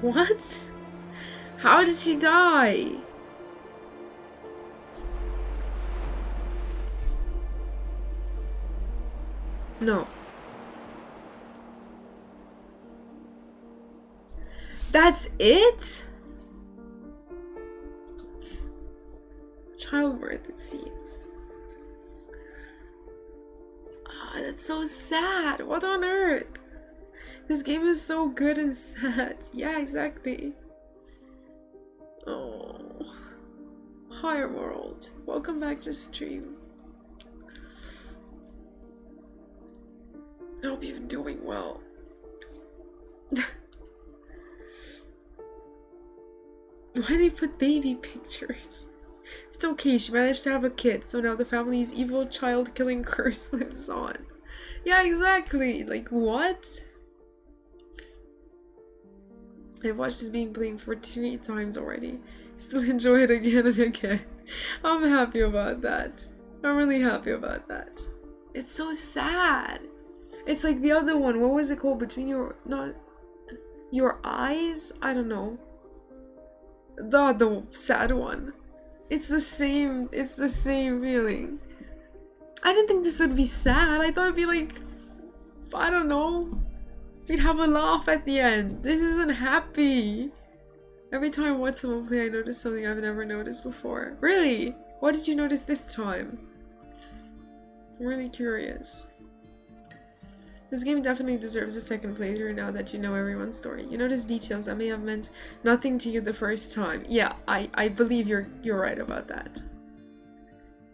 What? How did she die? No. That's it? Childbirth, it seems. Ah, that's so sad. What on earth? This game is so good and sad. Yeah, exactly. Oh. Hi world. Welcome back to stream. I hope you're doing well. Why did he put baby pictures? It's okay, she managed to have a kid, so now the family's evil child-killing curse lives on. Yeah, exactly. Like, what? I've watched this being played for 3 times already. Still enjoy it again and again. I'm happy about that. I'm really happy about that. It's so sad. It's like the other one. What was it called? Between your... not... your eyes? I don't know. The sad one. It's the same feeling. I didn't think this would be sad. I thought it'd be like... I don't know. We'd have a laugh at the end. This isn't happy. Every time I watch someone play, I notice something I've never noticed before. Really? What did you notice this time? I'm really curious. This game definitely deserves a second playthrough now that you know everyone's story. You notice details that may have meant nothing to you the first time. Yeah, I believe you're right about that.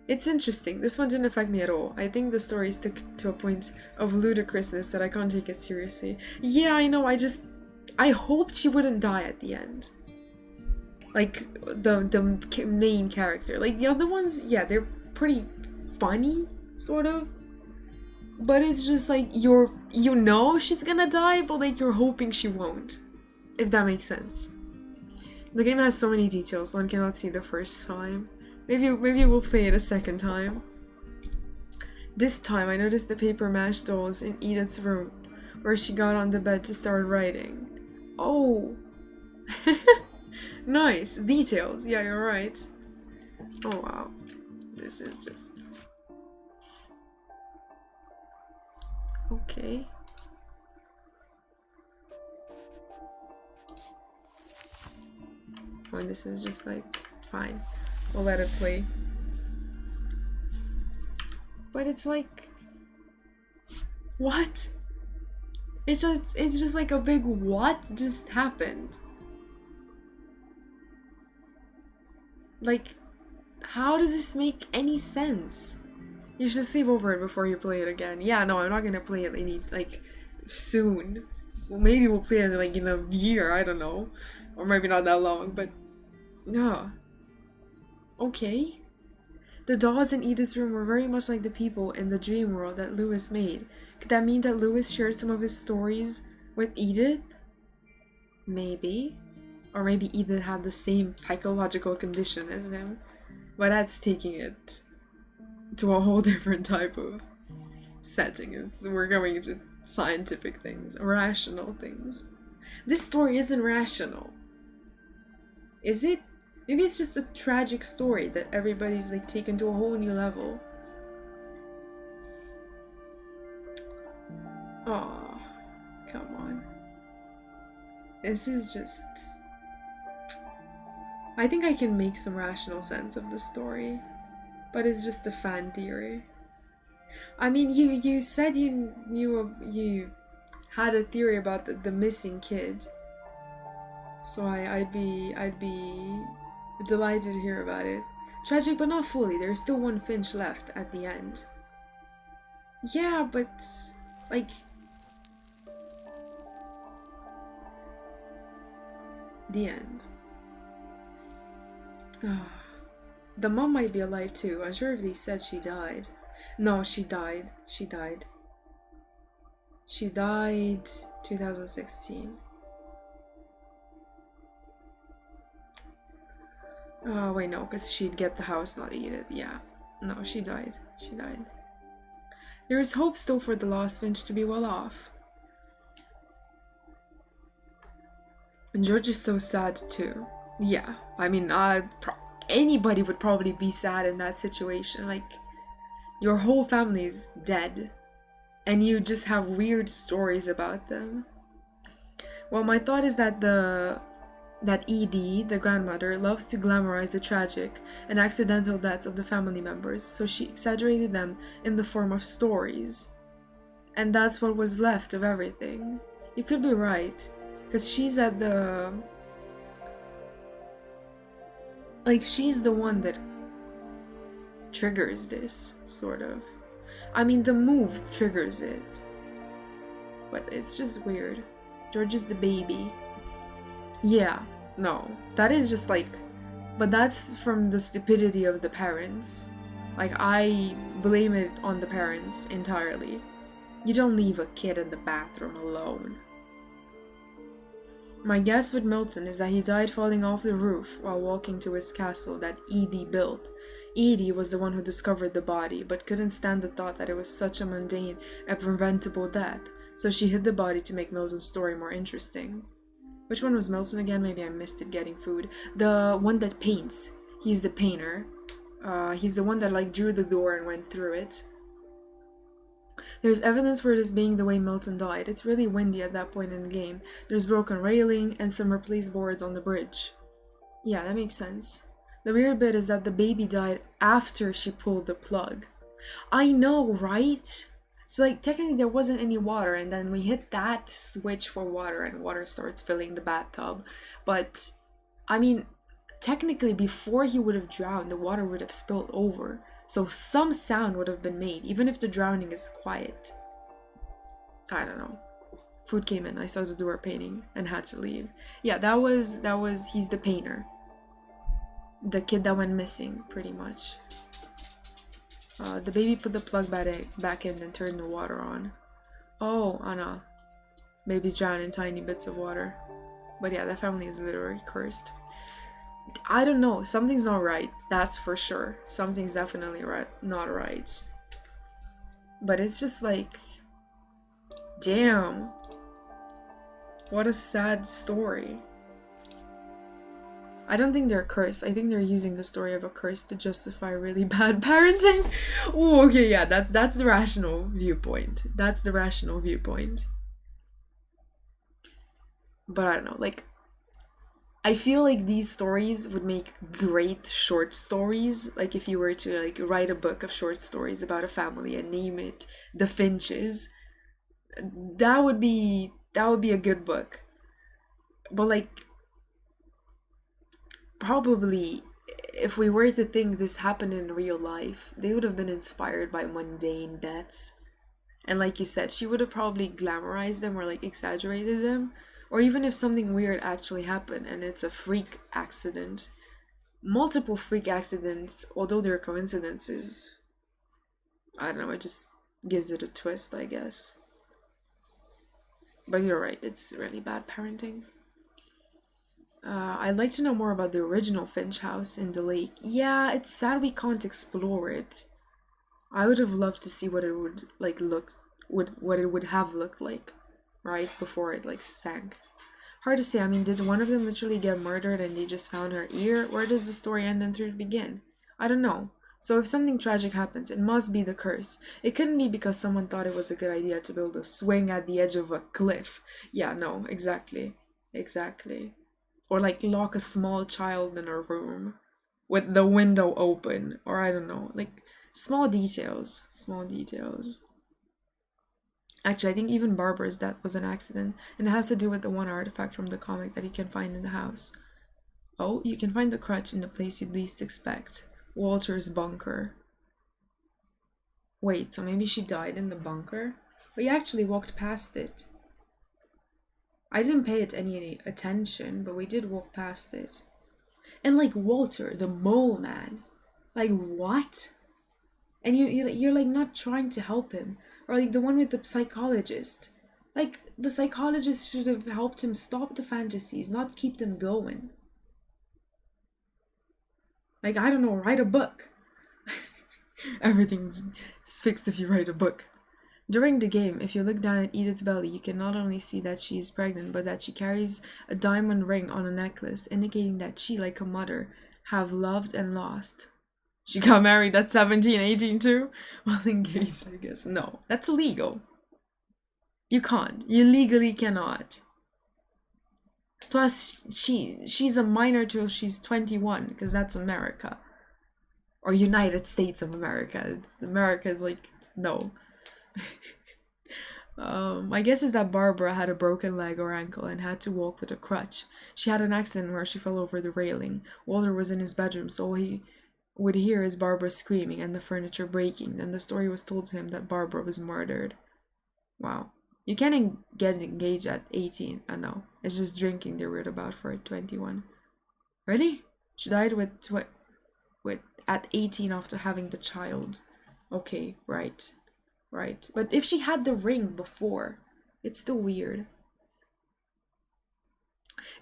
It's interesting. This one didn't affect me at all. I think the story is to a point of ludicrousness that I can't take it seriously. Yeah, I know. I hoped she wouldn't die at the end. Like the main character. Like the other ones, yeah, they're pretty funny, sort of. But it's just like you know she's gonna die, but like you're hoping she won't. If that makes sense. The game has so many details one cannot see the first time. Maybe we'll play it a second time. This time I noticed the paper mache dolls in Edith's room, where she got on the bed to start writing. Oh. Nice. Details. Yeah, you're right. Oh wow. This is just... okay. Oh, and this is just like... fine. We'll let it play. But it's like... what? It's just like a big what just happened. Like, how does this make any sense? You should sleep over it before you play it again. Yeah, no, I'm not gonna play it like soon. Well, maybe we'll play it like in a year, I don't know. Or maybe not that long, but yeah. Okay. The dolls in Edith's room were very much like the people in the dream world that Lewis made. Could that mean that Lewis shared some of his stories with Edith? Maybe. Or maybe Edith had the same psychological condition as him. But that's taking it to a whole different type of setting. We're going into scientific things, rational things. This story isn't rational. Is it? Maybe it's just a tragic story that everybody's like taken to a whole new level. Oh, come on. This is just... I think I can make some rational sense of the story, but it's just a fan theory. I mean, you said you had a theory about the missing kid, so I'd be delighted to hear about it. Tragic, but not fully. There's still one Finch left at the end. Yeah, but like the end. The mom might be alive too. Unsure if they said she died. No, she died. She died 2016. Oh wait, no, because she'd get the house, not Edith. Yeah, no, she died. She died. There is hope still for the lost Finch to be well off. And George is so sad too. Yeah, I mean, anybody would probably be sad in that situation. Like, your whole family is dead, and you just have weird stories about them. Well, my thought is that Edie, the grandmother, loves to glamorize the tragic and accidental deaths of the family members, so she exaggerated them in the form of stories. And that's what was left of everything. You could be right, because she's at the... Like, she's the one that triggers this, sort of. I mean, the move triggers it. But it's just weird. George is the baby. Yeah, no. That is just like... But that's from the stupidity of the parents. Like, I blame it on the parents entirely. You don't leave a kid in the bathroom alone. My guess with Milton is that he died falling off the roof while walking to his castle that Edie built. Edie was the one who discovered the body, but couldn't stand the thought that it was such a mundane and preventable death, so she hid the body to make Milton's story more interesting. Which one was Milton again? Maybe I missed it getting food. The one that paints. He's the painter. He's the one that like drew the door and went through it. There's evidence for this being the way Milton died. It's really windy at that point in the game. There's broken railing and some replaced boards on the bridge. Yeah, that makes sense. The weird bit is that the baby died after she pulled the plug. I know, right? So like technically there wasn't any water, and then we hit that switch for water and water starts filling the bathtub. But I mean, technically before he would have drowned, the water would have spilled over. So some sound would have been made, even if the drowning is quiet. I don't know. Food came in, I saw the door painting and had to leave. Yeah, that was he's the painter. The kid that went missing, pretty much. The baby put the plug back in and turned the water on. Oh, Anna. Baby's drowned in tiny bits of water. But yeah, that family is literally cursed. I don't know, something's not right, that's for sure. Something's definitely not right. But it's just like, damn. What a sad story. I don't think they're cursed. I think they're using the story of a curse to justify really bad parenting. Oh, okay, yeah, that's the rational viewpoint. That's the rational viewpoint. But I don't know, like, I feel like these stories would make great short stories. Like if you were to like write a book of short stories about a family and name it The Finches. that would be a good book. But like, probably if we were to think this happened in real life, they would have been inspired by mundane deaths. And like you said, she would have probably glamorized them or like exaggerated them. Or even if something weird actually happened and it's a freak accident, multiple freak accidents, although they're coincidences, I don't know, it just gives it a twist, I guess. But you're right, it's really bad parenting. I'd like to know more about the original Finch house in the lake. Yeah, it's sad we can't explore it. I would have loved to see what it would like what it would have looked like, right, before it like sank. Hard to say. I mean, did one of them literally get murdered and they just found her ear? Where does the story end and through begin? I don't know. So if something tragic happens, it must be the curse. It couldn't be because someone thought it was a good idea to build a swing at the edge of a cliff. Yeah, no, exactly. Exactly. Or like lock a small child in a room with the window open. Or I don't know. Like small details. Small details. Actually, I think even Barbara's death was an accident. And it has to do with the one artifact from the comic that you can find in the house. Oh, you can find the crutch in the place you'd least expect. Walter's bunker. Wait, so maybe she died in the bunker? We actually walked past it. I didn't pay it any attention, but we did walk past it. And like Walter, the mole man. Like what? And you're like not trying to help him. Or like the one with the psychologist. Like the psychologist should have helped him stop the fantasies, not keep them going. Like, I don't know, write a book. Everything's fixed if you write a book. During the game, if you look down at Edith's belly, you can not only see that she is pregnant, but that she carries a diamond ring on a necklace, indicating that she, like her mother, have loved and lost. She got married at 17, 18 too? Well, engaged, I guess. No, that's illegal. You can't. You legally cannot. Plus, she's a minor till she's 21, because that's America. Or United States of America. America is like, no. My guess is that Barbara had a broken leg or ankle and had to walk with a crutch. She had an accident where she fell over the railing. Walter was in his bedroom, so all he would hear is Barbara screaming and the furniture breaking. Then the story was told to him that Barbara was murdered. Wow. You can't get engaged at 18. I know. It's just drinking they're weird about for 21. Really? She died at 18 after having the child. Okay, right. Right. But if she had the ring before, it's still weird.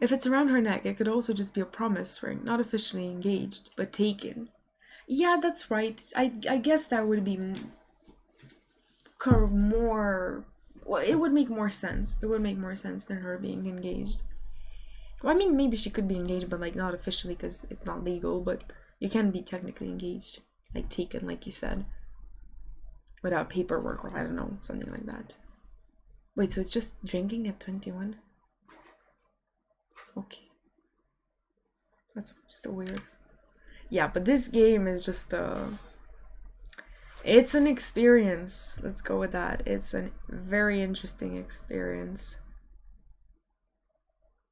If it's around her neck, it could also just be a promise ring, not officially engaged, but taken. Yeah, that's right. I guess that would be more... Well, it would make more sense. It would make more sense than her being engaged. Well, I mean, maybe she could be engaged, but like not officially because it's not legal, but you can be technically engaged. Like taken, like you said. Without paperwork or I don't know, something like that. Wait, so it's just drinking at 21? Okay. That's still weird. Yeah, but this game is just it's an experience. Let's go with that. It's a very interesting experience.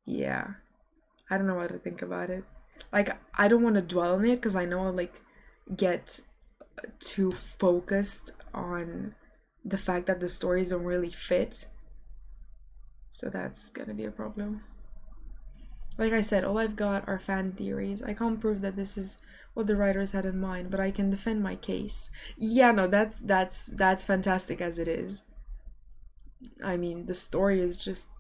Yeah. I don't know what to think about it. Like, I don't want to dwell on it because I know I'll, like, get too focused on the fact that the stories don't really fit. So that's gonna be a problem. Like I said, all I've got are fan theories. I can't prove that this is what the writers had in mind, but I can defend my case. Yeah, no, that's fantastic as it is. I mean, the story is just...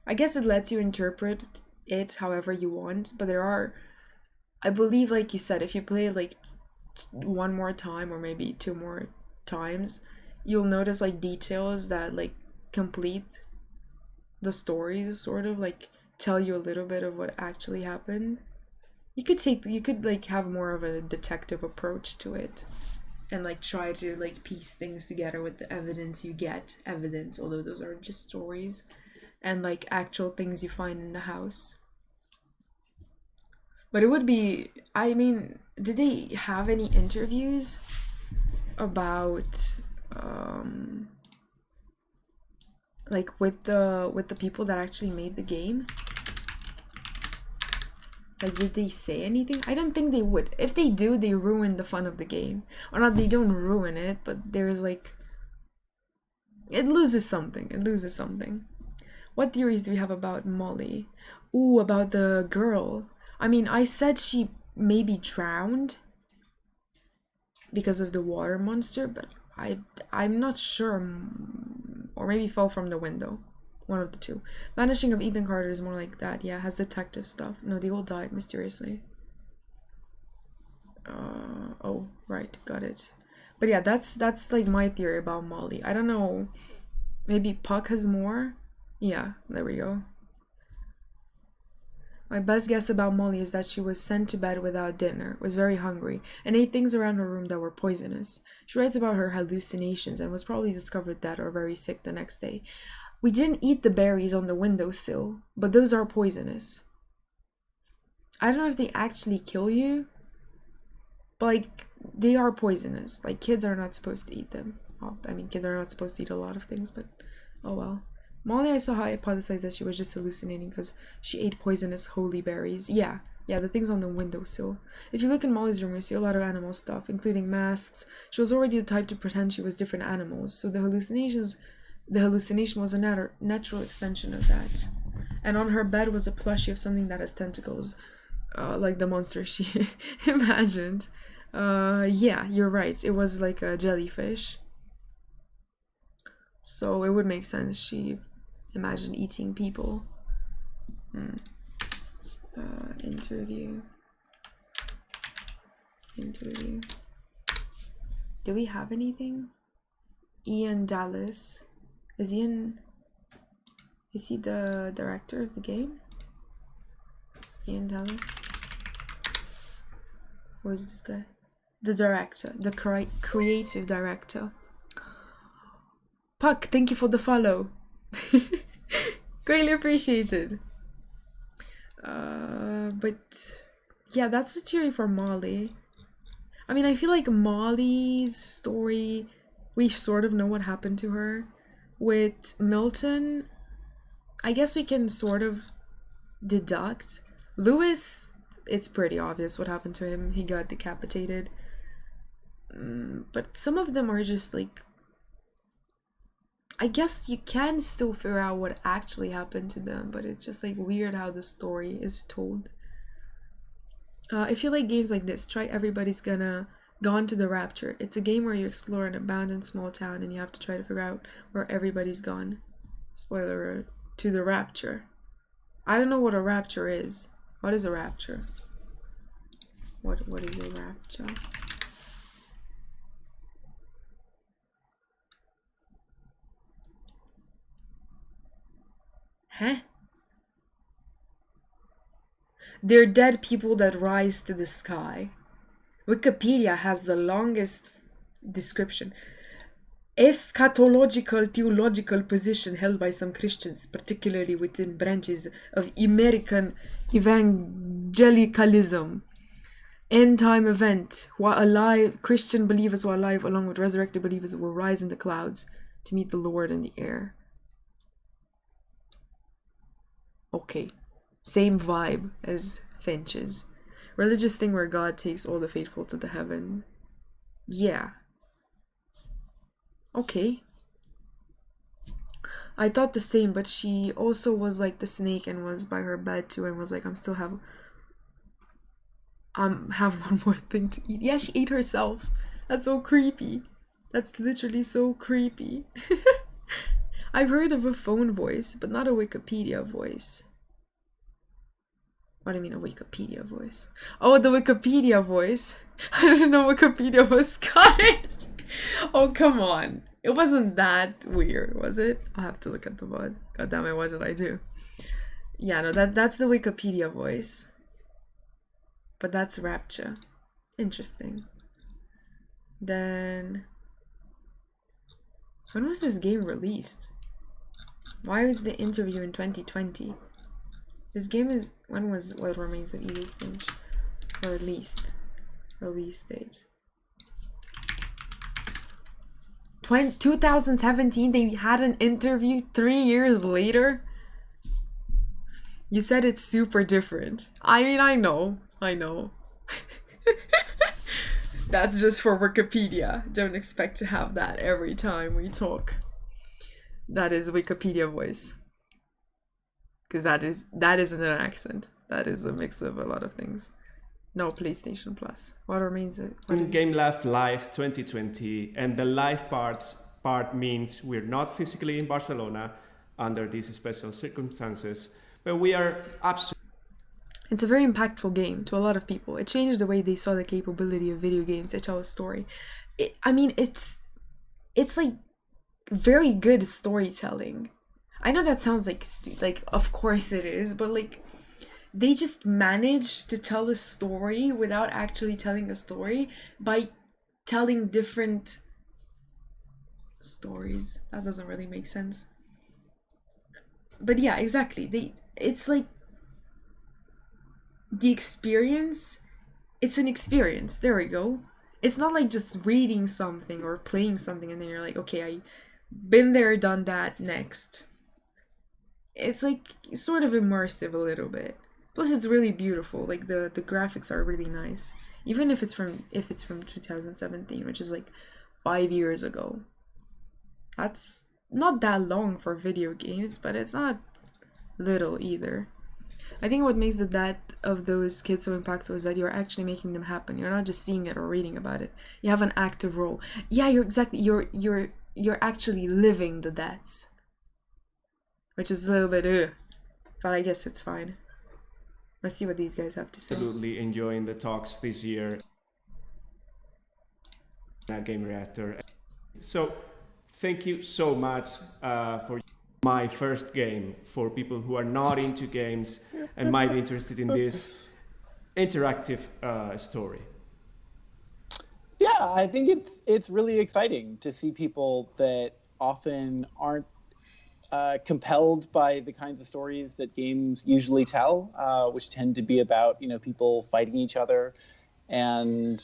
I guess it lets you interpret it however you want, but there are... I believe, like you said, if you play it like one more time or maybe two more times, you'll notice like details that like complete the stories, sort of like tell you a little bit of what actually happened. You could like have more of a detective approach to it and like try to like piece things together with the evidence you get. Evidence, although those are just stories, and like actual things you find in the house. But it would be, I mean, did they have any interviews about Like with the people that actually made the game? Like, did they say anything? I don't think they would. If they do, they ruin the fun of the game. Or not, they don't ruin it, but there's like... It loses something. It loses something. What theories do we have about Molly? Ooh, about the girl. I mean, I said she maybe drowned because of the water monster, but I'm not sure. Or maybe fell from the window. One of the two. Vanishing of Ethan Carter is more like that. Yeah, has detective stuff. No, they all died mysteriously. Oh, right, got it. But yeah, that's like my theory about Molly. I don't know. Maybe Puck has more? Yeah, there we go. My best guess about Molly is that she was sent to bed without dinner, was very hungry, and ate things around her room that were poisonous. She writes about her hallucinations and was probably discovered dead or very sick the next day. We didn't eat the berries on the windowsill, but those are poisonous. I don't know if they actually kill you, but like, they are poisonous. Like, kids are not supposed to eat them. Well, I mean, kids are not supposed to eat a lot of things, but oh well. Molly, I saw hypothesized that she was just hallucinating because she ate poisonous holy berries. Yeah, the things on the windowsill. If you look in Molly's room, you see a lot of animal stuff, including masks. She was already the type to pretend she was different animals, so the hallucination was a natural extension of that. And on her bed was a plushie of something that has tentacles, like the monster she imagined. Yeah, you're right. It was like a jellyfish. So it would make sense she imagined eating people. Interview. Do we have anything? Ian Dallas. Is he the director of the game? Ian Dallas? Who is this guy? The director. The creative director. Puck, thank you for the follow. Greatly appreciated. But yeah, that's the theory for Molly. I mean, I feel like Molly's story, we sort of know what happened to her. With Milton, I guess we can sort of deduct. Lewis, it's pretty obvious what happened to him. He got decapitated. But some of them are just like, I guess you can still figure out what actually happened to them, but it's just like weird how the story is told. If you like games like this, try Everybody's Gone to the Rapture. It's a game where you explore an abandoned small town and you have to try to figure out where everybody's gone. Spoiler alert, to the Rapture. I don't know what a rapture is. What is a rapture? What is a rapture? Huh? They're dead people that rise to the sky. Wikipedia has the longest description. Eschatological theological position held by some Christians, particularly within branches of American evangelicalism. End time event. While alive, Christian believers who are alive, along with resurrected believers, will rise in the clouds to meet the Lord in the air. Okay. Same vibe as Finch's. Religious thing where God takes all the faithful to the heaven. Yeah. Okay. I thought the same, but she also was like the snake and was by her bed too and was like, have one more thing to eat. Yeah, she ate herself. That's so creepy. That's literally so creepy. I've heard of a phone voice, but not a Wikipedia voice. What do you mean a Wikipedia voice? Oh, the Wikipedia voice. I didn't know Wikipedia was Scottish. Oh, come on. It wasn't that weird, was it? I'll have to look at the VOD. God damn it, what did I do? Yeah, no, that's the Wikipedia voice. But that's Rapture. Interesting. Then... when was this game released? Why was the interview in 2020? This game is... when was What Remains of Edith Finch released? Release date. 2017, they had an interview 3 years later. You said it's super different. I mean, I know. That's just for Wikipedia. Don't expect to have that every time we talk. That is Wikipedia voice. Because that isn't an accent. That is a mix of a lot of things. No, PlayStation Plus. What remains it? Game Left Live 2020, and the live part means we're not physically in Barcelona under these special circumstances, but we are absolutely. It's a very impactful game to a lot of people. It changed the way they saw the capability of video games to tell a story. It's like very good storytelling. I know that sounds like of course it is, but like they just managed to tell a story without actually telling a story by telling different stories. That doesn't really make sense. But yeah, exactly. It's like the experience, it's an experience. There we go. It's not like just reading something or playing something and then you're like, okay, I been there, done that, next. It's like sort of immersive a little bit. Plus it's really beautiful. Like the graphics are really nice. Even if it's from 2017, which is like 5 years ago. That's not that long for video games, but it's not little either. I think what makes the death of those kids so impactful is that you're actually making them happen. You're not just seeing it or reading about it. You have an active role. Yeah, you're actually living the deaths. Which is a little bit but I guess it's fine. Let's see what these guys have to say. Absolutely enjoying the talks this year at Game Reactor. So thank you so much for my first game for people who are not into games and might be interested in this interactive story. Yeah, I think it's really exciting to see people that often aren't compelled by the kinds of stories that games usually tell, which tend to be about, people fighting each other. And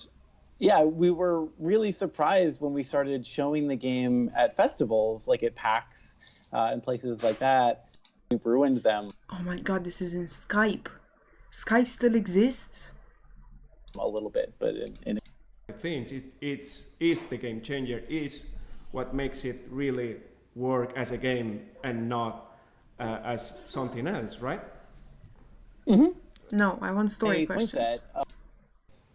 yeah, we were really surprised when we started showing the game at festivals, like at PAX and places like that. We've ruined them. Oh my god, this is in Skype. Skype still exists? A little bit, but in I think it's the game changer, is what makes it really work as a game and not as something else, right? Mm-hmm. No, I want story questions.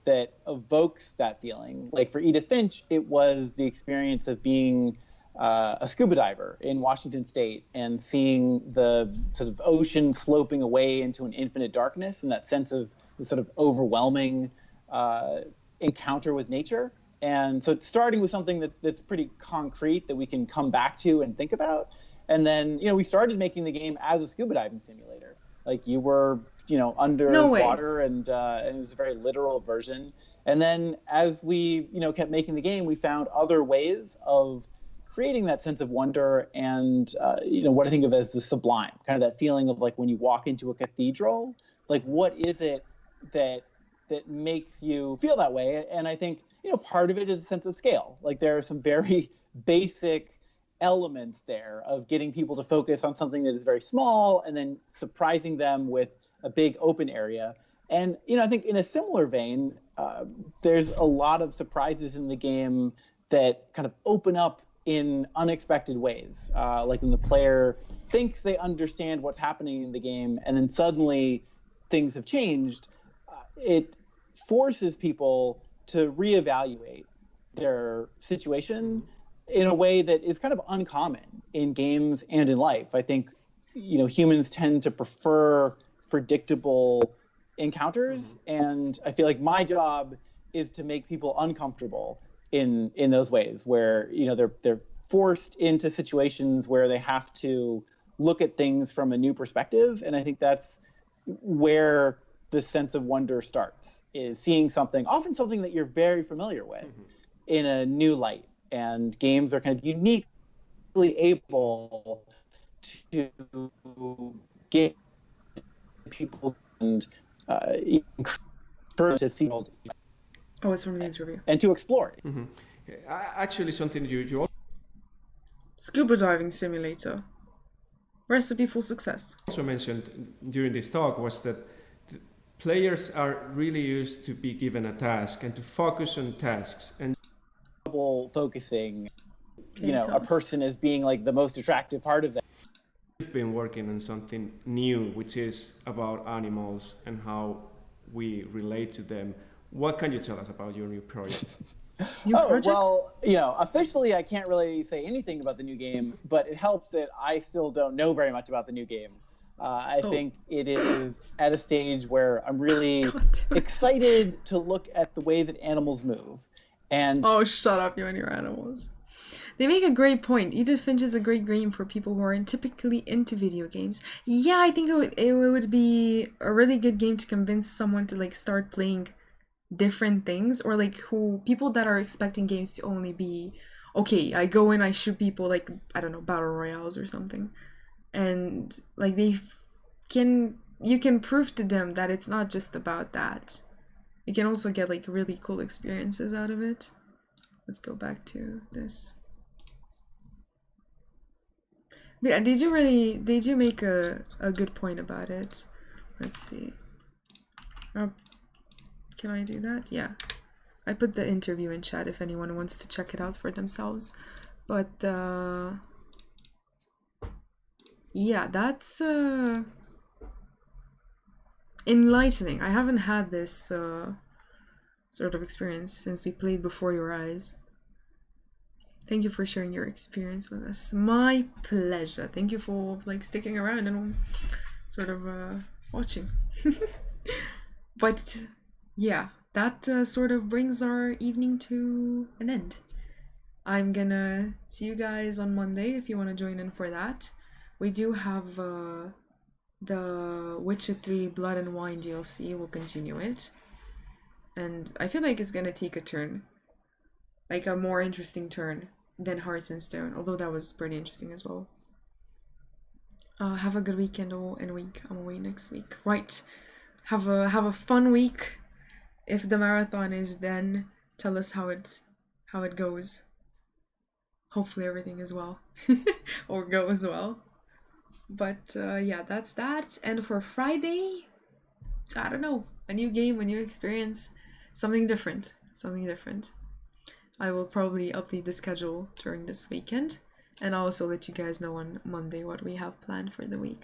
That evokes that feeling. Like for Edith Finch, it was the experience of being a scuba diver in Washington State and seeing the sort of ocean sloping away into an infinite darkness and that sense of the sort of overwhelming encounter with nature. And so starting with something that's pretty concrete that we can come back to and think about. And then, we started making the game as a scuba diving simulator. Like you were, underwater and it was a very literal version. And then as we, kept making the game, we found other ways of creating that sense of wonder and, what I think of as the sublime, kind of that feeling of like when you walk into a cathedral, like what is it that makes you feel that way? And I think, part of it is a sense of scale. Like there are some very basic elements there of getting people to focus on something that is very small and then surprising them with a big open area. And, I think in a similar vein, there's a lot of surprises in the game that kind of open up in unexpected ways. Like when the player thinks they understand what's happening in the game and then suddenly things have changed, it forces people to reevaluate their situation in a way that is kind of uncommon in games and in life. I think, humans tend to prefer predictable encounters, and I feel like my job is to make people uncomfortable in those ways where, they're forced into situations where they have to look at things from a new perspective. And I think that's where the sense of wonder starts, is seeing something, often something that you're very familiar with, in a new light. And games are kind of uniquely able to get people and encourage to see. Oh, it's from the interview. And to explore it. Actually, something you Scuba diving simulator. Recipe for success. Also mentioned during this talk was that players are really used to be given a task and to focus on tasks and focusing, you know, a person as being like the most attractive part of that. We've been working on something new, which is about animals and how we relate to them. What can you tell us about your new project? Well, you know, officially I can't really say anything about the new game, but it helps that I still don't know very much about the new game. I think it is at a stage where I'm really excited to look at the way that animals move. And oh, shut up, you and your animals. They make a great point. Edith Finch is a great game for people who aren't typically into video games. Yeah, I think it would be a really good game to convince someone to like start playing different things, or like people that are expecting games to only be, okay, I go in, I shoot people, like, I don't know, battle royales or something. And like you can prove to them that it's not just about that. You can also get like really cool experiences out of it. Let's go back to this. But yeah, did you make a good point about it? Let's see. Oh, can I do that? Yeah. I put the interview in chat if anyone wants to check it out for themselves. But yeah, that's enlightening. I haven't had this sort of experience since we played Before Your Eyes. Thank you for sharing your experience with us. My pleasure. Thank you for like sticking around and sort of watching. But yeah, that sort of brings our evening to an end. I'm gonna see you guys on Monday if you want to join in for that. We do have the Witcher 3 Blood and Wine DLC. We'll continue it. And I feel like it's gonna take a turn. Like a more interesting turn than Hearts and Stone, although that was pretty interesting as well. Have a good weekend and week. I'm away next week. Right. Have a fun week. If the marathon is then, tell us how it goes. Hopefully everything is well. Or goes well. But yeah, that's that. And for Friday, I don't know. A new game, a new experience. Something different. Something different. I will probably update the schedule during this weekend, and I'll also let you guys know on Monday what we have planned for the week.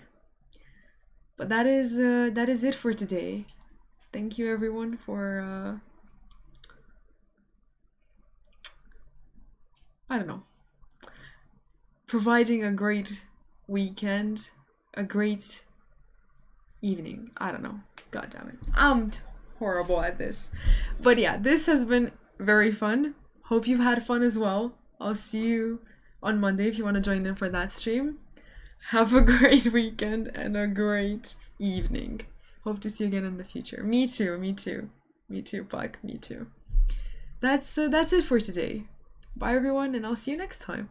But that is it for today. Thank you everyone for I don't know, providing a great weekend, a great evening. I don't know. God damn it. I'm horrible at this. But yeah, this has been very fun. Hope you've had fun as well. I'll see you on Monday if you want to join in for that stream. Have a great weekend and a great evening. Hope to see you again in the future. Me too, me too. Me too, Puck, me too. That's it for today. Bye everyone, and I'll see you next time.